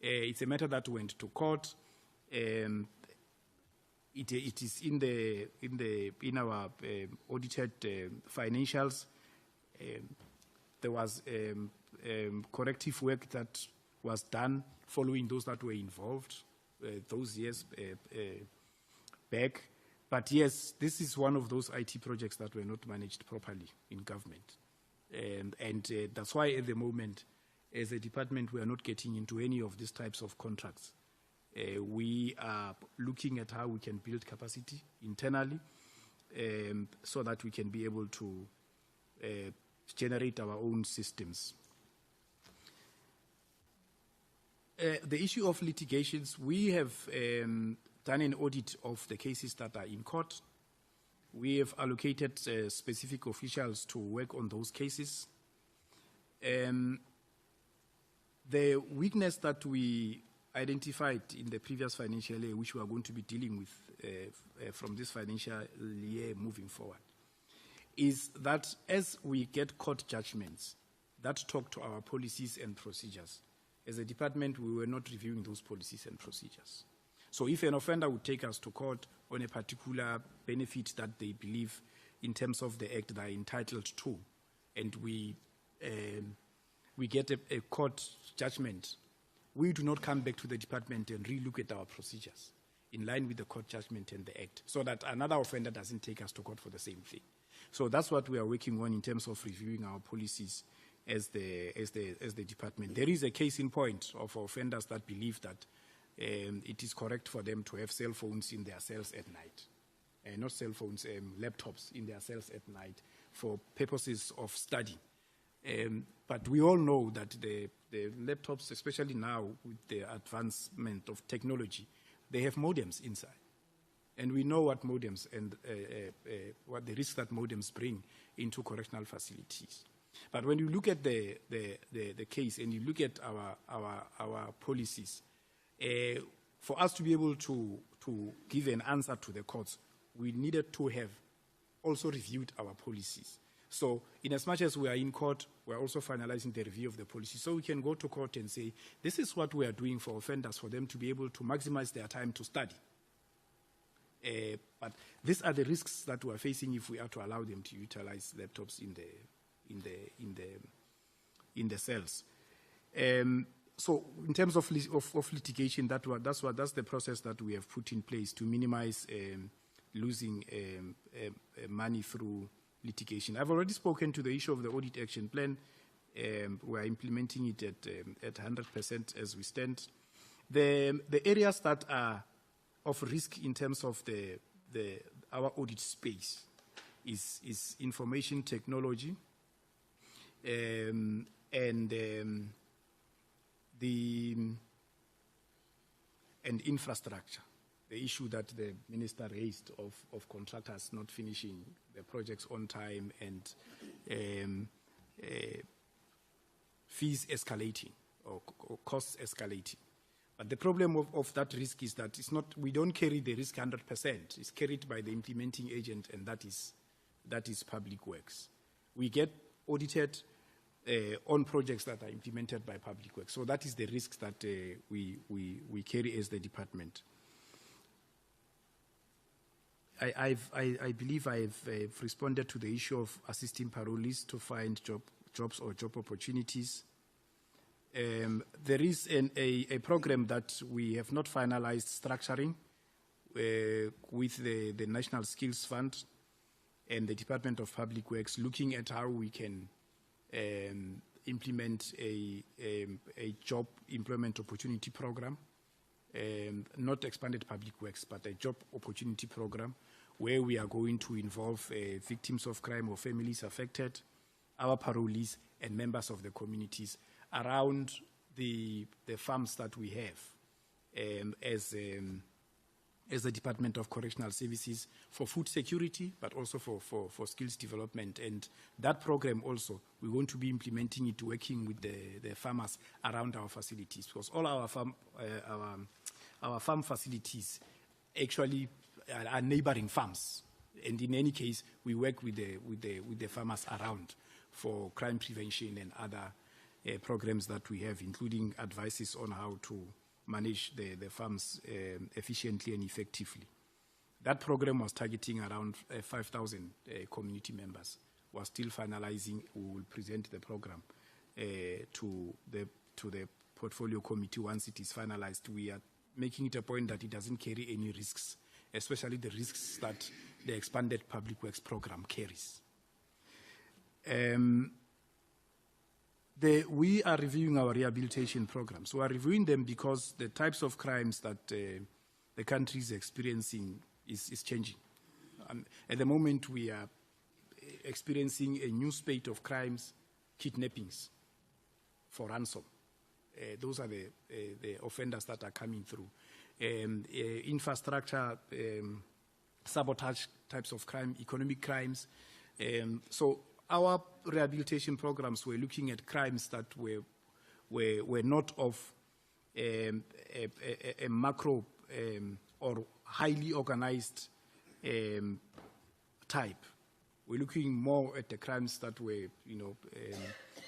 It's a matter that went to court. It is in our audited financials. There was corrective work that was done following those that were involved those years back. But yes, this is one of those IT projects that were not managed properly in government. And that's why at the moment, as a department, we are not getting into any of these types of contracts. We are looking at how we can build capacity internally so that we can be able to generate our own systems. The issue of litigations, we have done an audit of the cases that are in court. We have allocated specific officials to work on those cases. The weakness that we identified in the previous financial year, which we are going to be dealing with from this financial year moving forward, is that as we get court judgments that talk to our policies and procedures, as a department, we were not reviewing those policies and procedures. So if an offender would take us to court on a particular benefit that they believe in terms of the act they are entitled to, and we get a court judgment, we do not come back to the department and relook at our procedures in line with the court judgment and the act, so that another offender doesn't take us to court for the same thing. So that's what we are working on in terms of reviewing our policies as the department. There is a case in point of offenders that believe that it is correct for them to have cell phones in their cells at night. Not cell phones, laptops in their cells at night for purposes of study. But we all know that the laptops, especially now with the advancement of technology, they have modems inside. And we know what modems and what the risks that modems bring into correctional facilities. But when you look at the case and you look at our policies, for us to be able to give an answer to the courts, we needed to have also reviewed our policies. So in as much as we are in court, we are also finalizing the review of the policy. So we can go to court and say, this is what we are doing for offenders, for them to be able to maximize their time to study. But these are the risks that we are facing if we are to allow them to utilize laptops in the cells. So in terms of litigation, that's the process that we have put in place to minimize losing money through litigation. I've already spoken to the issue of the audit action plan. We are implementing it at 100% as we stand. The areas that are of risk in terms of our audit space is information technology and infrastructure. The issue that the minister raised of contractors not finishing the projects on time and fees escalating or costs escalating. But the problem of that risk is that we don't carry the risk 100%. It's carried by the implementing agent, and that is Public Works. We get audited on projects that are implemented by Public Works. So that is the risk that we carry as the department. I believe I've responded to the issue of assisting parolees to find jobs or job opportunities. There is a program that we have not finalized structuring with the National Skills Fund and the Department of Public Works, looking at how we can implement a job employment opportunity program, not expanded Public Works, but a job opportunity program where we are going to involve victims of crime or families affected, our parolees, and members of the communities around the farms that we have as the Department of Correctional Services for food security, but also for skills development. And that program also, we're going to be implementing it, working with the farmers around our facilities, because all our farm facilities actually are neighboring farms. And in any case, we work with the farmers around for crime prevention and other programs that we have, including advices on how to manage the farms efficiently and effectively. That program was targeting around 5,000 community members. We're still finalizing. We will present the program to the portfolio committee once it is finalized. We are making it a point that it doesn't carry any risks, especially the risks that the expanded Public Works program carries. We are reviewing our rehabilitation programs. We are reviewing them because the types of crimes that the country is experiencing is changing. At the moment, we are experiencing a new spate of crimes, kidnappings for ransom. Those are the offenders that are coming through. Infrastructure, sabotage types of crime, economic crimes. So our rehabilitation programs were looking at crimes that were not of a macro or highly organized type. We're looking more at the crimes that were,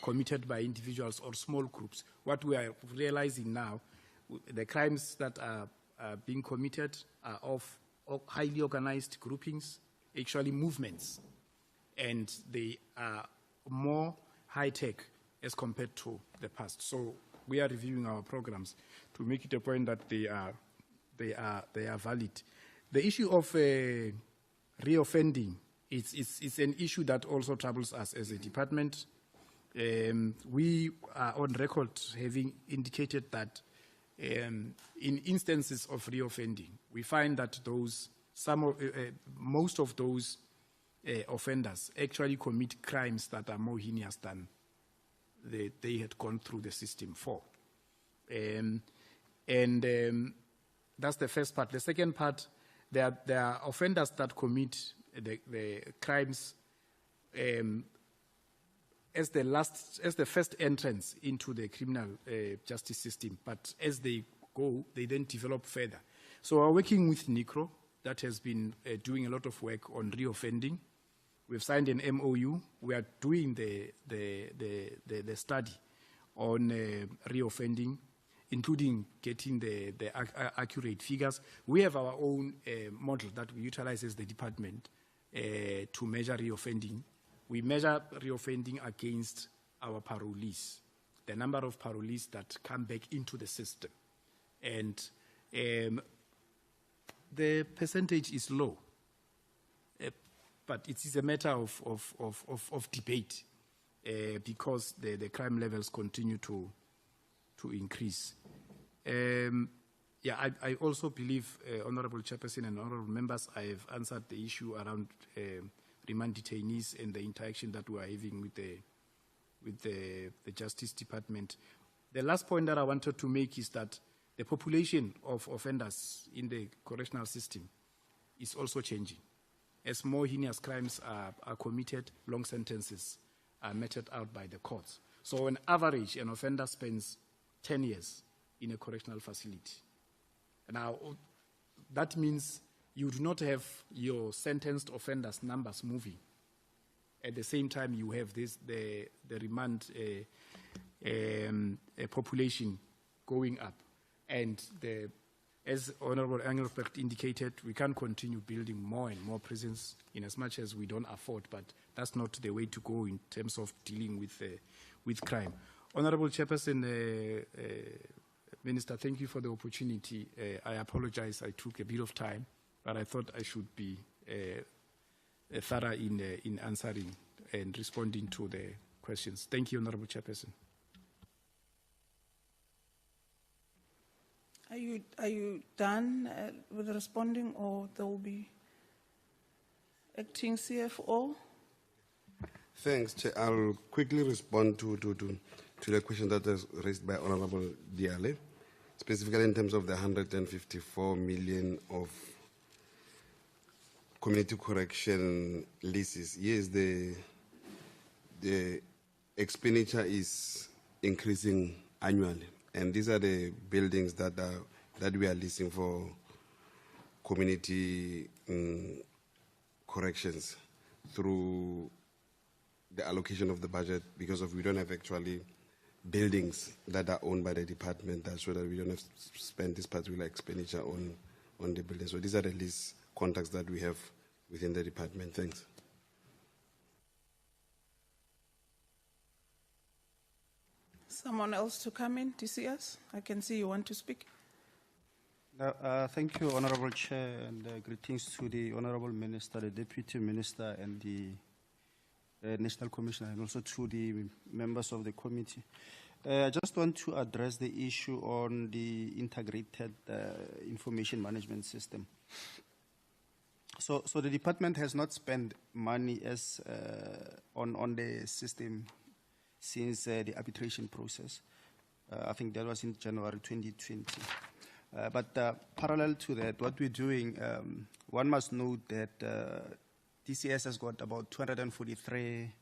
committed by individuals or small groups. What we are realizing now, the crimes that are being committed are of highly organized groupings, actually movements, and they are more high-tech as compared to the past. So we are reviewing our programs to make it a point that they are valid. The issue of reoffending is an issue that also troubles us as a department. We are on record having indicated that in instances of reoffending, we find that most of those offenders actually commit crimes that are more heinous than they had gone through the system for. That's the first part. The second part, there are offenders that commit the crimes as the first entrance into the criminal justice system, but as they go, they then develop further. So we're working with NICRO, that has been doing a lot of work on reoffending. We've signed an MOU. We are doing the study on reoffending, including getting the accurate figures. We have our own model that we utilize as the department to measure reoffending. We measure reoffending against our parolees, the number of parolees that come back into the system. And the percentage is low, but it is a matter of debate because the crime levels continue to increase. I also believe, Honorable Chairperson and Honorable Members, I have answered the issue around remand detainees and the interaction that we are having with the Justice Department. The last point that I wanted to make is that the population of offenders in the correctional system is also changing. As more heinous crimes are committed, long sentences are meted out by the courts. So on average, an offender spends 10 years in a correctional facility. Now, that means you do not have your sentenced offenders' numbers moving. At the same time, you have the remand population going up. And as Honorable Engelbrecht indicated, we can't continue building more and more prisons in as much as we don't afford, but that's not the way to go in terms of dealing with crime. Honorable Chairperson, Minister, thank you for the opportunity. I apologize, I took a bit of time, but I thought I should be thorough in answering and responding to the questions. Thank you, Honorable Chairperson. Are you done with responding, or there will be acting CFO? Thanks, Chair. I'll quickly respond to the question that was raised by Honorable Diale, specifically in terms of the 154 million of community correction leases. Yes, the expenditure is increasing annually. And these are the buildings that we are leasing for community corrections through the allocation of the budget, because we don't have actually buildings that are owned by the department, that's so that we don't have to spend this particular expenditure on the building. So these are the lease contracts that we have within the department. Thanks. Someone else to come in, DCS? I can see you want to speak. Thank you, Honorable Chair, and greetings to the Honorable Minister, the Deputy Minister, and the National Commissioner, and also to the members of the committee. I just want to address the issue on the integrated information management system. So the department has not spent money on the system since the arbitration process. I think that was in January 2020. But parallel to that, what we're doing, one must note that DCS has got about 243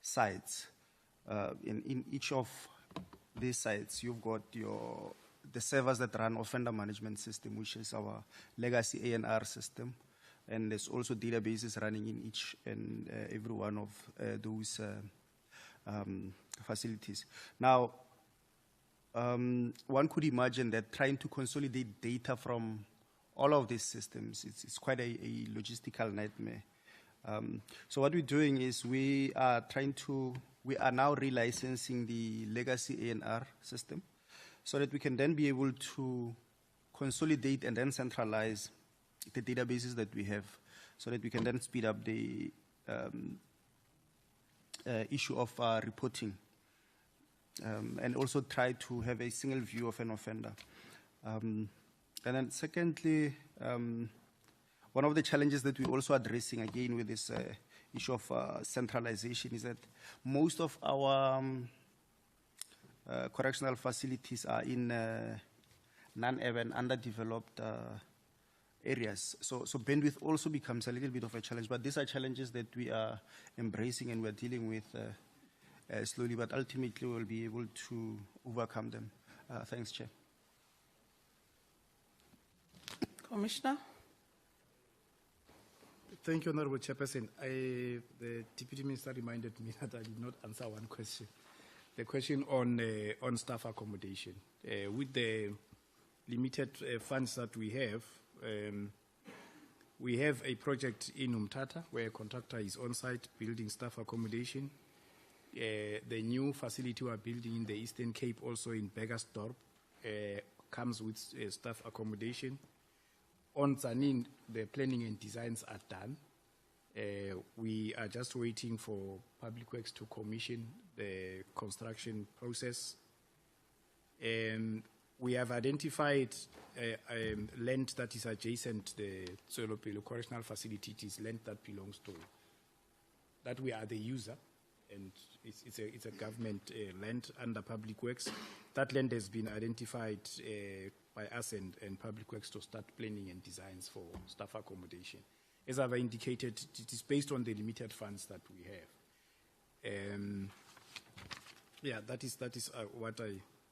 sites. In each of these sites, you've got the servers that run offender management system, which is our legacy ANR system. And there's also databases running in each and every one of those facilities. Now, one could imagine that trying to consolidate data from all of these systems, it's quite a logistical nightmare. So what we're doing is we are now relicensing the legacy ANR system so that we can then be able to consolidate and then centralize the databases that we have so that we can then speed up the issue of reporting, and also try to have a single view of an offender. And then secondly, one of the challenges that we're also addressing again with this issue of centralization is that most of our correctional facilities are in non-urban, underdeveloped areas. So bandwidth also becomes a little bit of a challenge, but these are challenges that we are embracing and we're dealing with slowly, but ultimately we'll be able to overcome them. Thanks, Chair. Commissioner? Thank you, Honorable Chairperson. The Deputy Minister reminded me that I did not answer one question. The question on staff accommodation. With the limited funds that we have a project in Umtata where a contractor is on site building staff accommodation. The new facility we are building in the Eastern Cape, also in Beggersdorp, comes with staff accommodation. On Zanin, the planning and designs are done. We are just waiting for Public Works to commission the construction process. We have identified land that is adjacent to the Tswelopele Correctional Facility. It is land that belongs to, that we are the user, and it's a government land under Public Works. That land has been identified by us and Public Works to start planning and designs for staff accommodation. As I've indicated, it is based on the limited funds that we have. That is what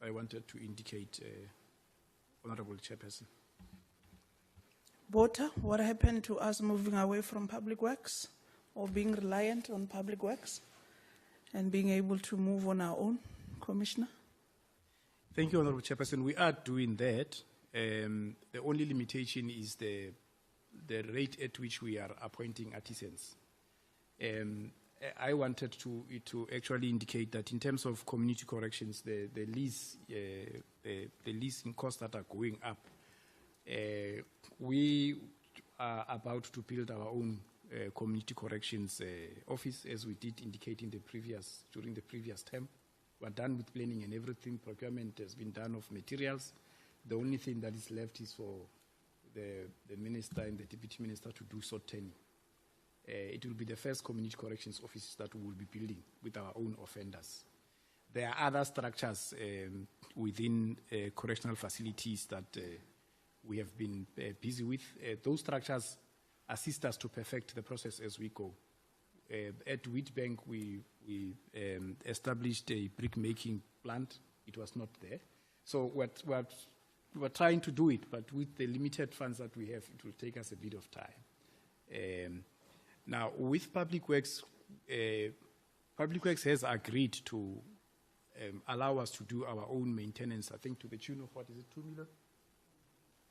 I wanted to indicate, Honorable Chairperson. Bota, what happened to us moving away from Public Works or being reliant on Public Works and being able to move on our own, Commissioner? Thank you, Honorable Chairperson. We are doing that. The only limitation is the rate at which we are appointing artisans. I wanted to actually indicate that in terms of community corrections, the leasing costs that are going up, we are about to build our own community corrections office, as we did indicate in during the previous term. We're done with planning and everything. Procurement has been done of materials. The only thing that is left is for the minister and the deputy minister to do sorting. It will be the first community corrections offices that we will be building with our own offenders. There are other structures within correctional facilities that we have been busy with. Those structures assist us to perfect the process as we go. At Wheatbank, we established a brick-making plant. It was not there. So we're trying to do it, but with the limited funds that we have, it will take us a bit of time. Now, with Public Works has agreed to allow us to do our own maintenance, I think to the tune of, 2 million?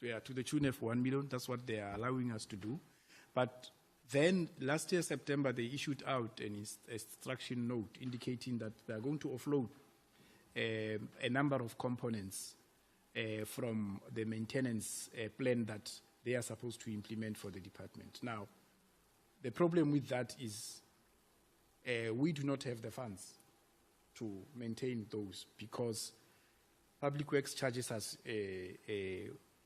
Yeah, to the tune of 1 million. That's what they are allowing us to do. But then last year, September, they issued out an instruction note indicating that they are going to offload a number of components from the maintenance plan that they are supposed to implement for the department. Now, the problem with that is we do not have the funds to maintain those because Public Works charges us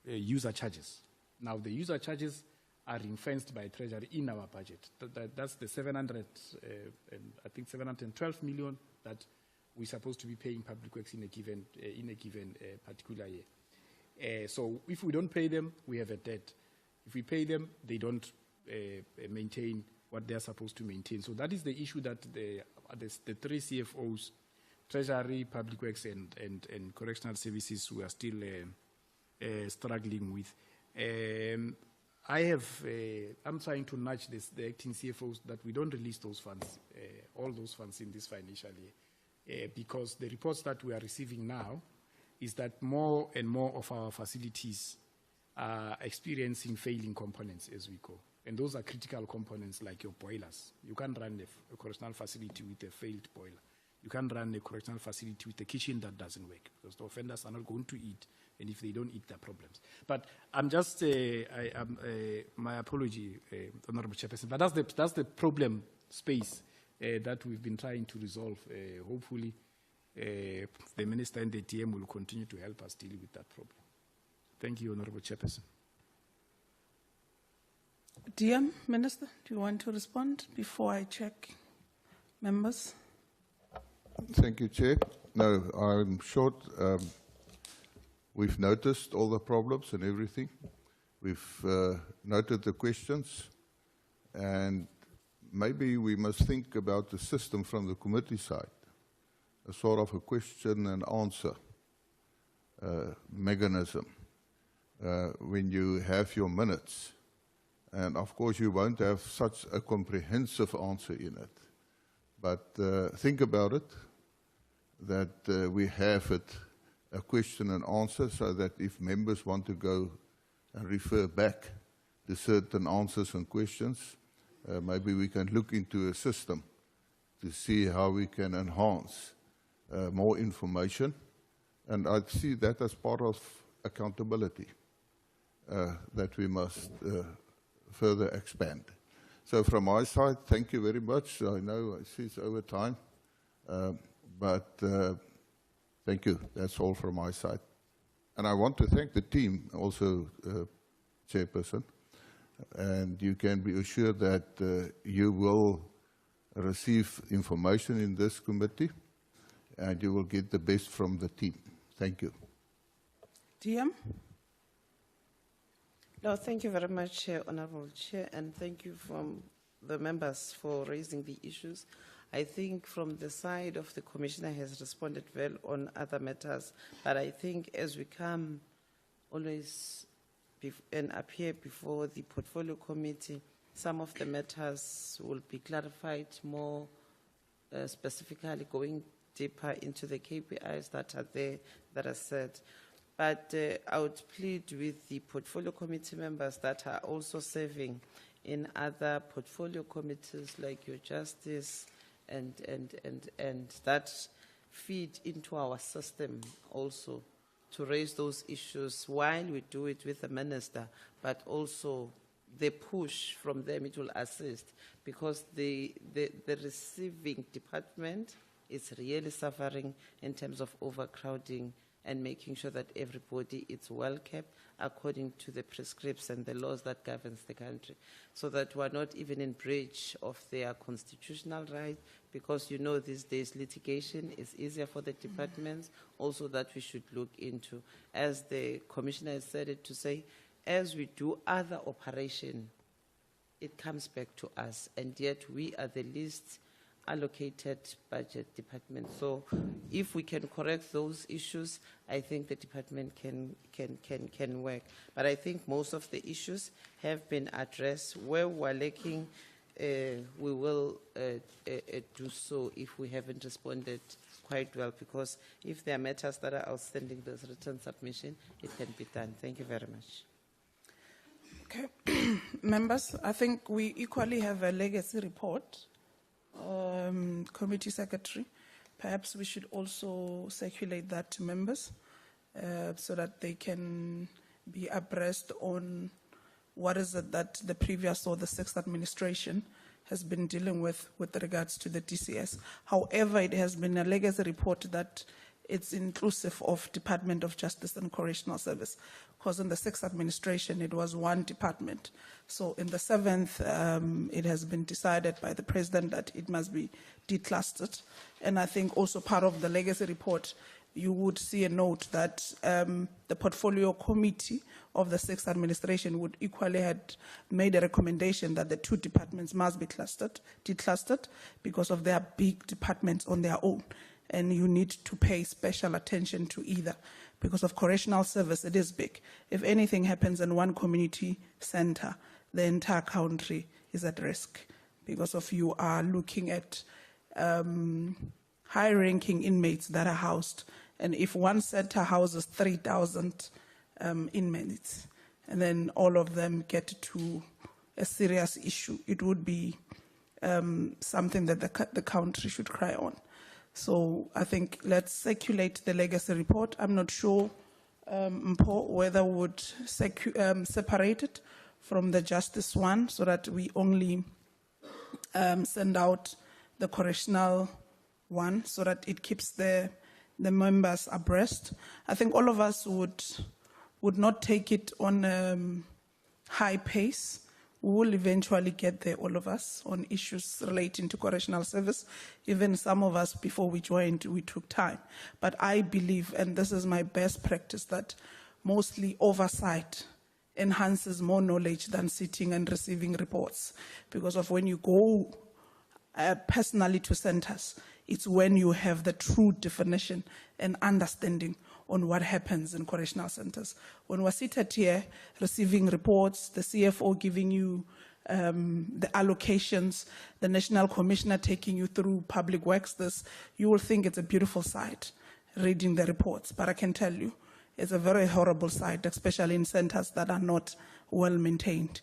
user charges. Now, the user charges are ring-fenced by Treasury in our budget. That's the 712 million that we're supposed to be paying Public Works in a given particular year. So if we don't pay them, we have a debt. If we pay them, they don't maintain what they're supposed to maintain. So that is the issue that the three CFOs, Treasury, Public Works, and Correctional Services, we are still struggling with. I'm trying to nudge the acting CFOs that we don't release those funds, all those funds in this financial year, because the reports that we are receiving now is that more and more of our facilities are experiencing failing components as we go. And those are critical components like your boilers. You can't run a correctional facility with a failed boiler. You can't run a correctional facility with a kitchen that doesn't work because the offenders are not going to eat, and if they don't eat, there are problems. But I'm just, my apology, Honorable Chairperson, but that's the problem space that we've been trying to resolve. Hopefully, the Minister and the TM will continue to help us deal with that problem. Thank you, Honorable Chairperson. DM, Minister, do you want to respond before I check members? Thank you, Chair. No, I'm short. We've noticed all the problems and everything. We've noted the questions, and maybe we must think about the system from the committee side, a sort of a question and answer mechanism when you have your minutes. And of course, you won't have such a comprehensive answer in it. But think about it, that we have it, a question and answer, so that if members want to go and refer back to certain answers and questions, maybe we can look into a system to see how we can enhance more information. And I see that as part of accountability that we must further expand. So from my side, thank you very much. I know I see it's over time, but thank you. That's all from my side. And I want to thank the team also, Chairperson, and you can be assured that you will receive information in this committee and you will get the best from the team. Thank you. DM? No, thank you very much, Honorable Chair, and thank you from the members for raising the issues. I think from the side of the Commissioner has responded well on other matters, but I think as we come always and appear before the Portfolio Committee, some of the matters will be clarified more specifically, going deeper into the KPIs that are there, that are set. But I would plead with the Portfolio Committee members that are also serving in other portfolio committees like your Justice and that feed into our system also to raise those issues while we do it with the Minister, but also the push from them, it will assist, because the receiving department is really suffering in terms of overcrowding and making sure that everybody is well kept according to the prescripts and the laws that governs the country, so that we're not even in breach of their constitutional right, because you know these days litigation is easier for the departments, also that we should look into. As the Commissioner has said it to say, as we do other operation, it comes back to us, and yet we are the least allocated budget department. So if we can correct those issues, I think the department can work. But I think most of the issues have been addressed. Where we're lacking, we will do so if we haven't responded quite well, because if there are matters that are outstanding, there's written submission, it can be done. Thank you very much. Okay. Members, I think we equally have a legacy report. Committee Secretary, perhaps we should also circulate that to members so that they can be abreast on what is it that the previous or the sixth administration has been dealing with regards to the DCS. However, it has been a legacy report that it's inclusive of Department of Justice and Correctional Service, because in the sixth administration, it was one department. So in the seventh, it has been decided by the President that it must be declustered. And I think also part of the legacy report, you would see a note that the Portfolio Committee of the sixth administration would equally had made a recommendation that the two departments must be declustered because of their big departments on their own. And you need to pay special attention to either. Because of correctional service, it is big. If anything happens in one community center, the entire country is at risk, because of you are looking at high-ranking inmates that are housed. And if one center houses 3,000 inmates, and then all of them get to a serious issue, it would be something that the country should cry on. So I think let's circulate the legacy report. I'm not sure, Mpo, whether we would separate it from the justice one so that we only send out the correctional one, so that it keeps the members abreast. I think all of us would not take it on high pace. We will eventually get there, all of us, on issues relating to correctional service. Even some of us, before we joined, we took time. But I believe, and this is my best practice, that mostly oversight enhances more knowledge than sitting and receiving reports. Because of when you go personally to centers, it's when you have the true definition and understanding on what happens in correctional centers. When we're seated here receiving reports, the CFO giving you the allocations, the National Commissioner taking you through public works, you will think it's a beautiful sight reading the reports. But I can tell you, it's a very horrible sight, especially in centers that are not well maintained.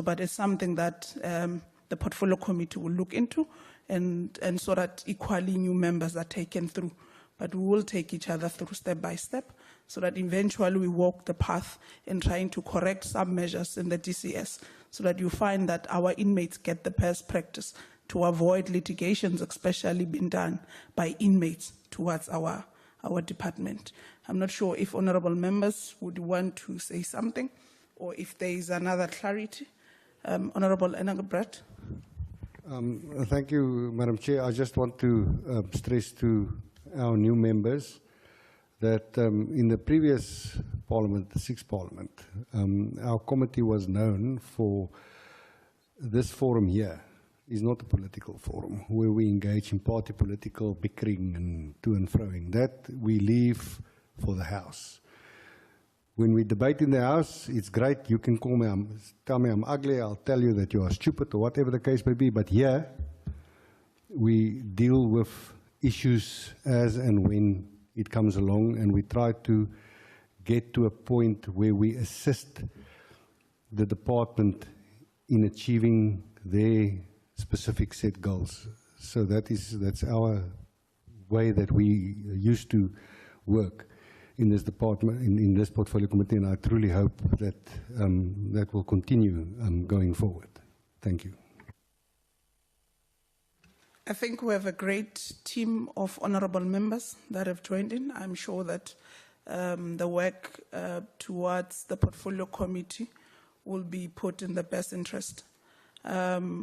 But it's something that the portfolio committee will look into, and so that equally new members are taken through. But we will take each other through step by step, so that eventually we walk the path in trying to correct some measures in the DCS, so that you find that our inmates get the best practice to avoid litigations, especially being done by inmates towards our department. I'm not sure if honorable members would want to say something, or if there is another clarity. Honorable Engelbrecht. Thank you, Madam Chair. I just want to stress to our new members that in the previous Parliament, the 6th Parliament, our committee was known for this forum here is not a political forum where we engage in party political bickering and to and froing. That we leave for the House. When we debate in the House, it's great. You can call me, tell me I'm ugly, I'll tell you that you are stupid or whatever the case may be. But here, we deal with issues as and when it comes along, and we try to get to a point where we assist the department in achieving their specific set goals. So that's our way that we used to work in this department, in this portfolio committee, and I truly hope that that will continue going forward. Thank you. I think we have a great team of honorable members that have joined in. I'm sure that the work towards the portfolio committee will be put in the best interest.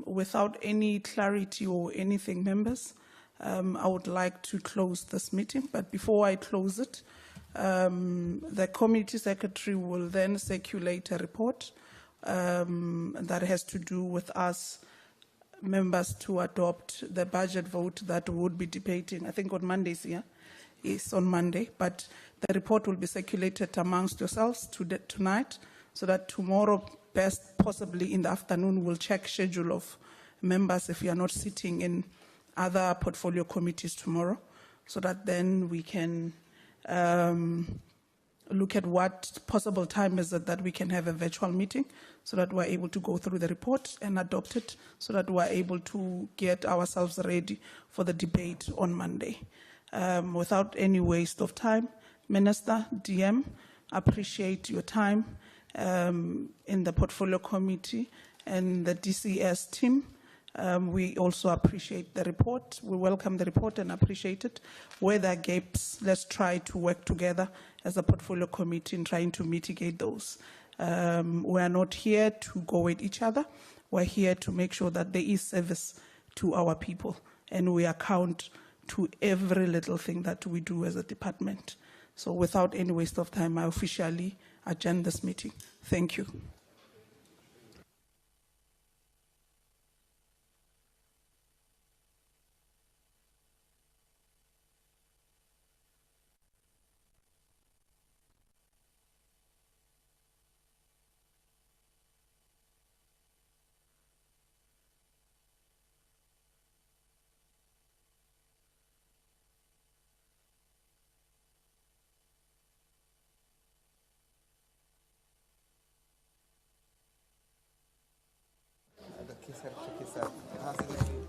Without any clarity or anything, members, I would like to close this meeting. But before I close it, the committee secretary will then circulate a report that has to do with us members to adopt the budget vote that we would be debating, I think on Mondays here. It's on Monday, but the report will be circulated amongst yourselves tonight, so that tomorrow, best possibly in the afternoon, we'll check schedule of members if you are not sitting in other portfolio committees tomorrow, so that then we can look at what possible time is it that we can have a virtual meeting, so that we're able to go through the report and adopt it, so that we're able to get ourselves ready for the debate on Monday. Without any waste of time, Minister, DM, appreciate your time in the portfolio committee and the DCS team. We also appreciate the report. We welcome the report and appreciate it. Where there are gaps, let's try to work together as a portfolio committee in trying to mitigate those. We are not here to go at each other. We're here to make sure that there is service to our people, and we account to every little thing that we do as a department. So without any waste of time, I officially adjourn this meeting. Thank you.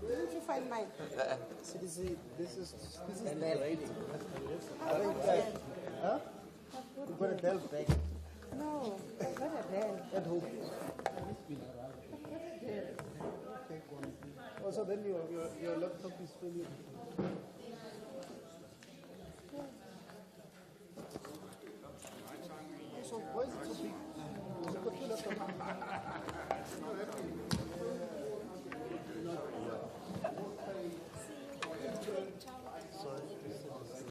Didn't you find mine? This is Right. Huh? You got a Dell bag. No, I got a bell. At home. Also, then your laptop is fully.